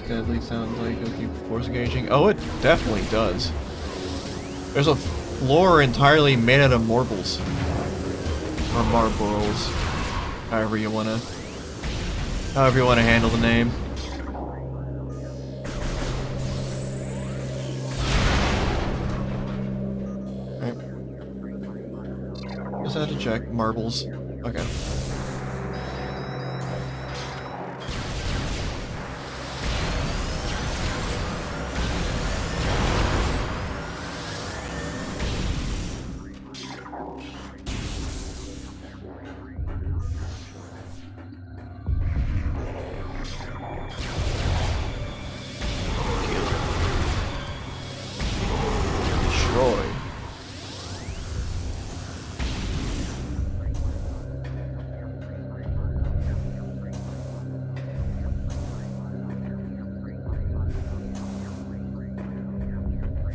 Deadly sounds like it'll keep force engaging. Oh, it definitely does. There's a floor entirely made out of marbles. Or marbles. However you wanna handle the name. Alright. Just had to check. Marbles. Okay.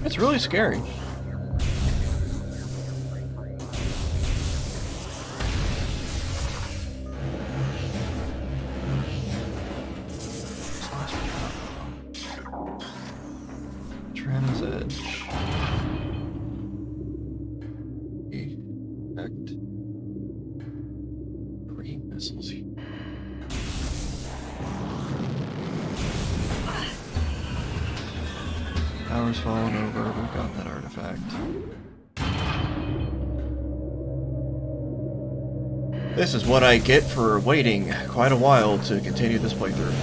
It's really scary. Trans Edge. Effect. 3 missiles here. Power's fallen over, we've got that artifact. This is what I get for waiting quite a while to continue this playthrough.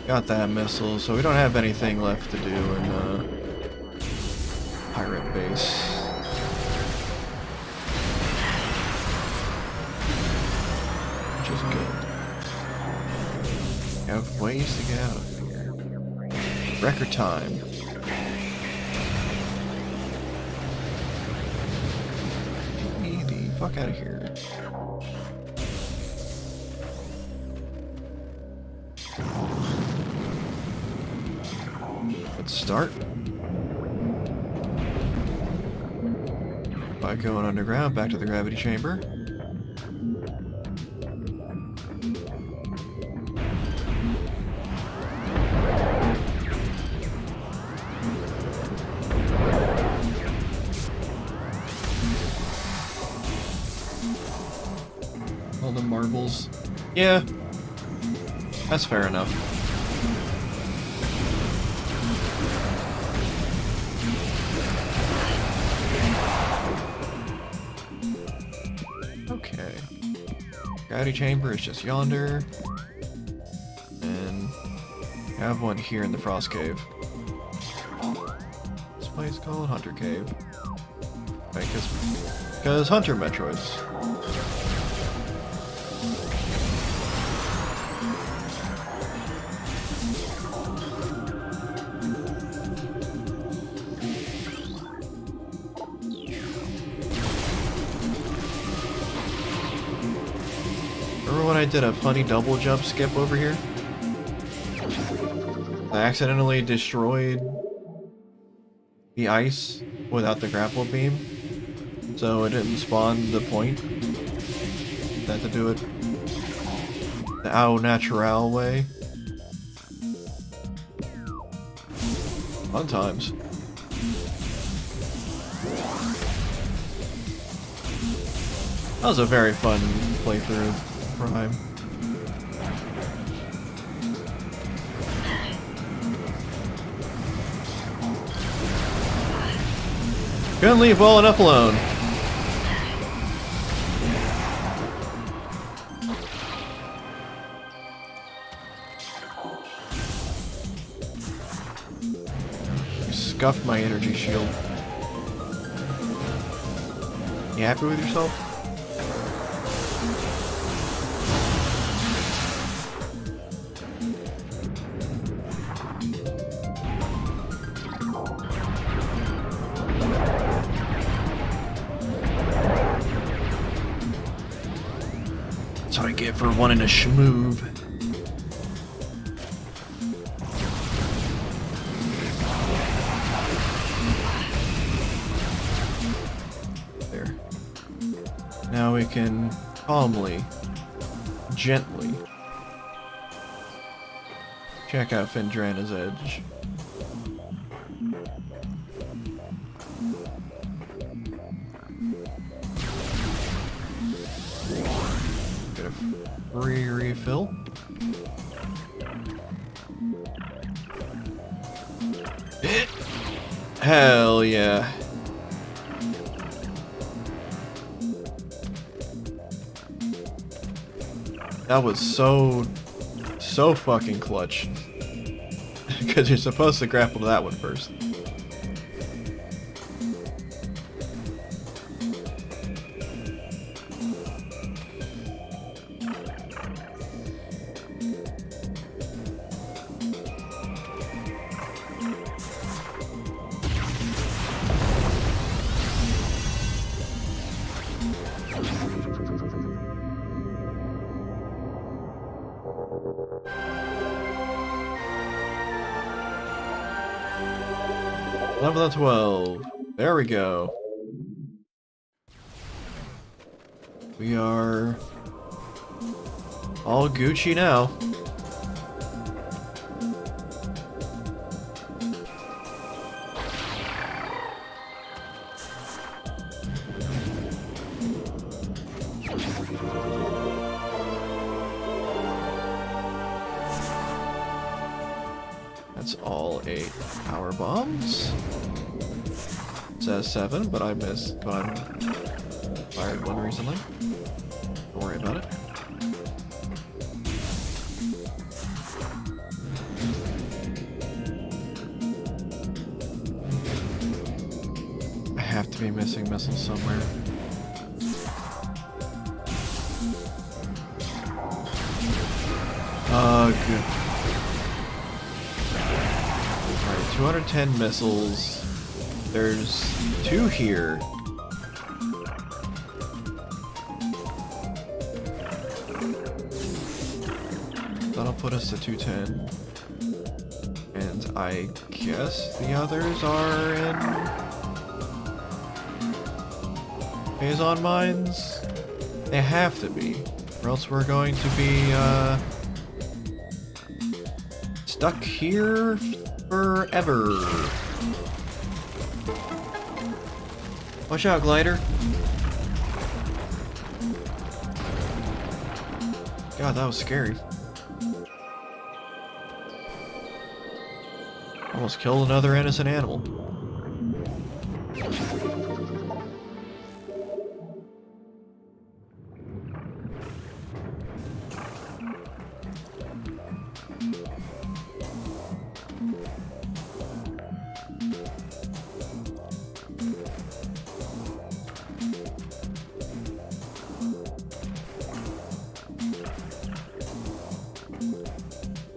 Got that missile, so we don't have anything left to do in Pirate Base. Which is good. We have ways to get out of here. Record time. Get me the fuck out of here. Let's start by going underground back to the gravity chamber. All the marbles. Yeah, that's fair enough. Gravity chamber is just yonder. And have one here in the Frost Cave. This place called Hunter Cave. Right, because Hunter Metroids. Remember when I did a funny double jump skip over here? I accidentally destroyed the ice without the grapple beam, so it didn't spawn the point. I had to do it the au natural way. Fun times. That was a very fun playthrough of Prime. Couldn't leave well enough alone. You scuffed my energy shield. You happy with yourself? That's what I get for wanting to schmoove. There. Now we can calmly, gently check out Fendrana's Edge. Get a free refill. Hell yeah. That was so fucking clutch. Because you're supposed to grapple to that one first. Level 12. There we go. We are all Gucci now. That's all 8 power bombs. It says 7, but I missed. But I fired one recently. Don't worry about it. I have to be missing missiles somewhere. Good. Alright, 210 missiles. There's 2 here. That'll put us to 210. And I guess the others are in Phazon mines? They have to be. Or else we're going to be stuck here forever. Watch out, glider. God, that was scary. Almost killed another innocent animal.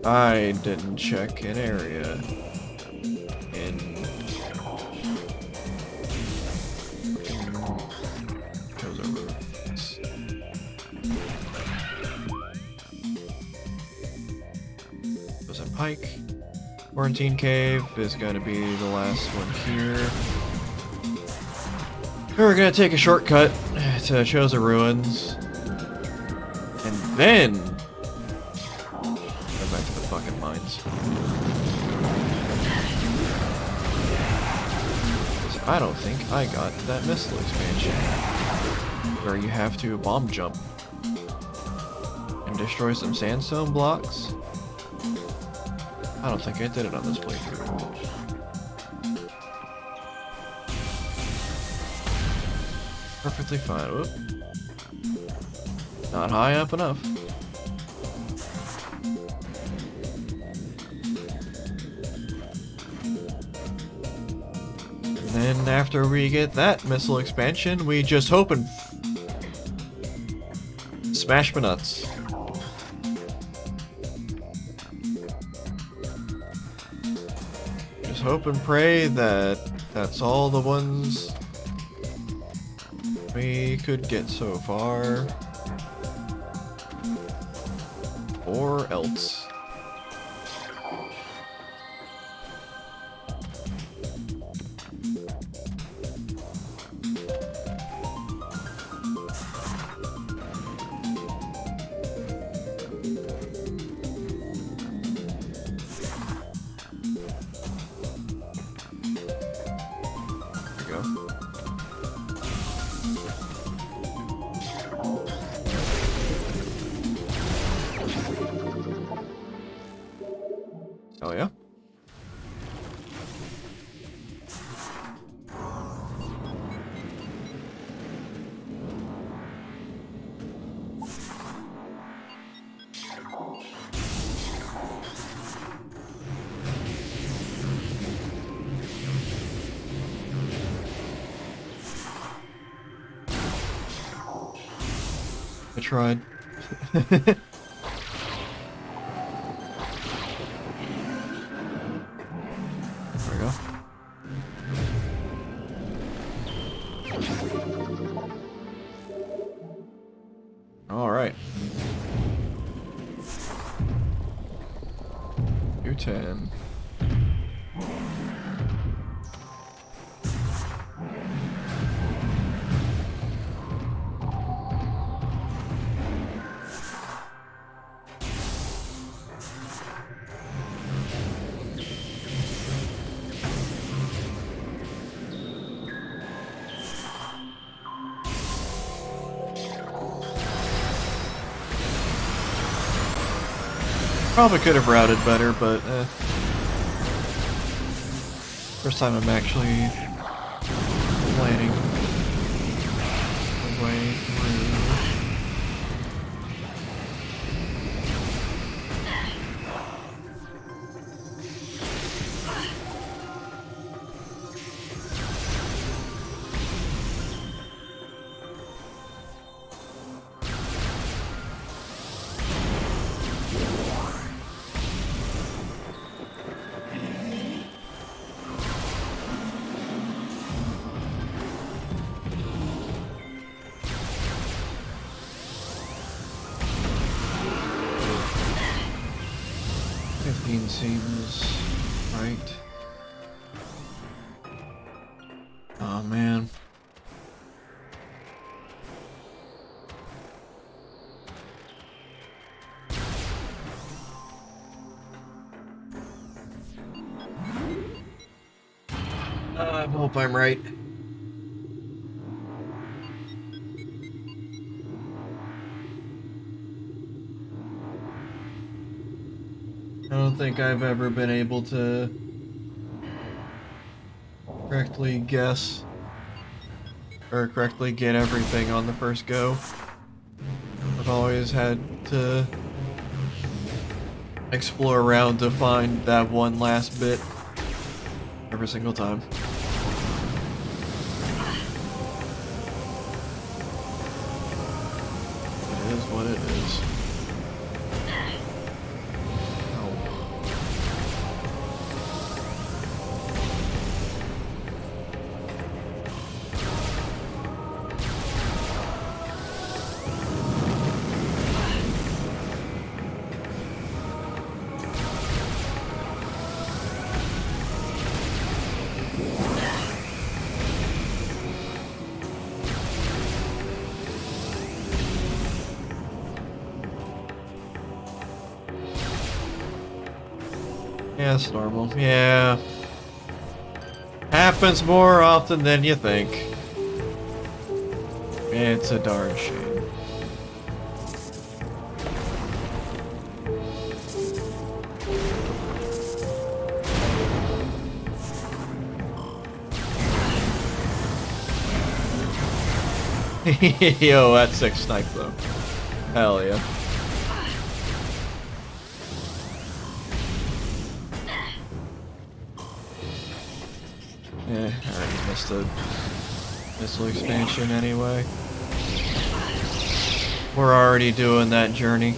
I didn't check an area in Chozo Ruins. Goes in Pike. Quarantine Cave is gonna be the last one here. We're gonna take a shortcut to Chozo Ruins. And then go back to the fucking mines. 'Cause I don't think I got that missile expansion. Where you have to bomb jump. And destroy some sandstone blocks. I don't think I did it on this playthrough. Perfectly fine. Whoop. Not high up enough. And then after we get that missile expansion, we just hope and smash my nuts. Just hope and pray that that's all the ones we could get so far. Or else. Oh yeah? I tried. Alright. 210. Probably could have routed better, but first time I'm actually planning the way through. Seems right. Oh man. I hope I'm right. I don't think I've ever been able to correctly guess or correctly get everything on the first go. I've always had to explore around to find that one last bit every single time. It is what it is. Oh. Yeah, it's normal. Yeah. Happens more often than you think. It's a darn shame. Yo, that's sick snipe though. Hell yeah. Yeah, I already missed the missile expansion anyway. We're already doing that journey.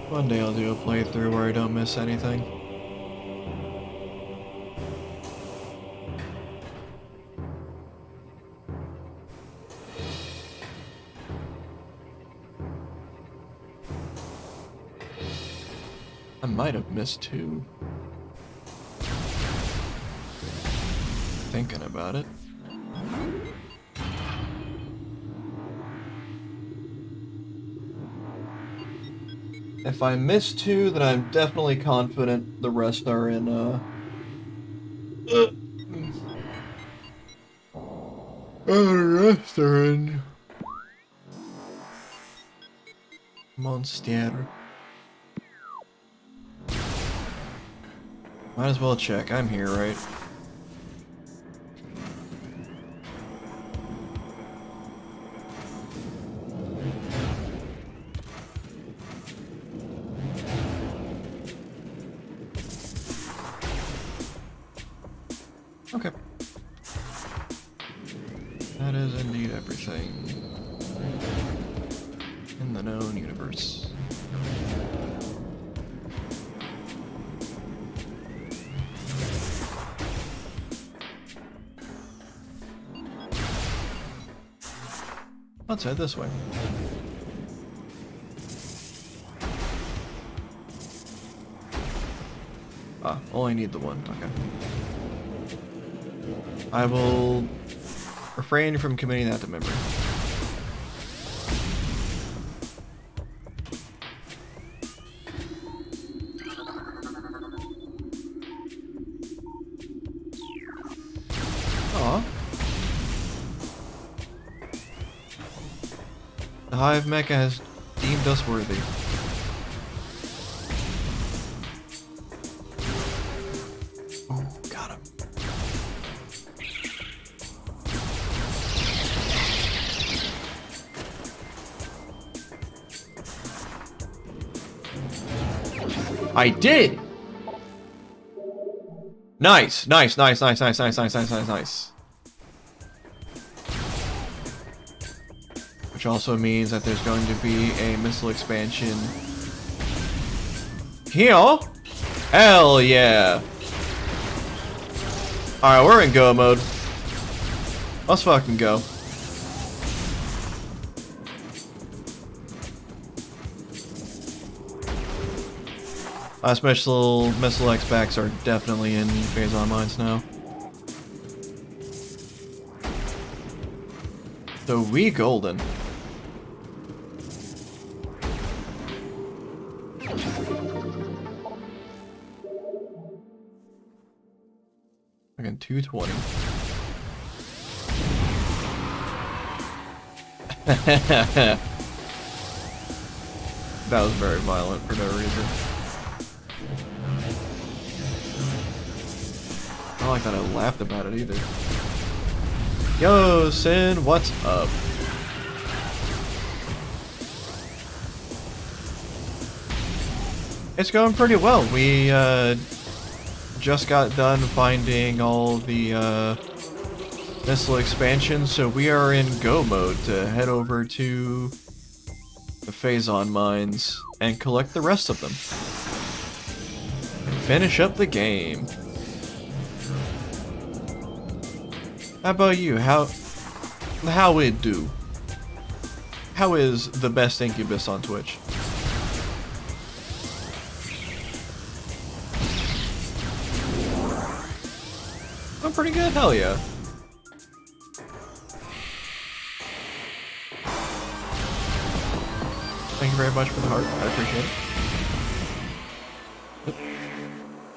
One day I'll do a playthrough where I don't miss anything. I might have missed 2. Thinking about it. If I missed 2, then I'm definitely confident the rest are in, the rest are in... Monster. Might as well check. I'm here, right? Okay. That is indeed everything in the known universe. Let's head this way. Ah, only need the one. Okay. I will refrain from committing that to memory. Aw. The Hive Mecha has deemed us worthy. Oh, got him. I did! Nice, nice, nice, nice, nice, nice, nice, nice, nice, nice. Which also means that there's going to be a missile expansion here. Hell yeah. Alright, we're in go mode. Let's fucking go. Special missile X-Backs are definitely in Phazon Mines now. So we golden. Again, 220. That was very violent for no reason. I don't like that I laughed about it either. Yo, Sin, what's up? It's going pretty well. We just got done finding all the missile expansions, so we are in go mode to head over to the Phazon Mines and collect the rest of them. And finish up the game. How about you? How it do? How is the best Incubus on Twitch? I'm pretty good, hell yeah. you very much for the heart. I appreciate it.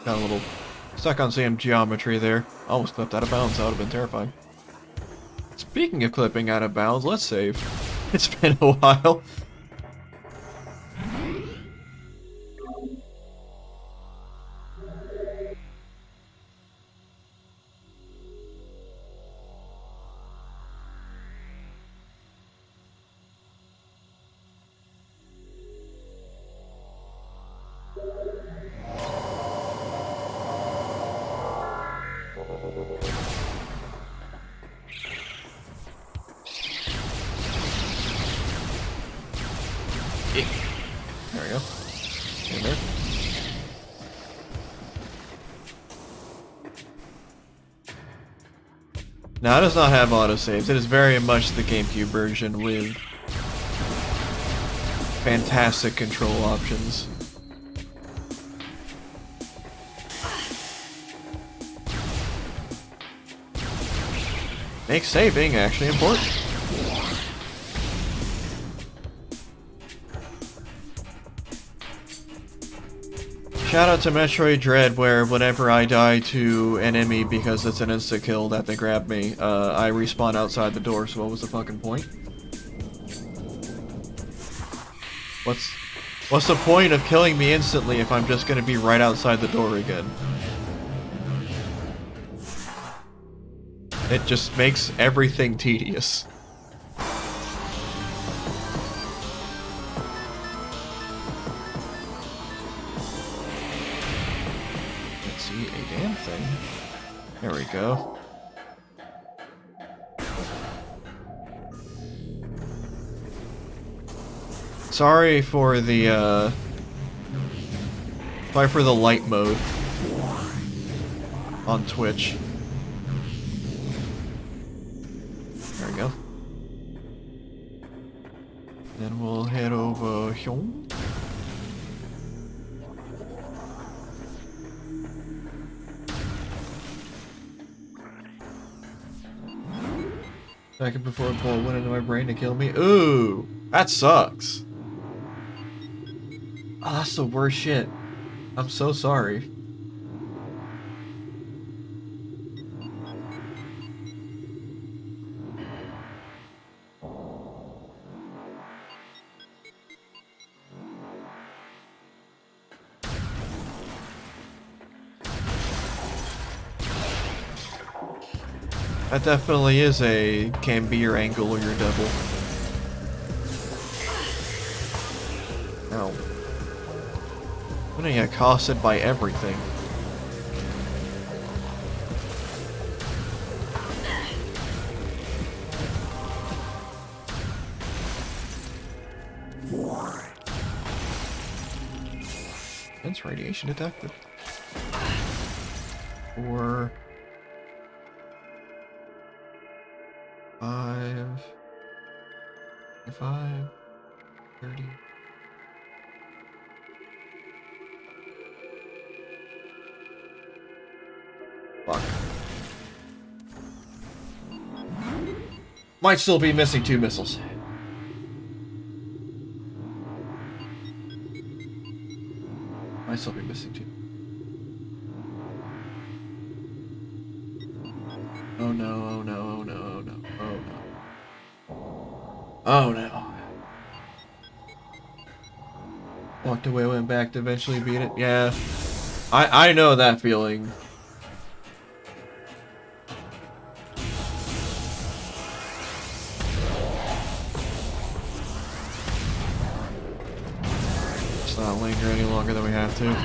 Got a little stuck on some geometry there. Almost clipped out of bounds. That would have been terrifying. Speaking of clipping out of bounds, let's save. It's been a while. There we go. In there. Now, it does not have autosaves. It is very much the GameCube version with fantastic control options. Makes saving actually important. Shout out to Metroid Dread, where whenever I die to an enemy because it's an insta-kill that they grab me, I respawn outside the door, so what was the fucking point? What's the point of killing me instantly if I'm just gonna be right outside the door again? It just makes everything tedious. A damn thing. There we go. Sorry for the light mode on Twitch. There we go. Then we'll head over here. Second before a bullet went into my brain to kill me. Ooh, that sucks. Oh, that's the worst shit. I'm so sorry. That definitely is a can be your angle or your devil. Ow. I'm gonna get accosted by everything. Intense radiation detected. Or 5, 30. Fuck. Might still be missing 2 missiles. Might still be missing 2. Oh no, oh no, oh no, oh no, oh no. Oh no. Walked away, went back to eventually beat it. Yeah. I know that feeling. Let's not linger any longer than we have to.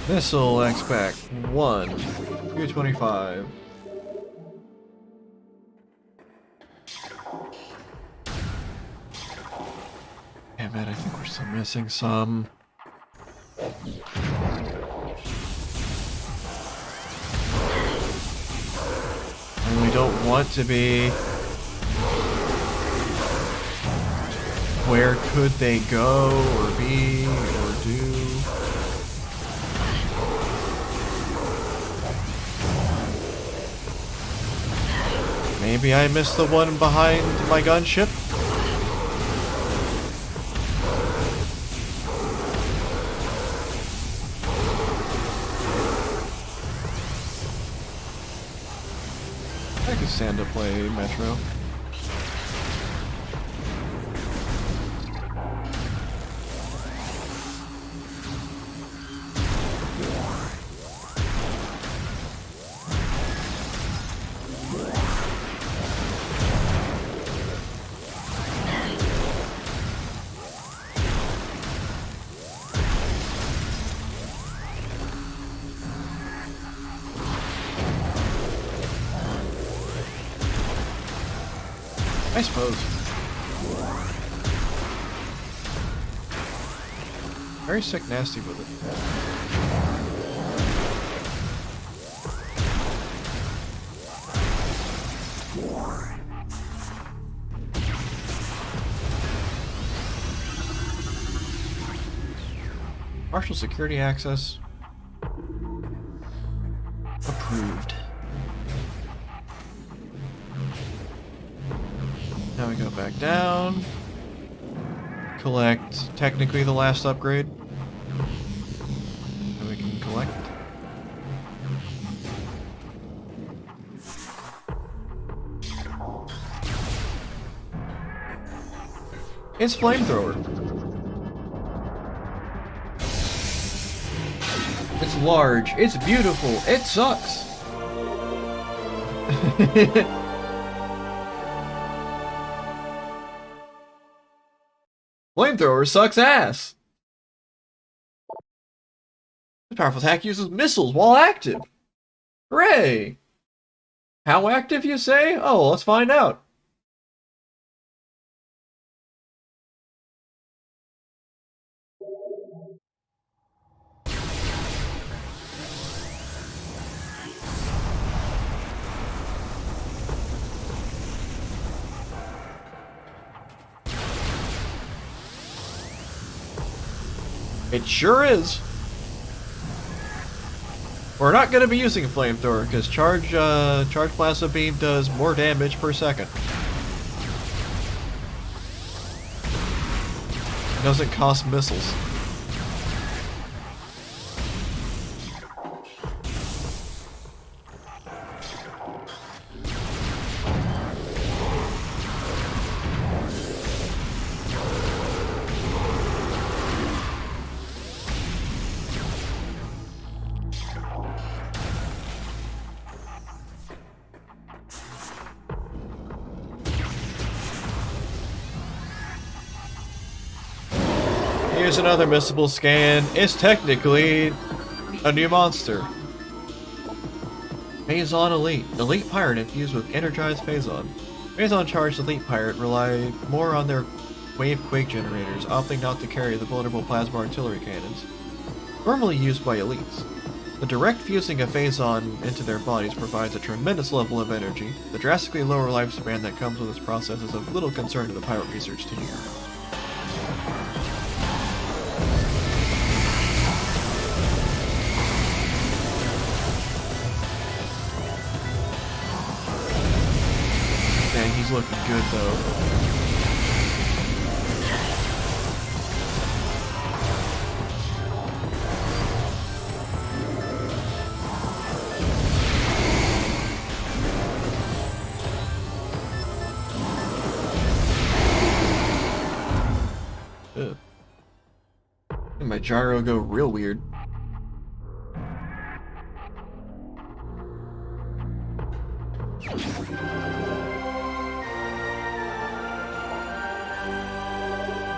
Missile X-Pack 1, 225. Damn it, I think we're still missing some. really don't want to be. Where could they go or be or do? Maybe I missed the one behind my gunship? I could stand to play Metro. I suppose. Very sick nasty with it. Partial security access. Approved. Now we go back down. Collect technically the last upgrade. And we can collect. It's flamethrower. It's large. It's beautiful. It sucks. Flamethrower sucks ass. The powerful attack uses missiles while active. Hooray! How active, you say? Oh, let's find out. It sure is. We're not going to be using flamethrower because charge plasma beam does more damage per second. It doesn't cost missiles. Here's another missable scan. It's technically a new monster. Phazon Elite. Elite Pirate infused with energized Phazon. Phazon charged Elite Pirate rely more on their wave quake generators, opting not to carry the vulnerable plasma artillery cannons, normally used by elites. The direct fusing of Phazon into their bodies provides a tremendous level of energy. The drastically lower lifespan that comes with this process is of little concern to the pirate research team. Dang, he's looking good though. Ugh. And my gyro go real weird.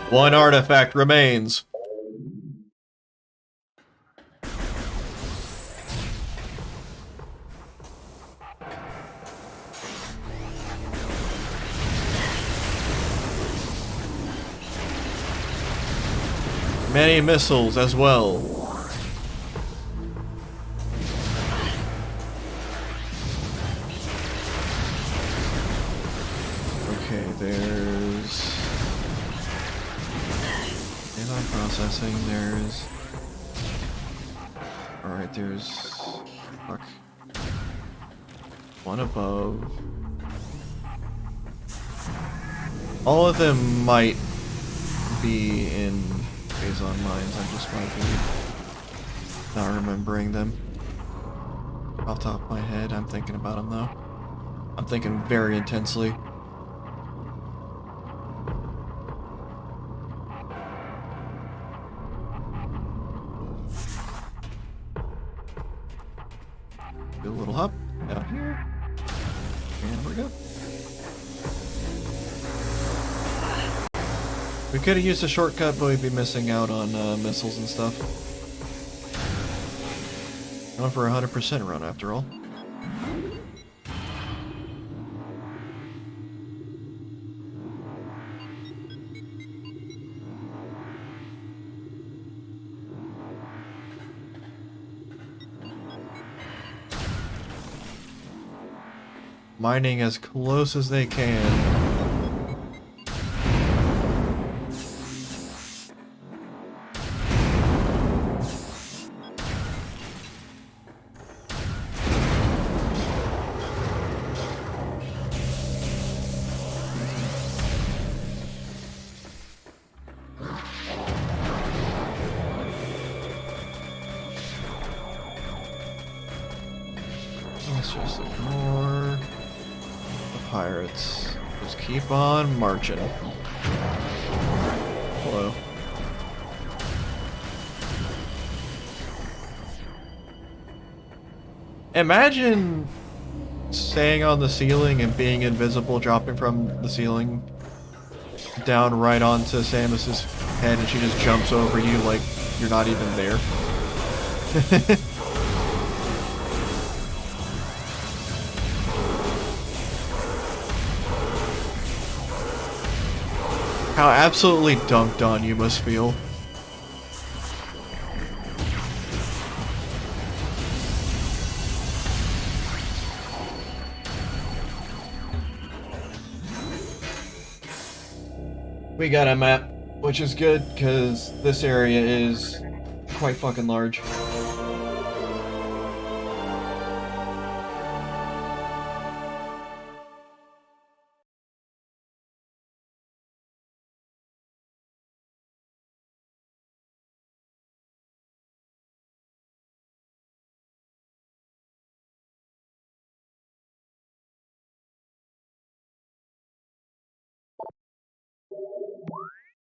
One artifact remains. Many missiles as well. Okay, there's... Phazon processing, there's... Alright, there's... Fuck. One above. All of them might be in Phazon Mines, I just might be not remembering them. Off the top of my head, I'm thinking about them though. I'm thinking very intensely. Do a little hop down here. And we're good. We could have used a shortcut, but we'd be missing out on missiles and stuff. Going for a 100% run after all. Mining as close as they can. Let's just ignore the pirates. Just keep on marching. Hello. Imagine staying on the ceiling and being invisible, dropping from the ceiling down right onto Samus's head, and she just jumps over you like you're not even there. How absolutely dunked on you must feel. We got a map, which is good, because this area is quite fucking large.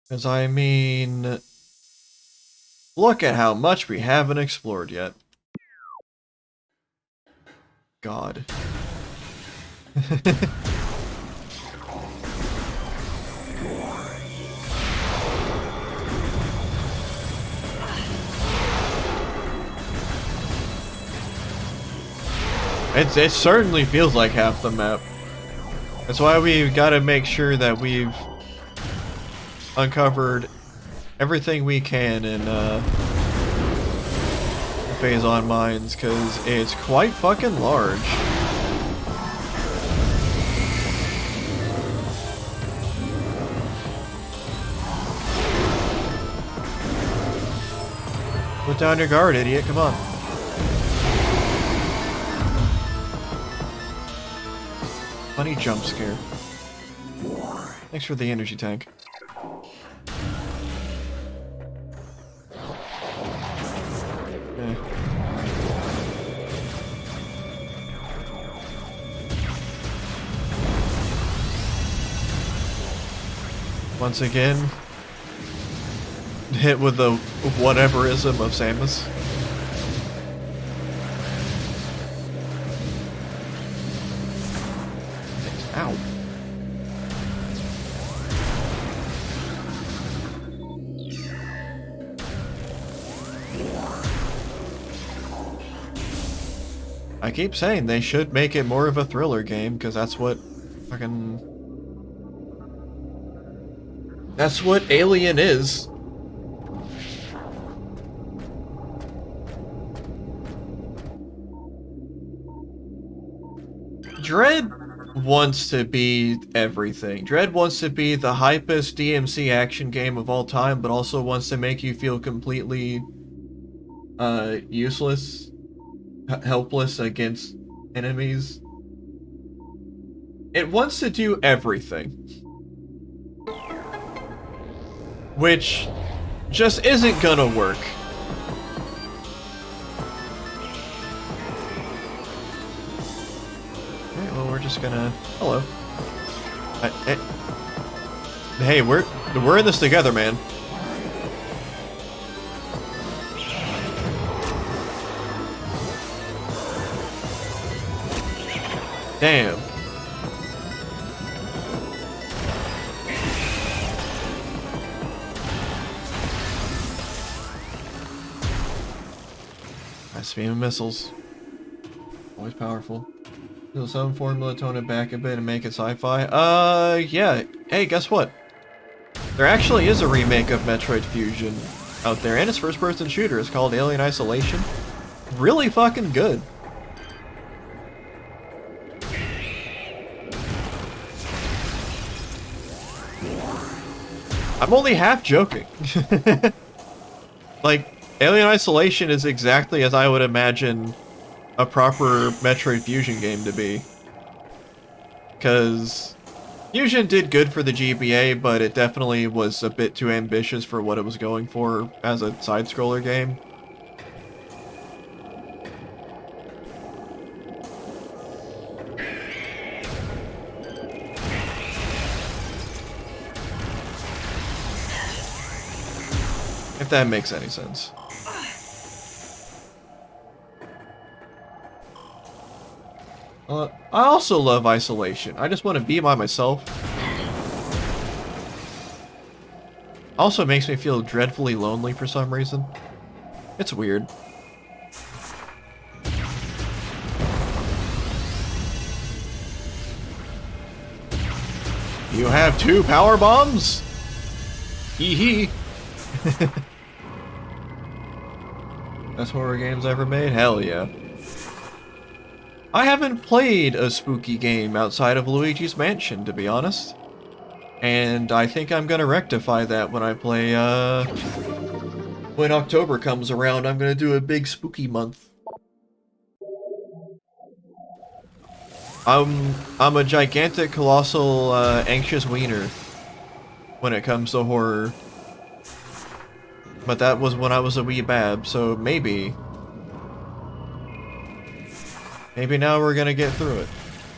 Because I mean, look at how much we haven't explored yet. God. It certainly feels like half the map. That's why we've got to make sure that we've uncovered everything we can in Phazon Mines, because it's quite fucking large. Put down your guard, idiot, come on. Funny jump scare. Thanks for the energy tank. Okay. Once again, hit with the whateverism of Samus. Ow. I keep saying they should make it more of a thriller game, because that's what fucking... That's what Alien is. Dread wants to be everything. Dread wants to be the hypest DMC action game of all time, but also wants to make you feel completely useless, helpless against enemies. It wants to do everything. Which just isn't gonna work. Alright, well, we're just gonna... Hello. Hey, we're in this together, man. Damn. Nice beam of missiles. Always powerful. Do some formula, tone it back a bit, and make it sci-fi. Yeah. Hey, guess what? There actually is a remake of Metroid Fusion out there, and it's first-person shooter. It's called Alien Isolation. Really fucking good. I'm only half joking. Like, Alien Isolation is exactly as I would imagine a proper Metroid Fusion game to be. Because Fusion did good for the GBA, but it definitely was a bit too ambitious for what it was going for as a side-scroller game. If that makes any sense. I also love Isolation. I just want to be by myself. Also makes me feel dreadfully lonely for some reason. It's weird. You have 2 power bombs? Hee hee. Best horror games ever made? Hell yeah. I haven't played a spooky game outside of Luigi's Mansion, to be honest. And I think I'm gonna rectify that when I play, when October comes around, I'm gonna do a big spooky month. I'm a gigantic, colossal, anxious wiener when it comes to horror. But that was when I was a wee bab, so maybe... Maybe now we're gonna get through it.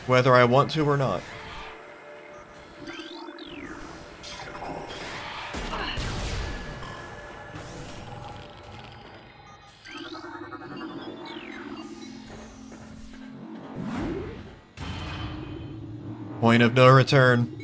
Whether I want to or not. Point of no return.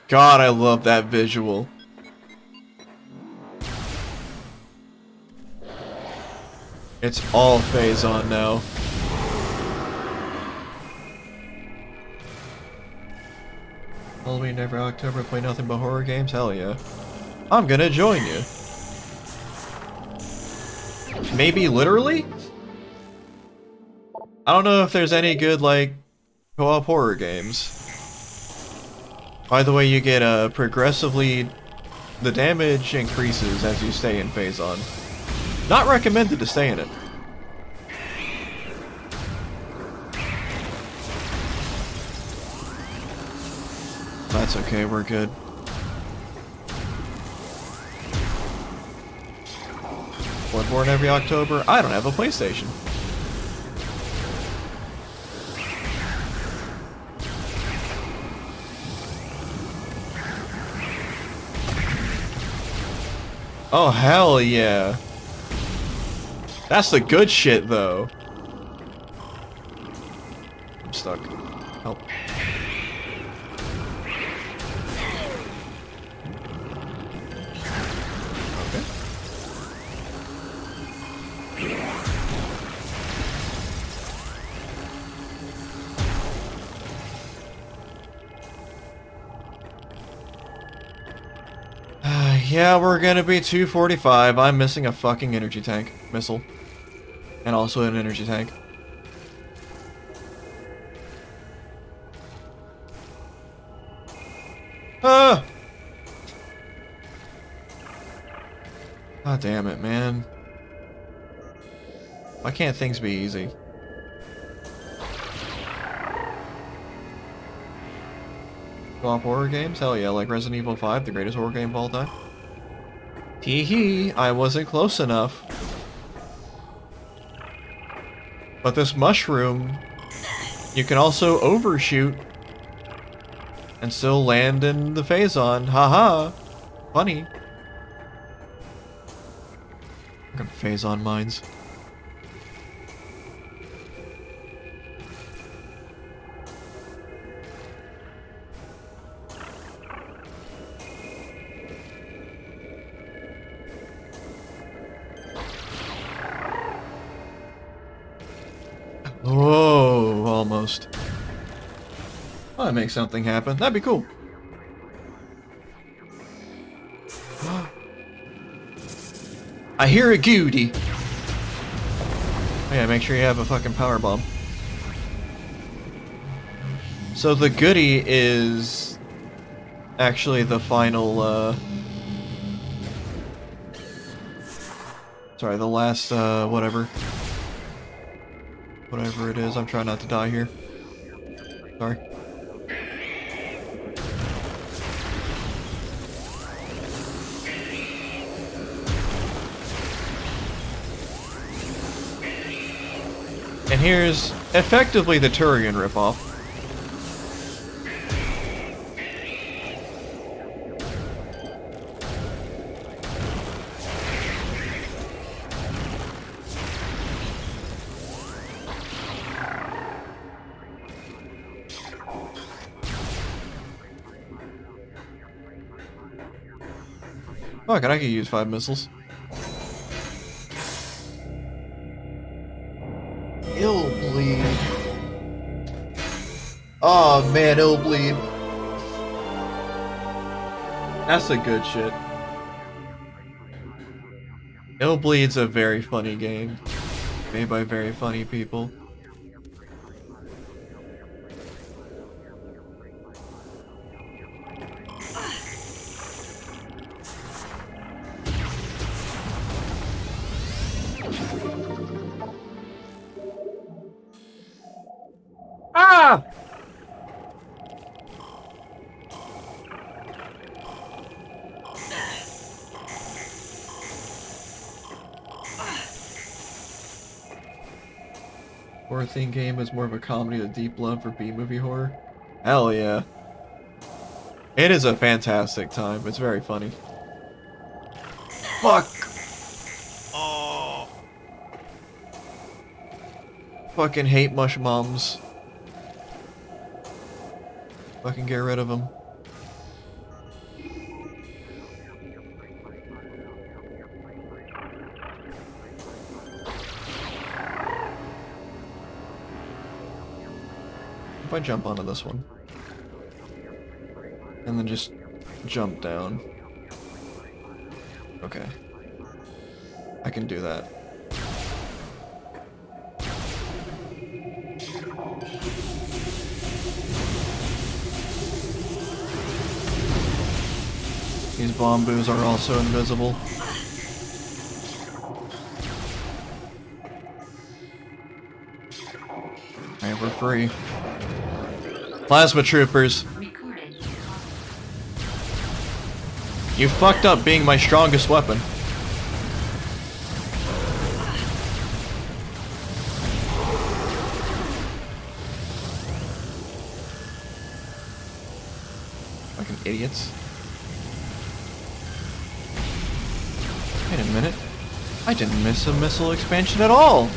God, I love that visual. It's all phase on now. Halloween every October, play nothing but horror games? Hell yeah. I'm gonna join you. Maybe literally? I don't know if there's any good, like, co-op horror games. By the way, you get progressively... The damage increases as you stay in phase on. Not recommended to stay in it. That's okay, we're good. Bloodborne every October? I don't have a PlayStation. Oh, hell yeah. That's the good shit, though. I'm stuck. Help. Okay. Yeah, we're gonna be 245. I'm missing a fucking energy tank missile. And also an energy tank. Ah! God damn it, man. Why can't things be easy? Co-op horror games? Hell yeah, like Resident Evil 5, the greatest horror game of all time. Tee hee, I wasn't close enough. But this mushroom, you can also overshoot and still land in the Phazon. Haha. Funny. Fucking Phazon mines. Whoa, almost. Well, that makes something happen. That'd be cool. I hear a goody. Oh yeah, make sure you have a fucking power bomb. So the goody is actually the final, sorry, the last, whatever. Whatever it is, I'm trying not to die here. Sorry. And here's effectively the Turian ripoff. Fuck, I could use 5 missiles. It'll bleed. Oh man, it'll bleed. That's the good shit. It'll Bleed's a very funny game. Made by very funny people. Ah! Horror theme game is more of a comedy with deep love for B-movie horror. Hell yeah. It is a fantastic time. It's very funny. Fuck! Oh. Fucking hate mush moms. Fucking get rid of them. If I jump onto this one and then just jump down. Okay. I can do that. These bombos are also invisible. Alright, we're free. Plasma troopers. Recorded. You fucked up being my strongest weapon. Fucking idiots. Wait a minute. I didn't miss a missile expansion at all.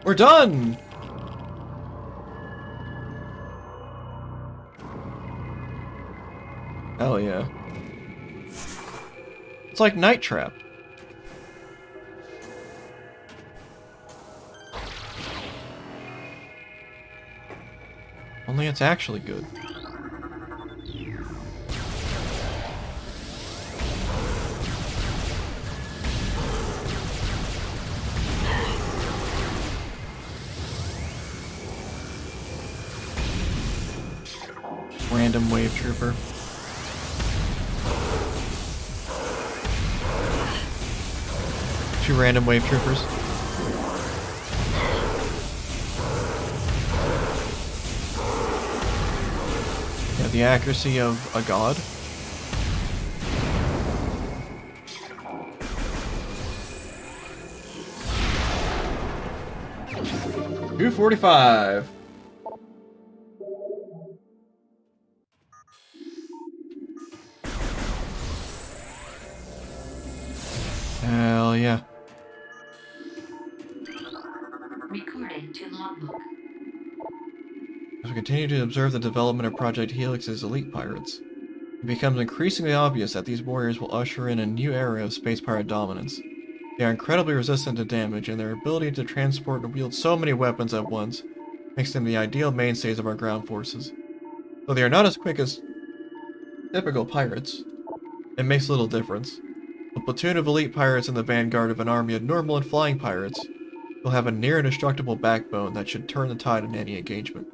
We're done! Hell yeah. It's like Night Trap. Only it's actually good. Random wave trooper. Two random wave troopers. Yeah, the accuracy of a god. $245. Hell yeah. Recorded to logbook. As we continue to observe the development of Project Helix's elite pirates, it becomes increasingly obvious that these warriors will usher in a new era of space pirate dominance. They are incredibly resistant to damage, and their ability to transport and wield so many weapons at once makes them the ideal mainstays of our ground forces. Though they are not as quick as typical pirates, it makes little difference. A platoon of elite pirates in the vanguard of an army of normal and flying pirates will have a near indestructible backbone that should turn the tide in any engagement.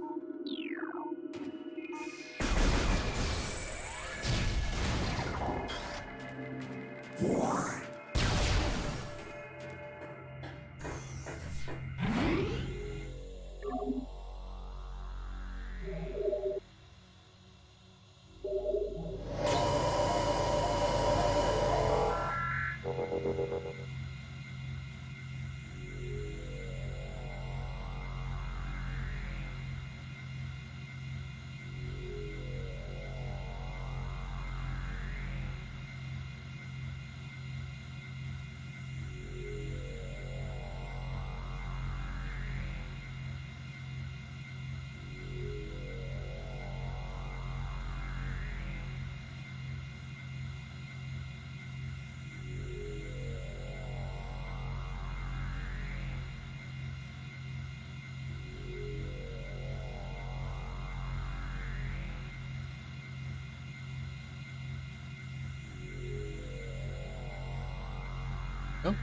Oh.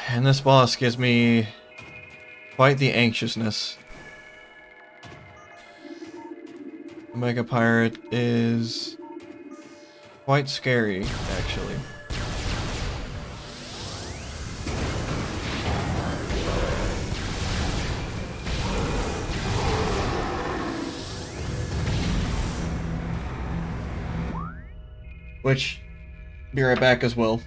And this boss gives me quite the anxiousness. The Mega Pirate is quite scary, actually. Which, be right back as well.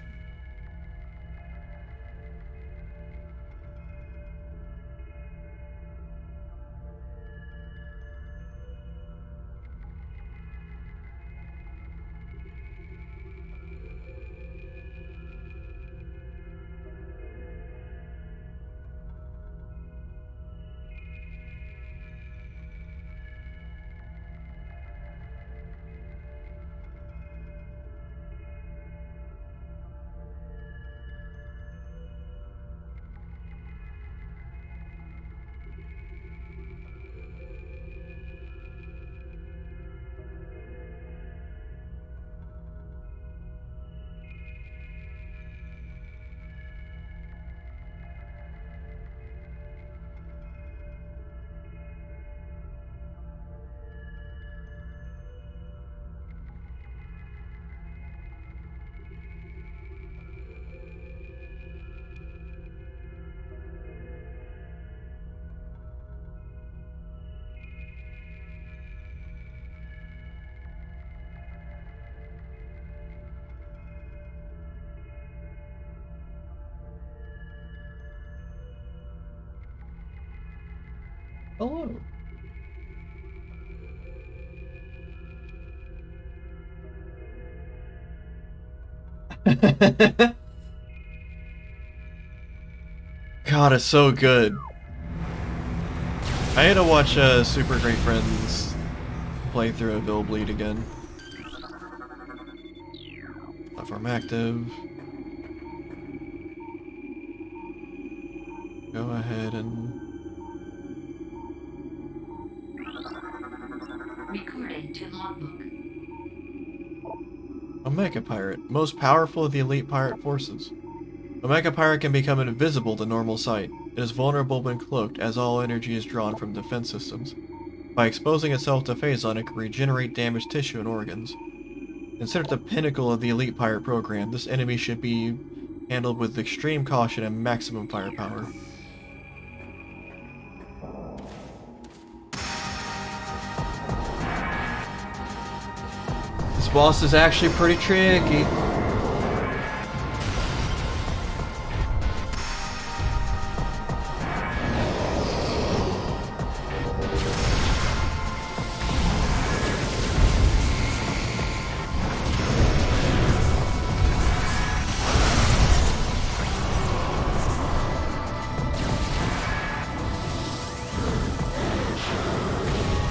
Hello. God, it's so good. I had to watch Super Great Friends play through a Vil Bleed again. Platform active. go ahead and... Recording to logbook. Omega Pirate, most powerful of the elite pirate forces. Omega Pirate can become invisible to normal sight. It is vulnerable when cloaked, as all energy is drawn from defense systems. By exposing itself to Phazon, it can regenerate damaged tissue and organs. Considered the pinnacle of the elite pirate program, this enemy should be handled with extreme caution and maximum firepower. This boss is actually pretty tricky.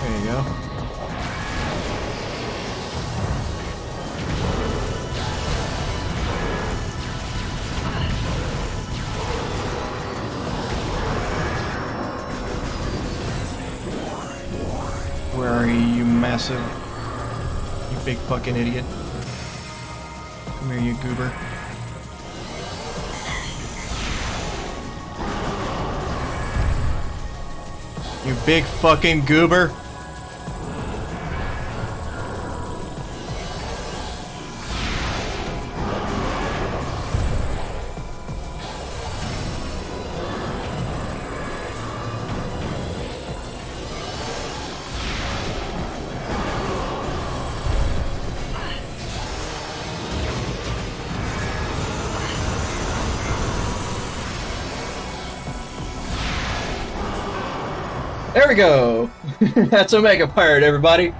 There you go. Where are you massive? You big fucking idiot. Come here, you goober. You big fucking goober. There we go! That's Omega Pirate, everybody!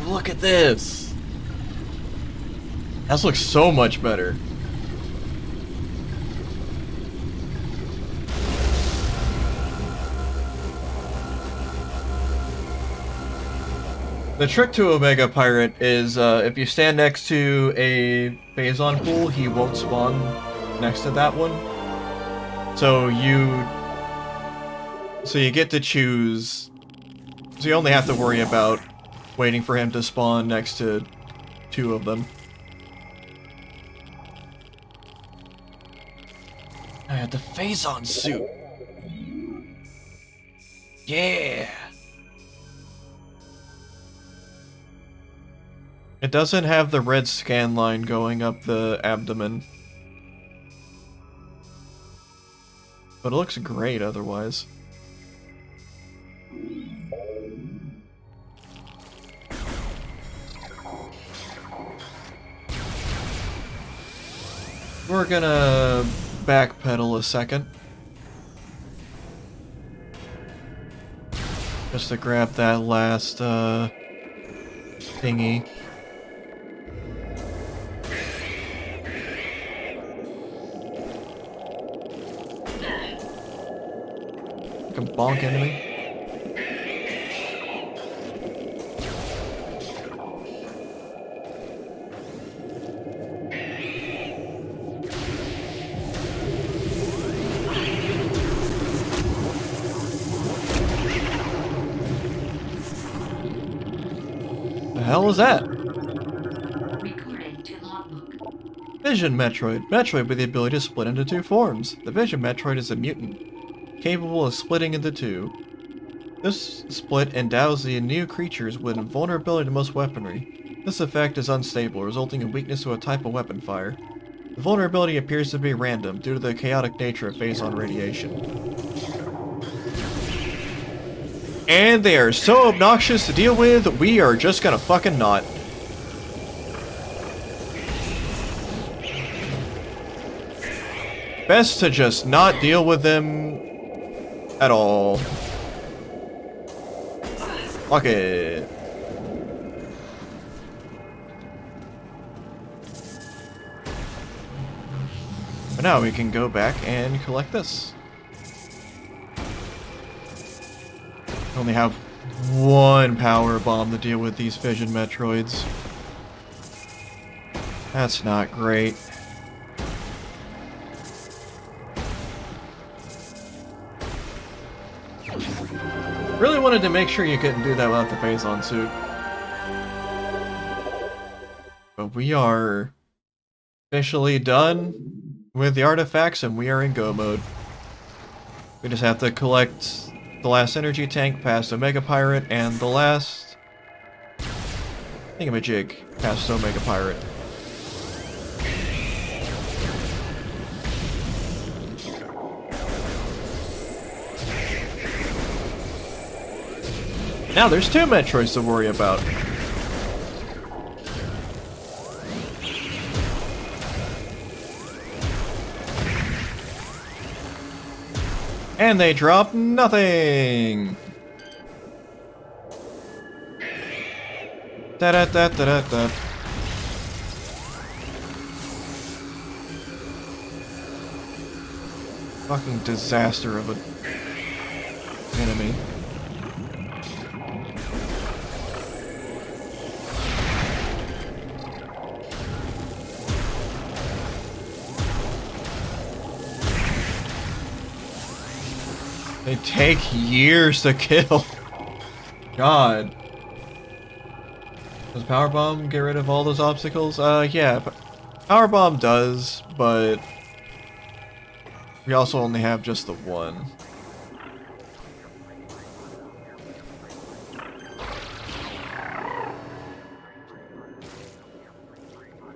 Look at this! This looks so much better. The trick to Omega Pirate is if you stand next to a Phazon pool, he won't spawn next to that one. So you get to choose. So you only have to worry about waiting for him to spawn next to two of them. I had the Phazon suit. Yeah. It doesn't have the red scan line going up the abdomen. But it looks great otherwise. We're gonna backpedal a second. Just to grab that last thingy. Can bonk into me. The hell is that? Recording to logbook. Vision Metroid. Metroid with the ability to split into two forms. The Vision Metroid is a mutant, capable of splitting into two. This split endows the new creatures with invulnerability to most weaponry. This effect is unstable, resulting in weakness to a type of weapon fire. The vulnerability appears to be random due to the chaotic nature of Phazon radiation. And they are so obnoxious to deal with, we are just gonna fucking not. Best to just not deal with them at all. Fuck it. But now we can go back and collect this. Only have one power bomb to deal with these fission Metroids. That's not great. Really wanted to make sure you couldn't do that without the Phazon suit. But we are officially done with the artifacts and we are in go mode. We just have to collect the last energy tank past Omega Pirate and the last thingamajig past Omega Pirate. Now there's 2 Metroids to worry about. And they drop nothing! Da da da da da da. Fucking disaster of an enemy. They take years to kill. God. Does Power Bomb get rid of all those obstacles? Yeah. Power Bomb does, but we also only have just the one.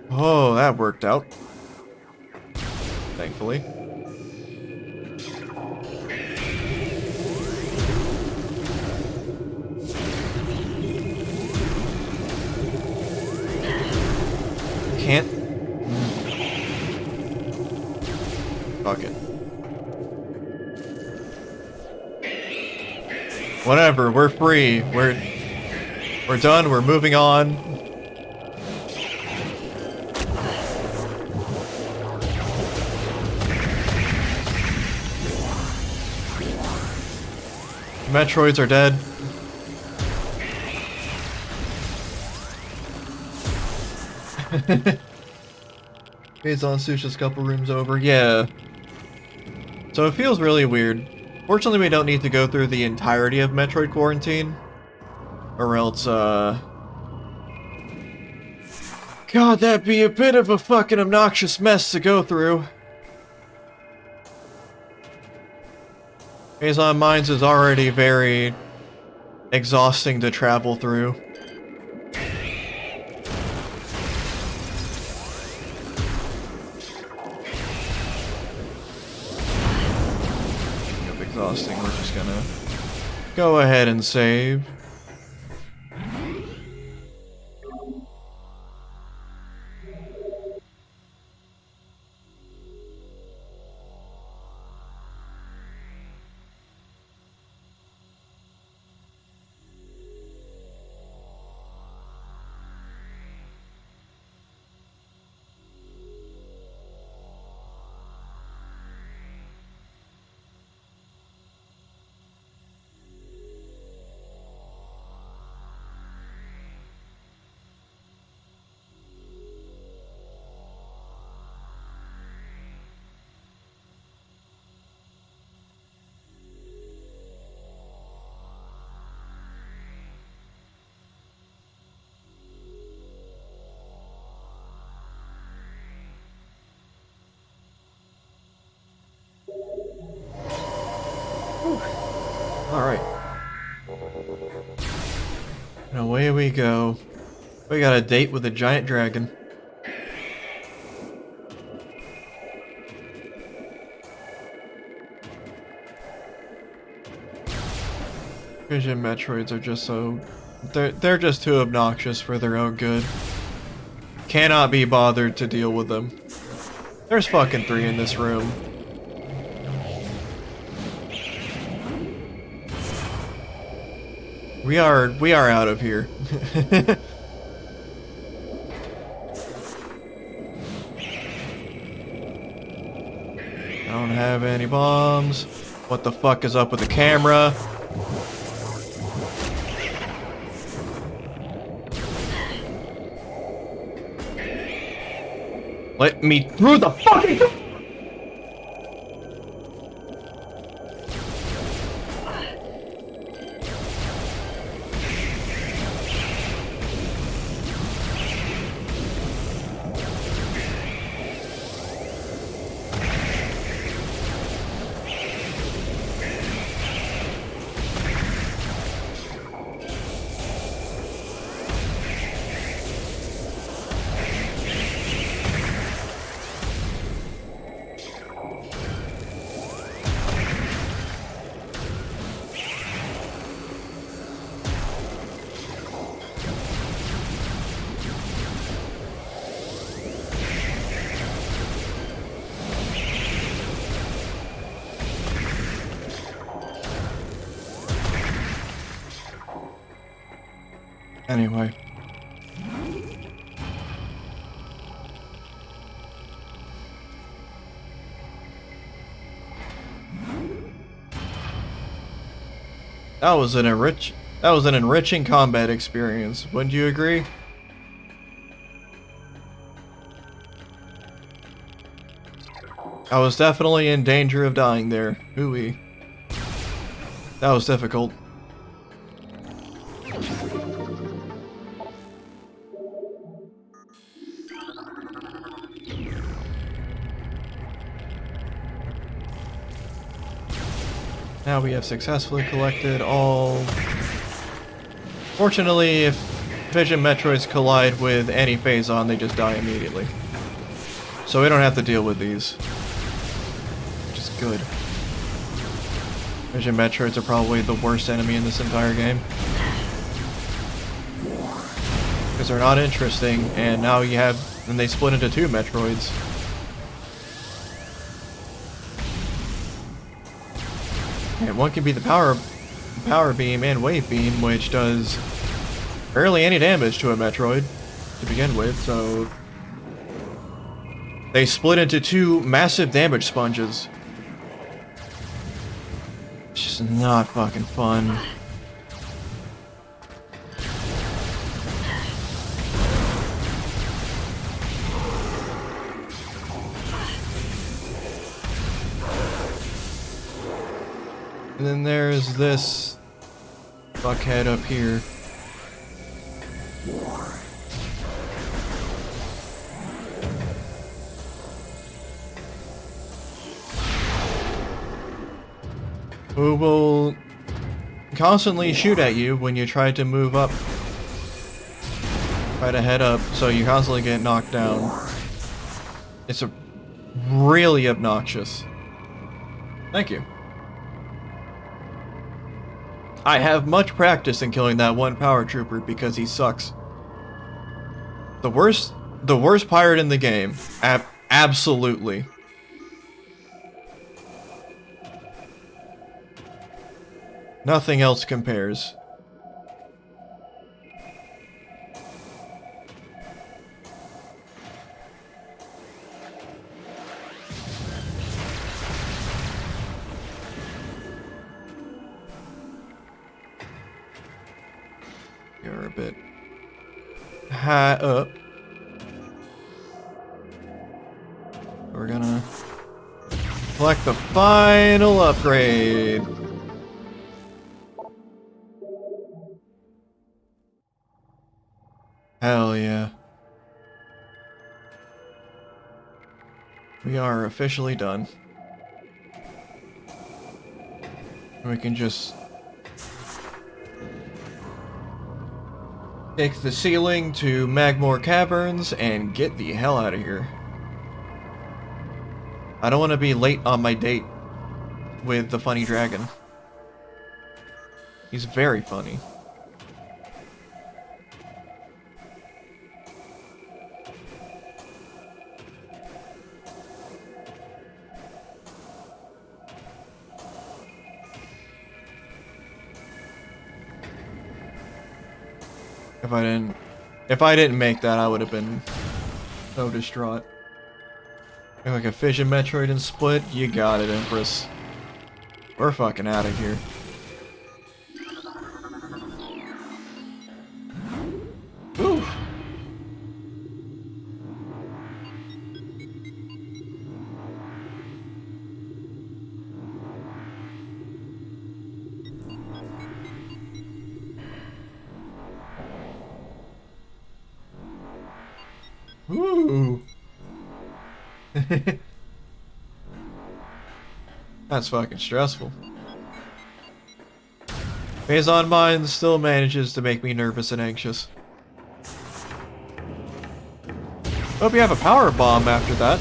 Oh, that worked out. Thankfully. Can't. Fuck it. Whatever, we're free. We're done, we're moving on. Metroids are dead. Phazon suit's just a couple rooms over. Yeah. So it feels really weird. Fortunately, we don't need to go through the entirety of Metroid Quarantine. Or else, God, that'd be a bit of a fucking obnoxious mess to go through. Phazon Mines is already very exhausting to travel through. Exhausting, we're just gonna go ahead and save. Alright. And away we go. We got a date with a giant dragon. Fission Metroids are just so... They're just too obnoxious for their own good. Cannot be bothered to deal with them. There's fucking 3 in this room. We are out of here. I don't have any bombs. What the fuck is up with the camera? Let me through the fucking. Anyway. That was an enriching combat experience. Wouldn't you agree? I was definitely in danger of dying there. Ooh-wee. That was difficult. Now we have successfully collected all... Fortunately, if Vision Metroids collide with any Phazon, they just die immediately. So we don't have to deal with these. Which is good. Vision Metroids are probably the worst enemy in this entire game. Because they're not interesting, and now you have... And they split into two Metroids. And one can be the power beam and wave beam, which does barely any damage to a Metroid to begin with, so they split into two massive damage sponges. It's just not fucking fun. And then there's this fuckhead up here. Who will constantly shoot at you when you try to move up. Try to head up, so you constantly get knocked down. It's really obnoxious. Thank you. I have much practice in killing that one power trooper because he sucks. The worst pirate in the game. Absolutely. Nothing else compares. You're a bit high up. We're gonna collect the final upgrade. Hell yeah. We are officially done. We can just take the ceiling to Magmoor Caverns and get the hell out of here. I don't want to be late on my date with the funny dragon. He's very funny. If I didn't make that, I would have been so distraught. Like a Fission Metroid and Split? You got it, Empress. We're fucking out of here. Ooh. Ooh. That's fucking stressful. Phazon Mine still manages to make me nervous and anxious. Hope you have a power bomb after that.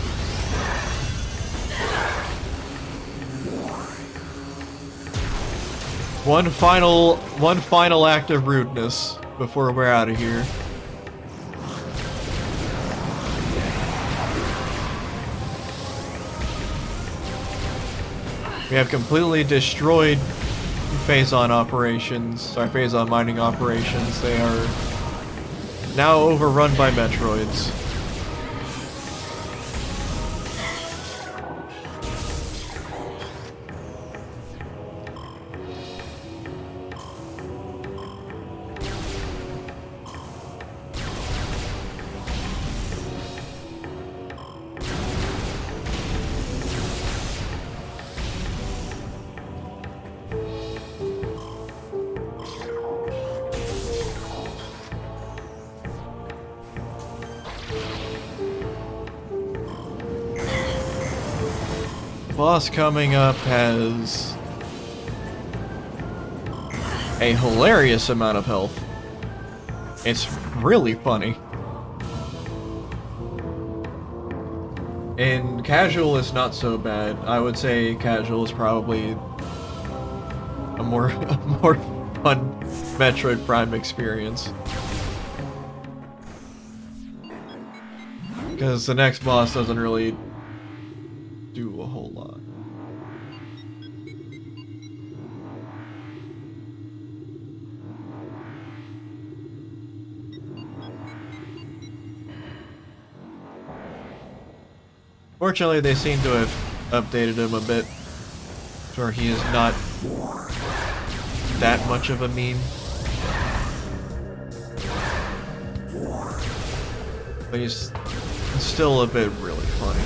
One final act of rudeness before we're out of here. We have completely destroyed Phazon mining operations. They are now overrun by Metroids. Boss coming up has a hilarious amount of health. It's really funny. And casual is not so bad. I would say casual is probably a more fun Metroid Prime experience. Because the next boss doesn't really do a whole lot. Fortunately, they seem to have updated him a bit, where he is not that much of a meme. But he's still a bit really funny.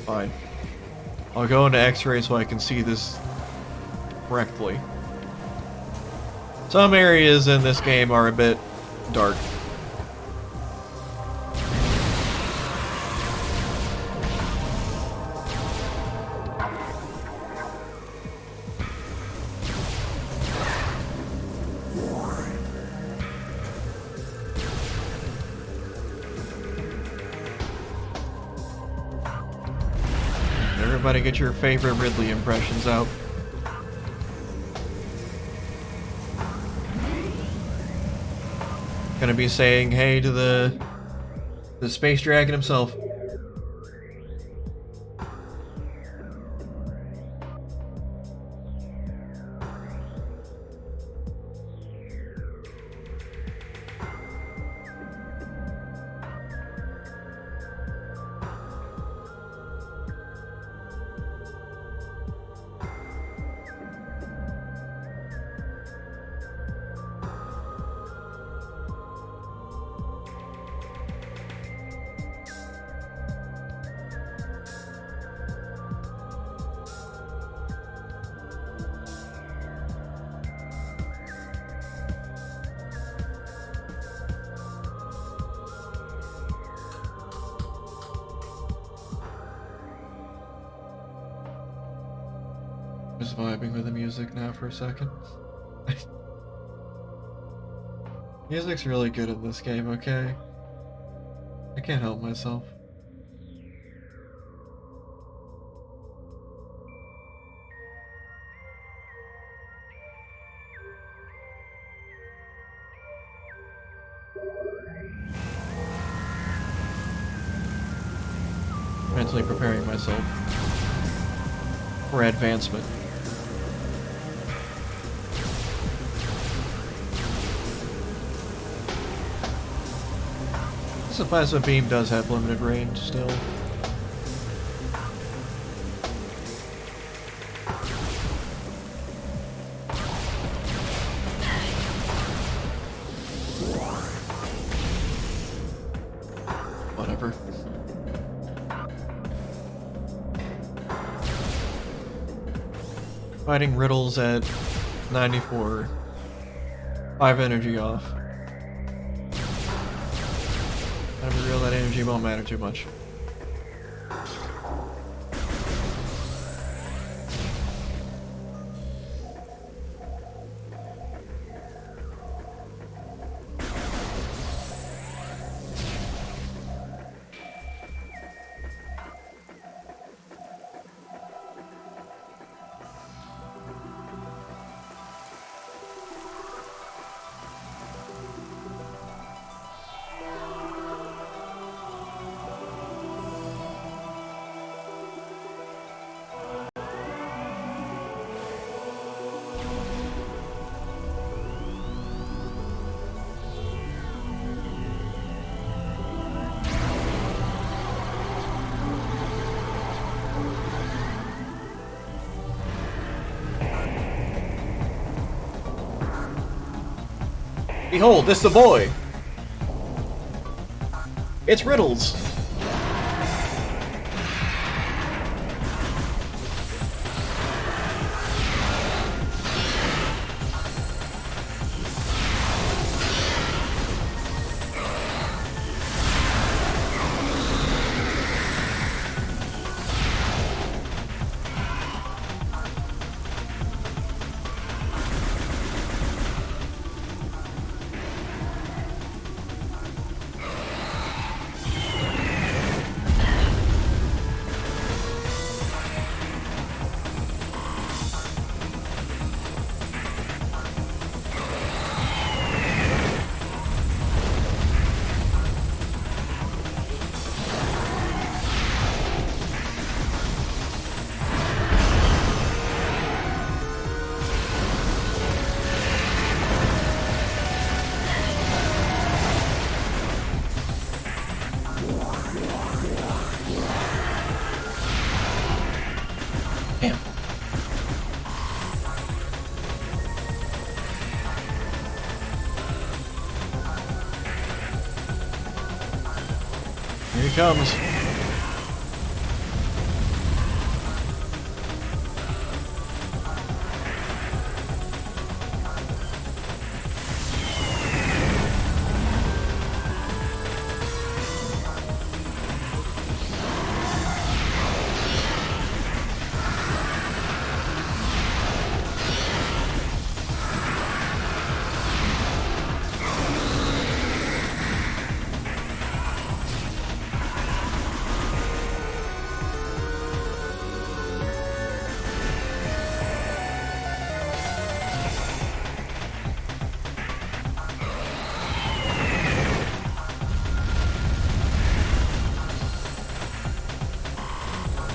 Fine. I'll go into X-ray so I can see this correctly. Some areas in this game are a bit dark. Everybody get your favorite Ridley impressions out. Gonna be saying hey to the space dragon himself. Just vibing with the music now for a second. Music's really good in this game, okay? I can't help myself. Mentally preparing myself for advancement. This plasma beam does have limited range still. Whatever. Fighting riddles at 94. 5 energy off. Kind of real that energy won't matter too much. Behold, this the boy! It's Riddles! Damn. Here he comes.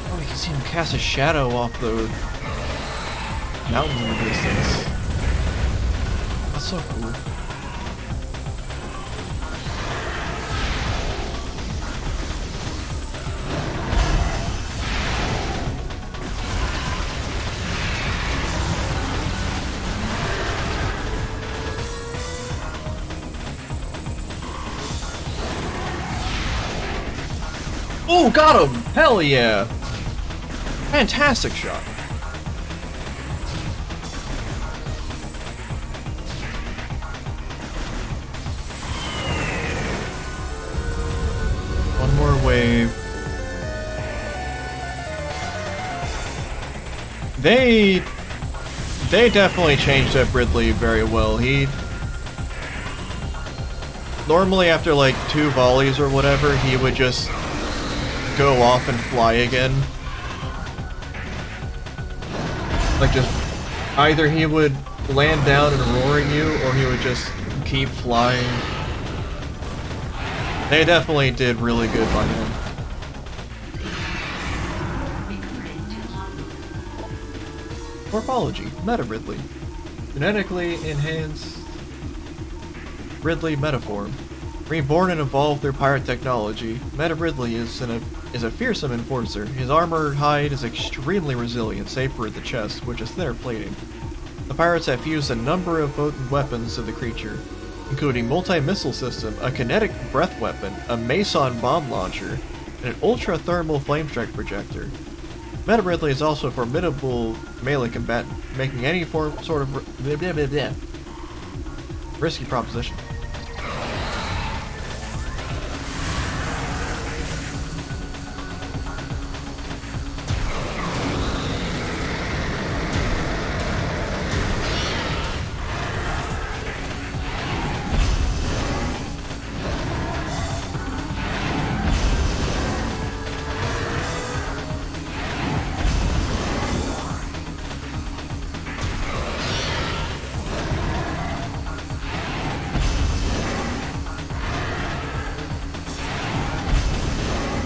Oh, you can see him cast a shadow off the mountains in the distance. That's so cool. Oh, got him! Hell yeah! Fantastic shot. One more wave. They definitely changed up Ridley very well. He normally after like 2 volleys or whatever, he would just go off and fly again. Like just either he would land down and roar at you, or he would just keep flying. They definitely did really good by him. Morphology, Meta Ridley. Genetically enhanced Ridley Metaform. Reborn and evolved through pirate technology, Meta Ridley is a fearsome enforcer. His armored hide is extremely resilient, save for the chest, which is thinner plating. The pirates have fused a number of potent weapons to the creature, including multi-missile system, a kinetic breath weapon, a Mason bomb launcher, and an ultra-thermal flame strike projector. Meta Ridley is also a formidable melee combatant, making any sort of risky proposition.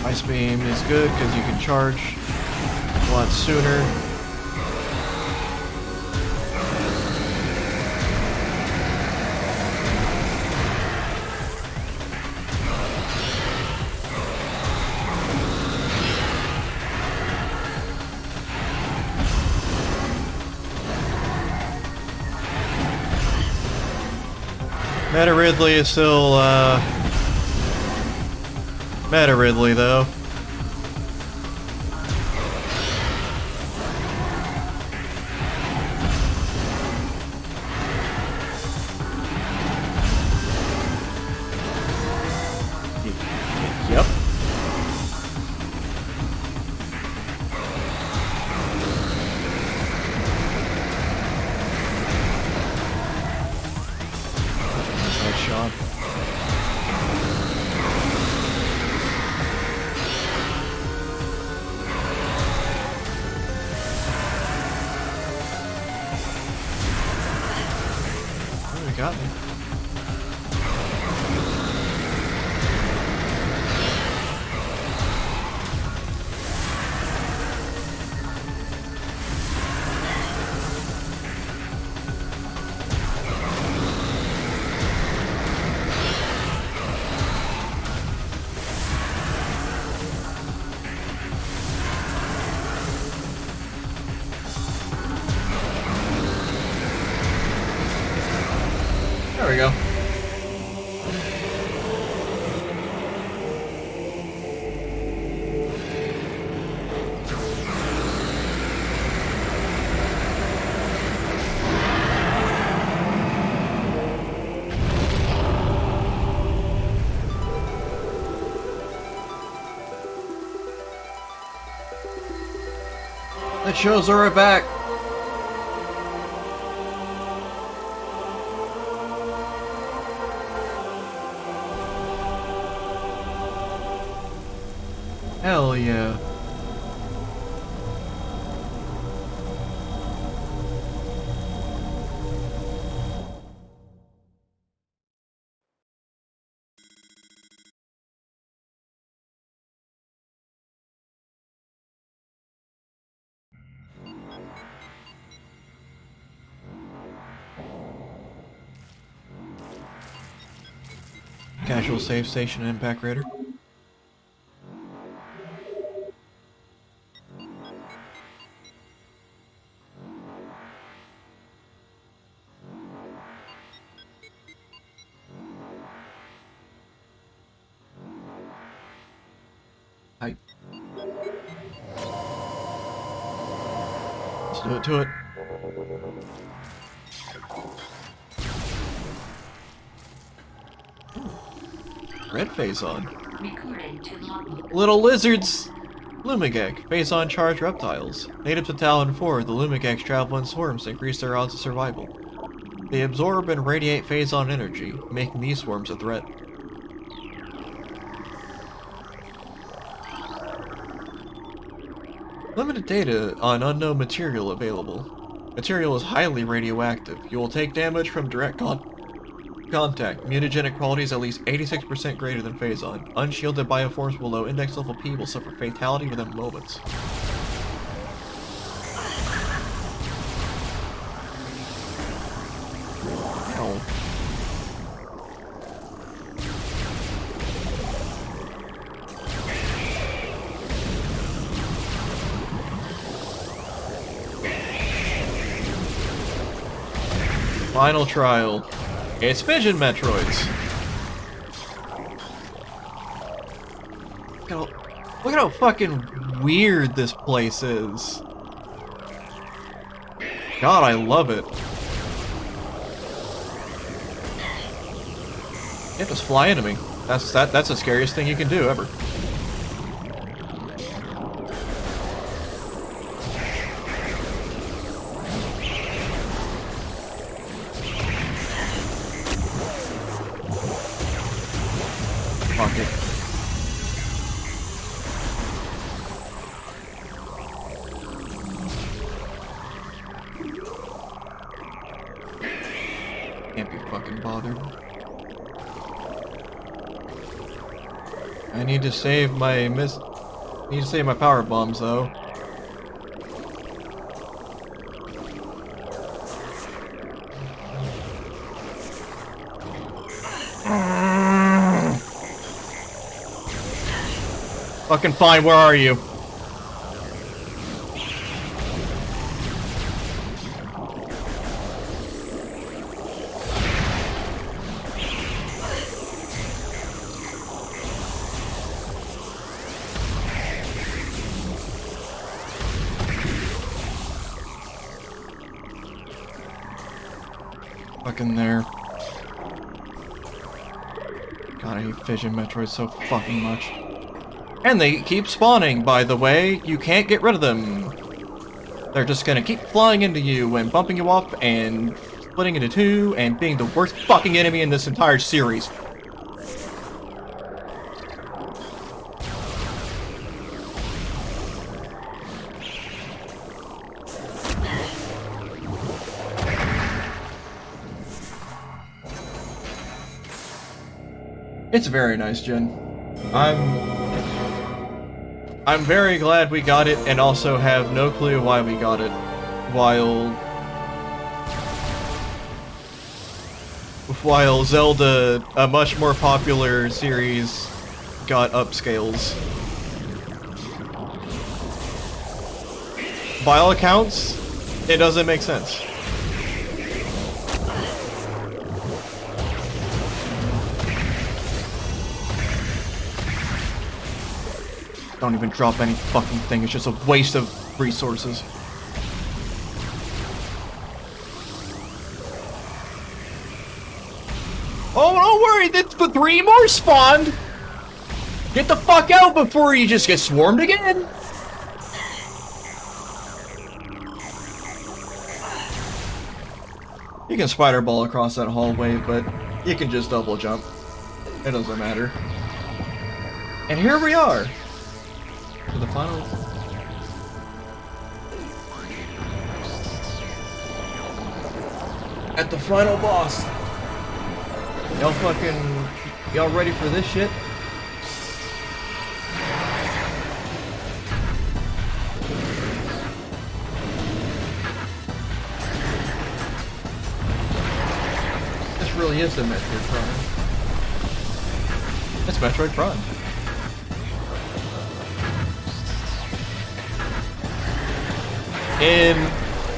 Ice Beam is good because you can charge a lot sooner. Meta Ridley is still, Meta Ridley, though. Yep. Nice shot. Oh, he got me. There we go. That shows her back. Hell yeah. Casual save station Impact Raider. Hi. Let's do it to it. Red Phazon. Recording to logbook. Little lizards! Lumigek, Phazon charged reptiles. Native to Talon 4, the Lumigeks travel in swarms to increase their odds of survival. They absorb and radiate Phazon energy, making these swarms a threat. Limited data on unknown material available. Material is highly radioactive. You will take damage from direct contact. Mutagenic qualities at least 86% greater than Phazon. Unshielded bioforms below index level P will suffer fatality within moments. Ow. Final trial. It's Fission Metroids. Look at how fucking weird this place is. God, I love it. Yeah, just fly into me. That's the scariest thing you can do ever. Fuck it. Can't be fucking bothered. I need to save my need to save my power bombs though. Fucking fine, where are you? Fucking there. God, I hate Fission Metroid so fucking much. And they keep spawning, by the way. You can't get rid of them. They're just gonna keep flying into you and bumping you up and splitting into two and being the worst fucking enemy in this entire series. It's very nice, Jen. I'm very glad we got it, and also have no clue why we got it. While Zelda, a much more popular series, got upscales. By all accounts, it doesn't make sense. Don't even drop any fucking thing, it's just a waste of resources. Oh, don't worry, the 3 more spawned! Get the fuck out before you just get swarmed again! You can spider ball across that hallway, but you can just double jump. It doesn't matter. And here we are! For the final... At the final boss! Y'all ready for this shit? This really is the Metroid Prime. It's Metroid Prime. In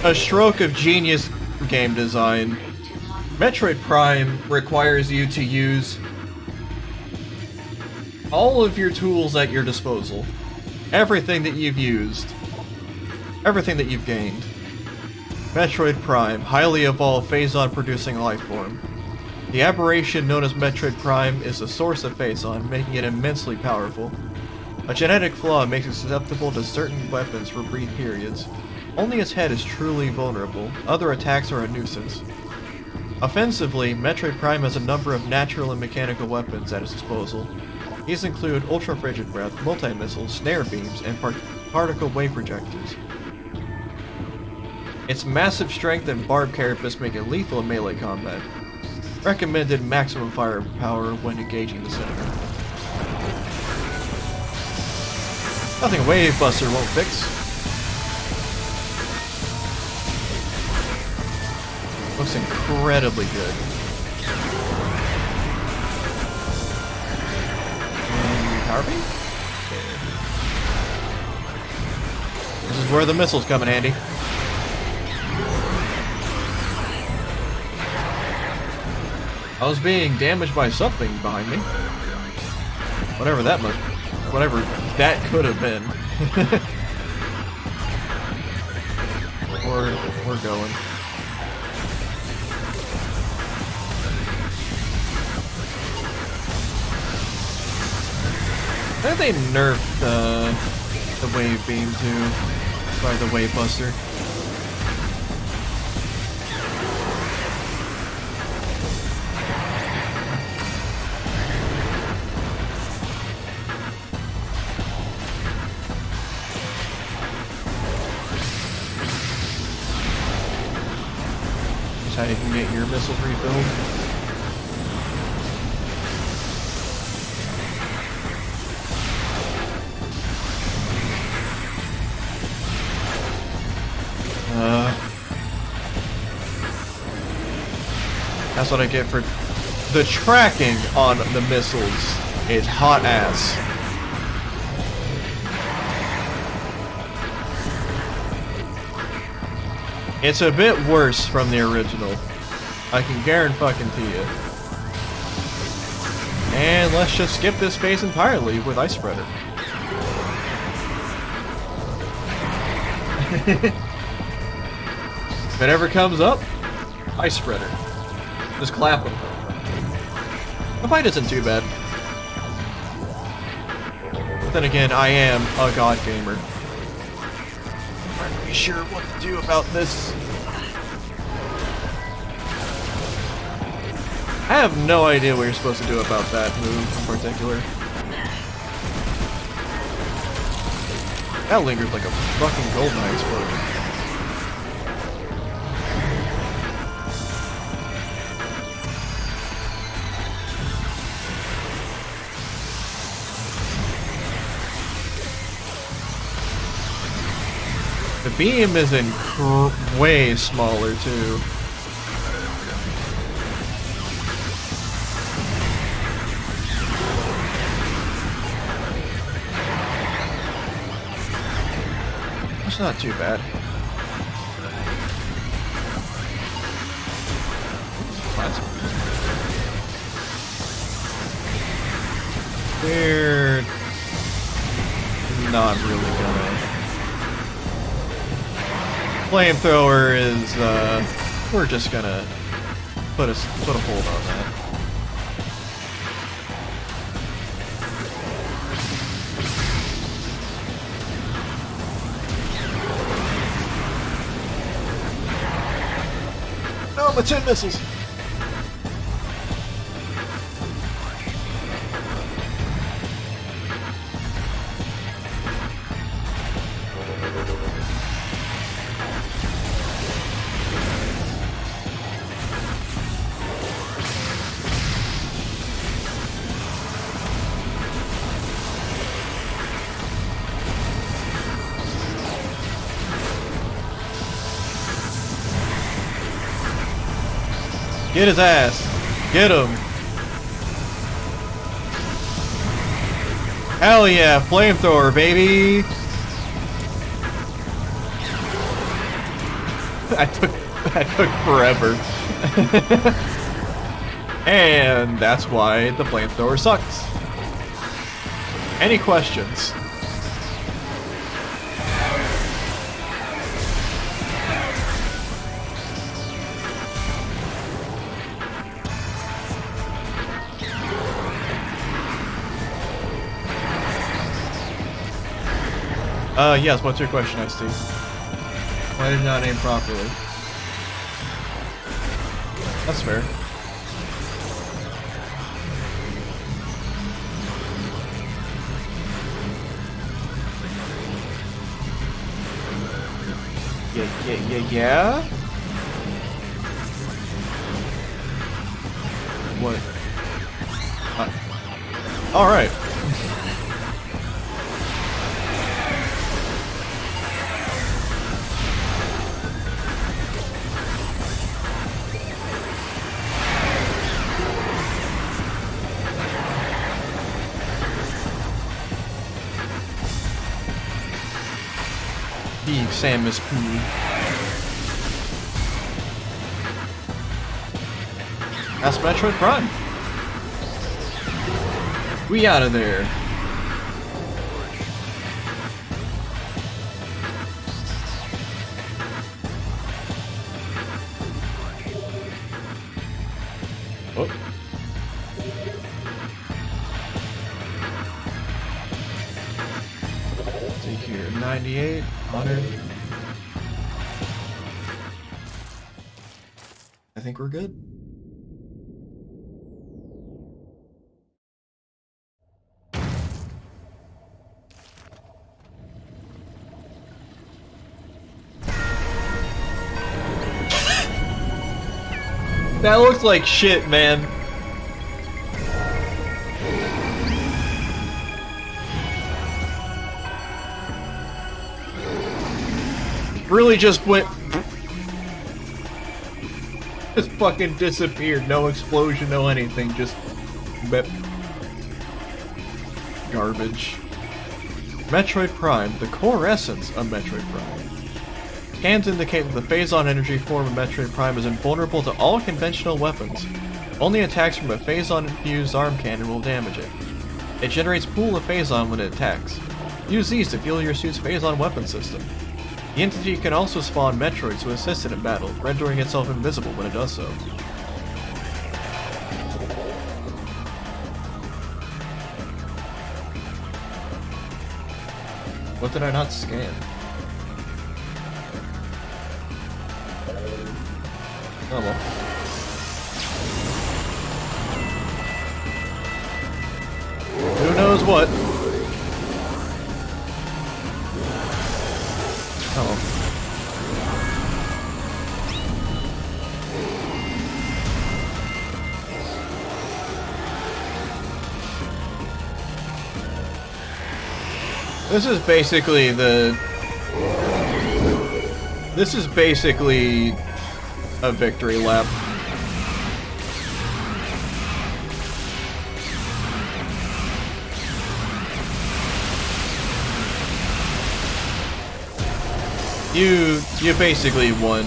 a stroke of genius game design, Metroid Prime requires you to use all of your tools at your disposal. Everything that you've used. Everything that you've gained. Metroid Prime, highly evolved Phazon producing life form. The aberration known as Metroid Prime is the source of Phazon, making it immensely powerful. A genetic flaw makes it susceptible to certain weapons for brief periods. Only its head is truly vulnerable, other attacks are a nuisance. Offensively, Metroid Prime has a number of natural and mechanical weapons at its disposal. These include Ultra Frigid Breath, multi-missiles, snare beams, and particle wave projectors. Its massive strength and barbed carapace make it lethal in melee combat. Recommended maximum firepower when engaging the center. Nothing Wave Buster won't fix. Looks incredibly good. And power beam? This is where the missiles come in handy. I was being damaged by something behind me. Whatever that must be. whatever that could have been. We're going. I think they nerfed the wave beam too, by the wave buster. That's how you can get your missiles refilled. That's what I get for the tracking on the missiles is hot ass. It's a bit worse from the original. I can guarantee you. And let's just skip this phase entirely with Ice Spreader. If it ever comes up, Ice Spreader. Just clap them. The fight isn't too bad. But then again, I am a god gamer. I'm not really sure what to do about this. I have no idea what you're supposed to do about that move in particular. That lingers like a fucking goldeneye explosion. The beam is way smaller too. It's not too bad. We're not really gonna. Flamethrower is, we're just gonna put a hold on that. No, my 10 missiles! Get his ass. Get him. Hell yeah, flamethrower, baby. That took forever. And that's why the flamethrower sucks. Any questions? Yes, what's your question, Ice-T? Why did you not aim properly? That's fair. Yeah? What? Alright. Samus P. That's Metroid Prime. We out of there. here? 98, 100. I think we're good. That looks like shit, man. Really just went... Just fucking disappeared. No explosion, no anything. Just... garbage. Metroid Prime, the core essence of Metroid Prime. Scans indicate that the Phazon energy form of Metroid Prime is invulnerable to all conventional weapons. Only attacks from a Phazon-infused arm cannon will damage it. It generates pool of Phazon when it attacks. Use these to fuel your suit's Phazon weapon system. The entity can also spawn Metroids to assist it in battle, rendering itself invisible when it does so. What did I not scan? Oh well. Who knows what? Oh well. This is basically a victory lap. You basically won.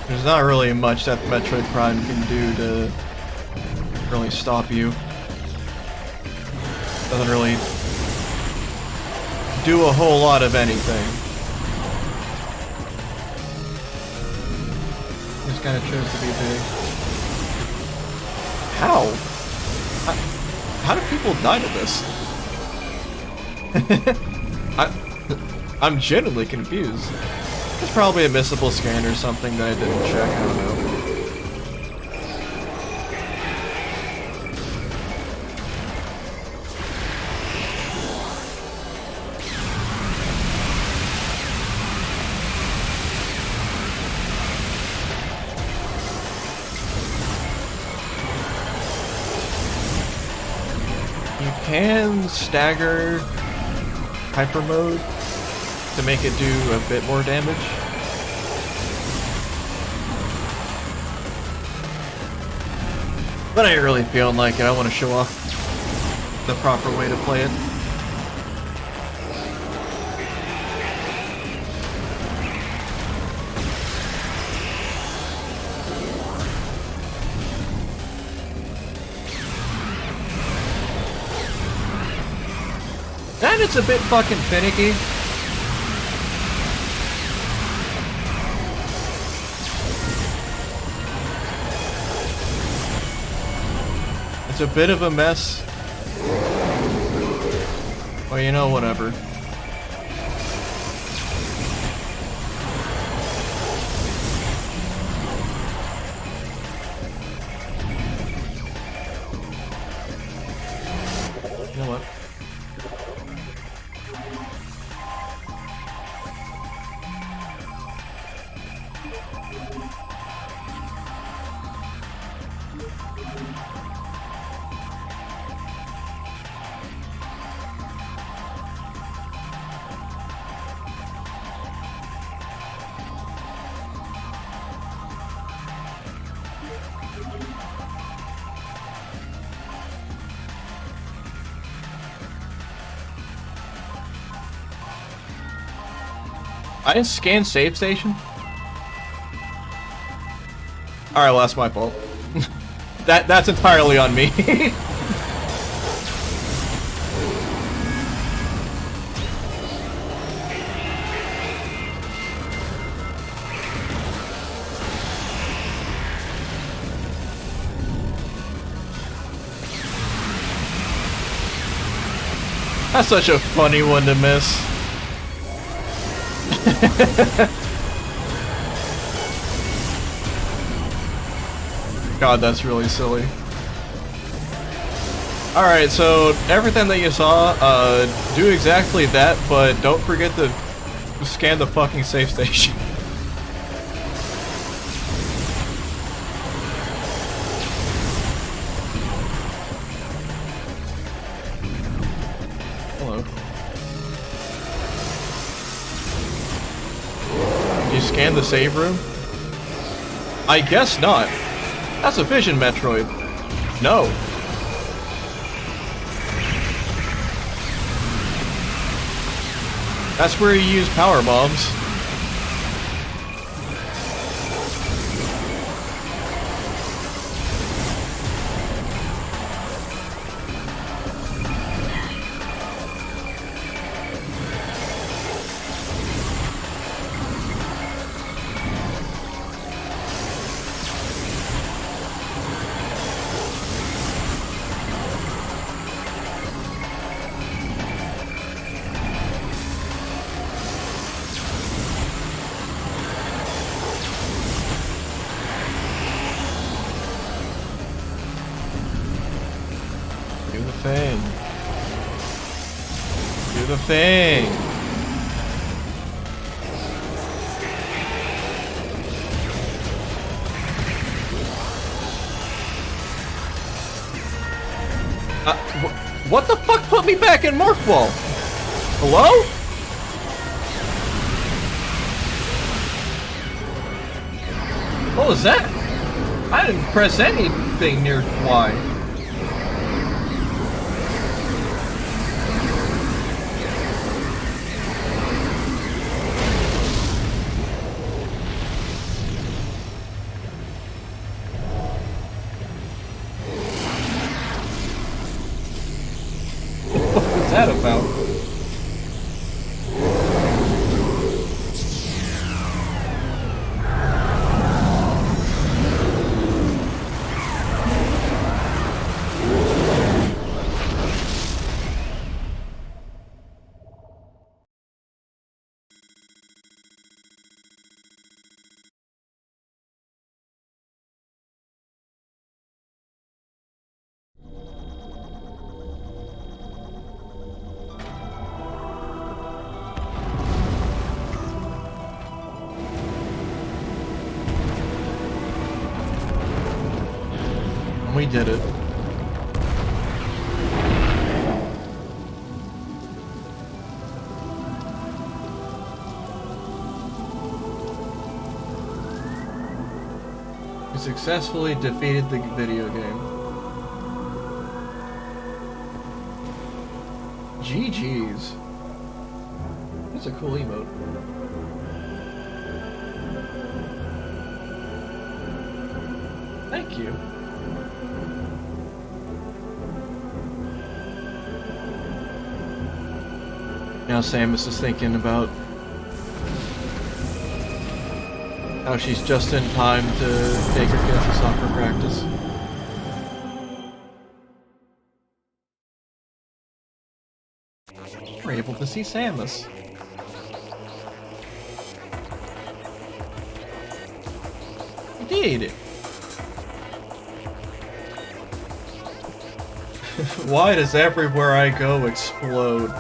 There's not really much that Metroid Prime can do to really stop you. Doesn't really do a whole lot of anything. Just kind of chose to be big. How? How do people die to this? I'm genuinely confused. It's probably a missable scan or something that I didn't check, I don't know. You can stagger hyper mode to make it do a bit more damage. But I ain't really feeling like it. I want to show off the proper way to play it. And it's a bit fucking finicky. It's a bit of a mess. Well, you know, whatever. You know what? I didn't scan save station? Alright, well that's my fault. That's entirely on me. That's such a funny one to miss. God, that's really silly. Alright, so everything that you saw, do exactly that, but don't forget to scan the fucking safe station. Hello. Did you scan the save room? I guess not. That's a Fission Metroid. No. That's where you use power bombs. Do the thing. Do the thing. What the fuck put me back in Morph Ball? Hello? What was that? I didn't press anything near Y. What was that about? We did it. We successfully defeated the video game. GG's. That's a cool emote. Thank you. Now Samus is thinking about how she's just in time to take her kids to soccer practice. We're able to see Samus. Indeed. Why does everywhere I go explode?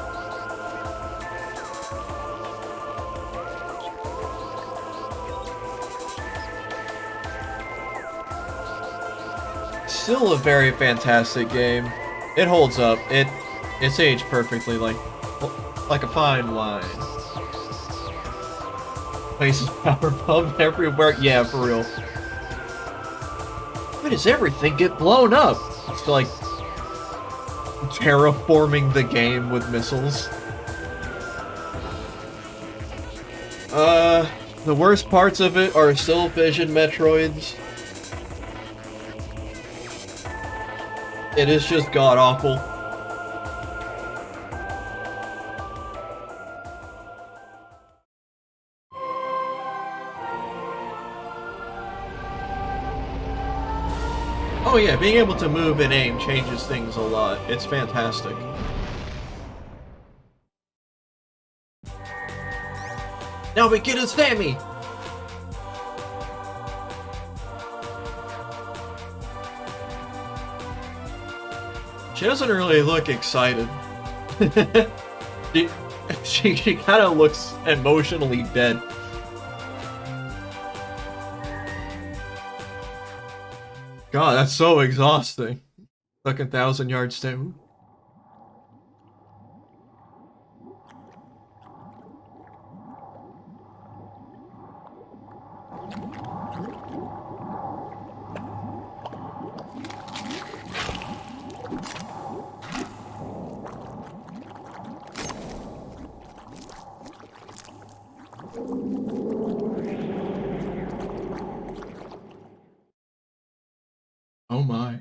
Still a very fantastic game. It holds up. It's aged perfectly, like a fine wine. Places power pump everywhere. Yeah, for real. Why does everything get blown up? It's like terraforming the game with missiles. The worst parts of it are still Fission Metroids. It is just god-awful. Oh yeah, being able to move and aim changes things a lot. It's fantastic. Now we get his Fammy! She doesn't really look excited. she kind of looks emotionally dead. God, that's so exhausting. Fucking 1,000-yard stay. Oh my.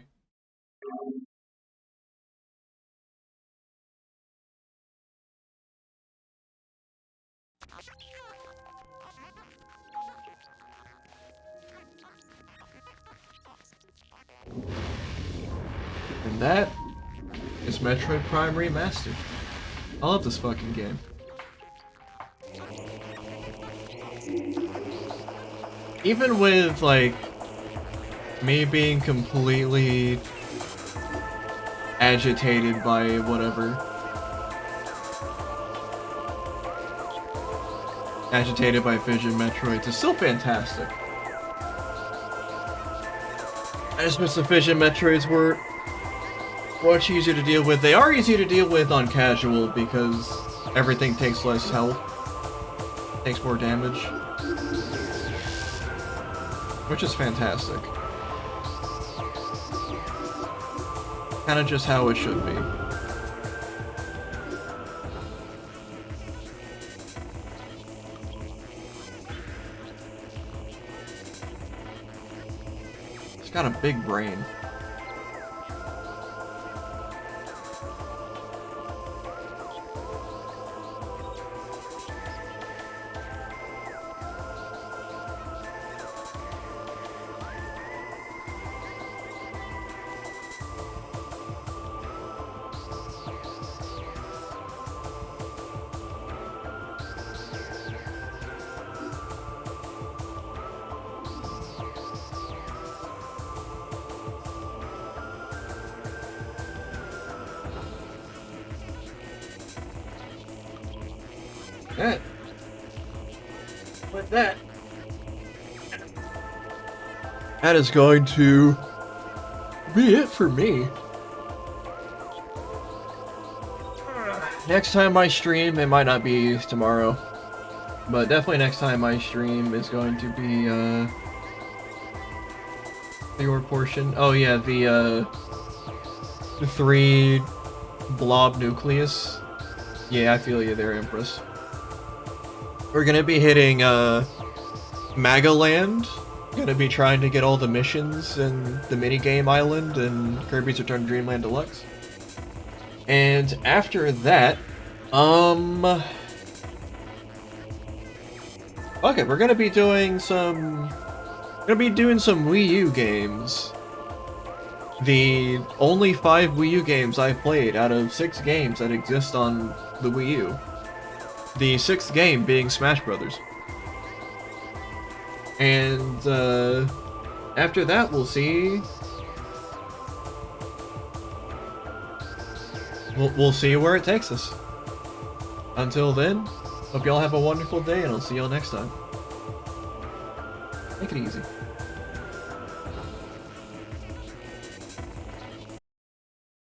And that is Metroid Prime Remastered. I love this fucking game. Even with, like, me being completely agitated by whatever. Agitated by Vision Metroids, it's still fantastic. I just wish the Vision Metroids were much easier to deal with. They are easier to deal with on casual because everything takes less health, takes more damage, which is fantastic. Kinda just how it should be. It's got a big brain. That is going to be it for me. Next time I stream, it might not be tomorrow, but definitely next time I stream is going to be your portion. Oh yeah, the 3 blob nucleus. Yeah, I feel you there, Empress. We're gonna be hitting Magaland. Gonna be trying to get all the missions in the minigame island and Kirby's Return to Dreamland Deluxe. And after that, okay, we're gonna be doing some Wii U games. The only 5 Wii U games I've played out of 6 games that exist on the Wii U. The 6th game being Smash Brothers. And after that, we'll see. We'll see where it takes us. Until then, hope y'all have a wonderful day, and I'll see y'all next time. Take it easy.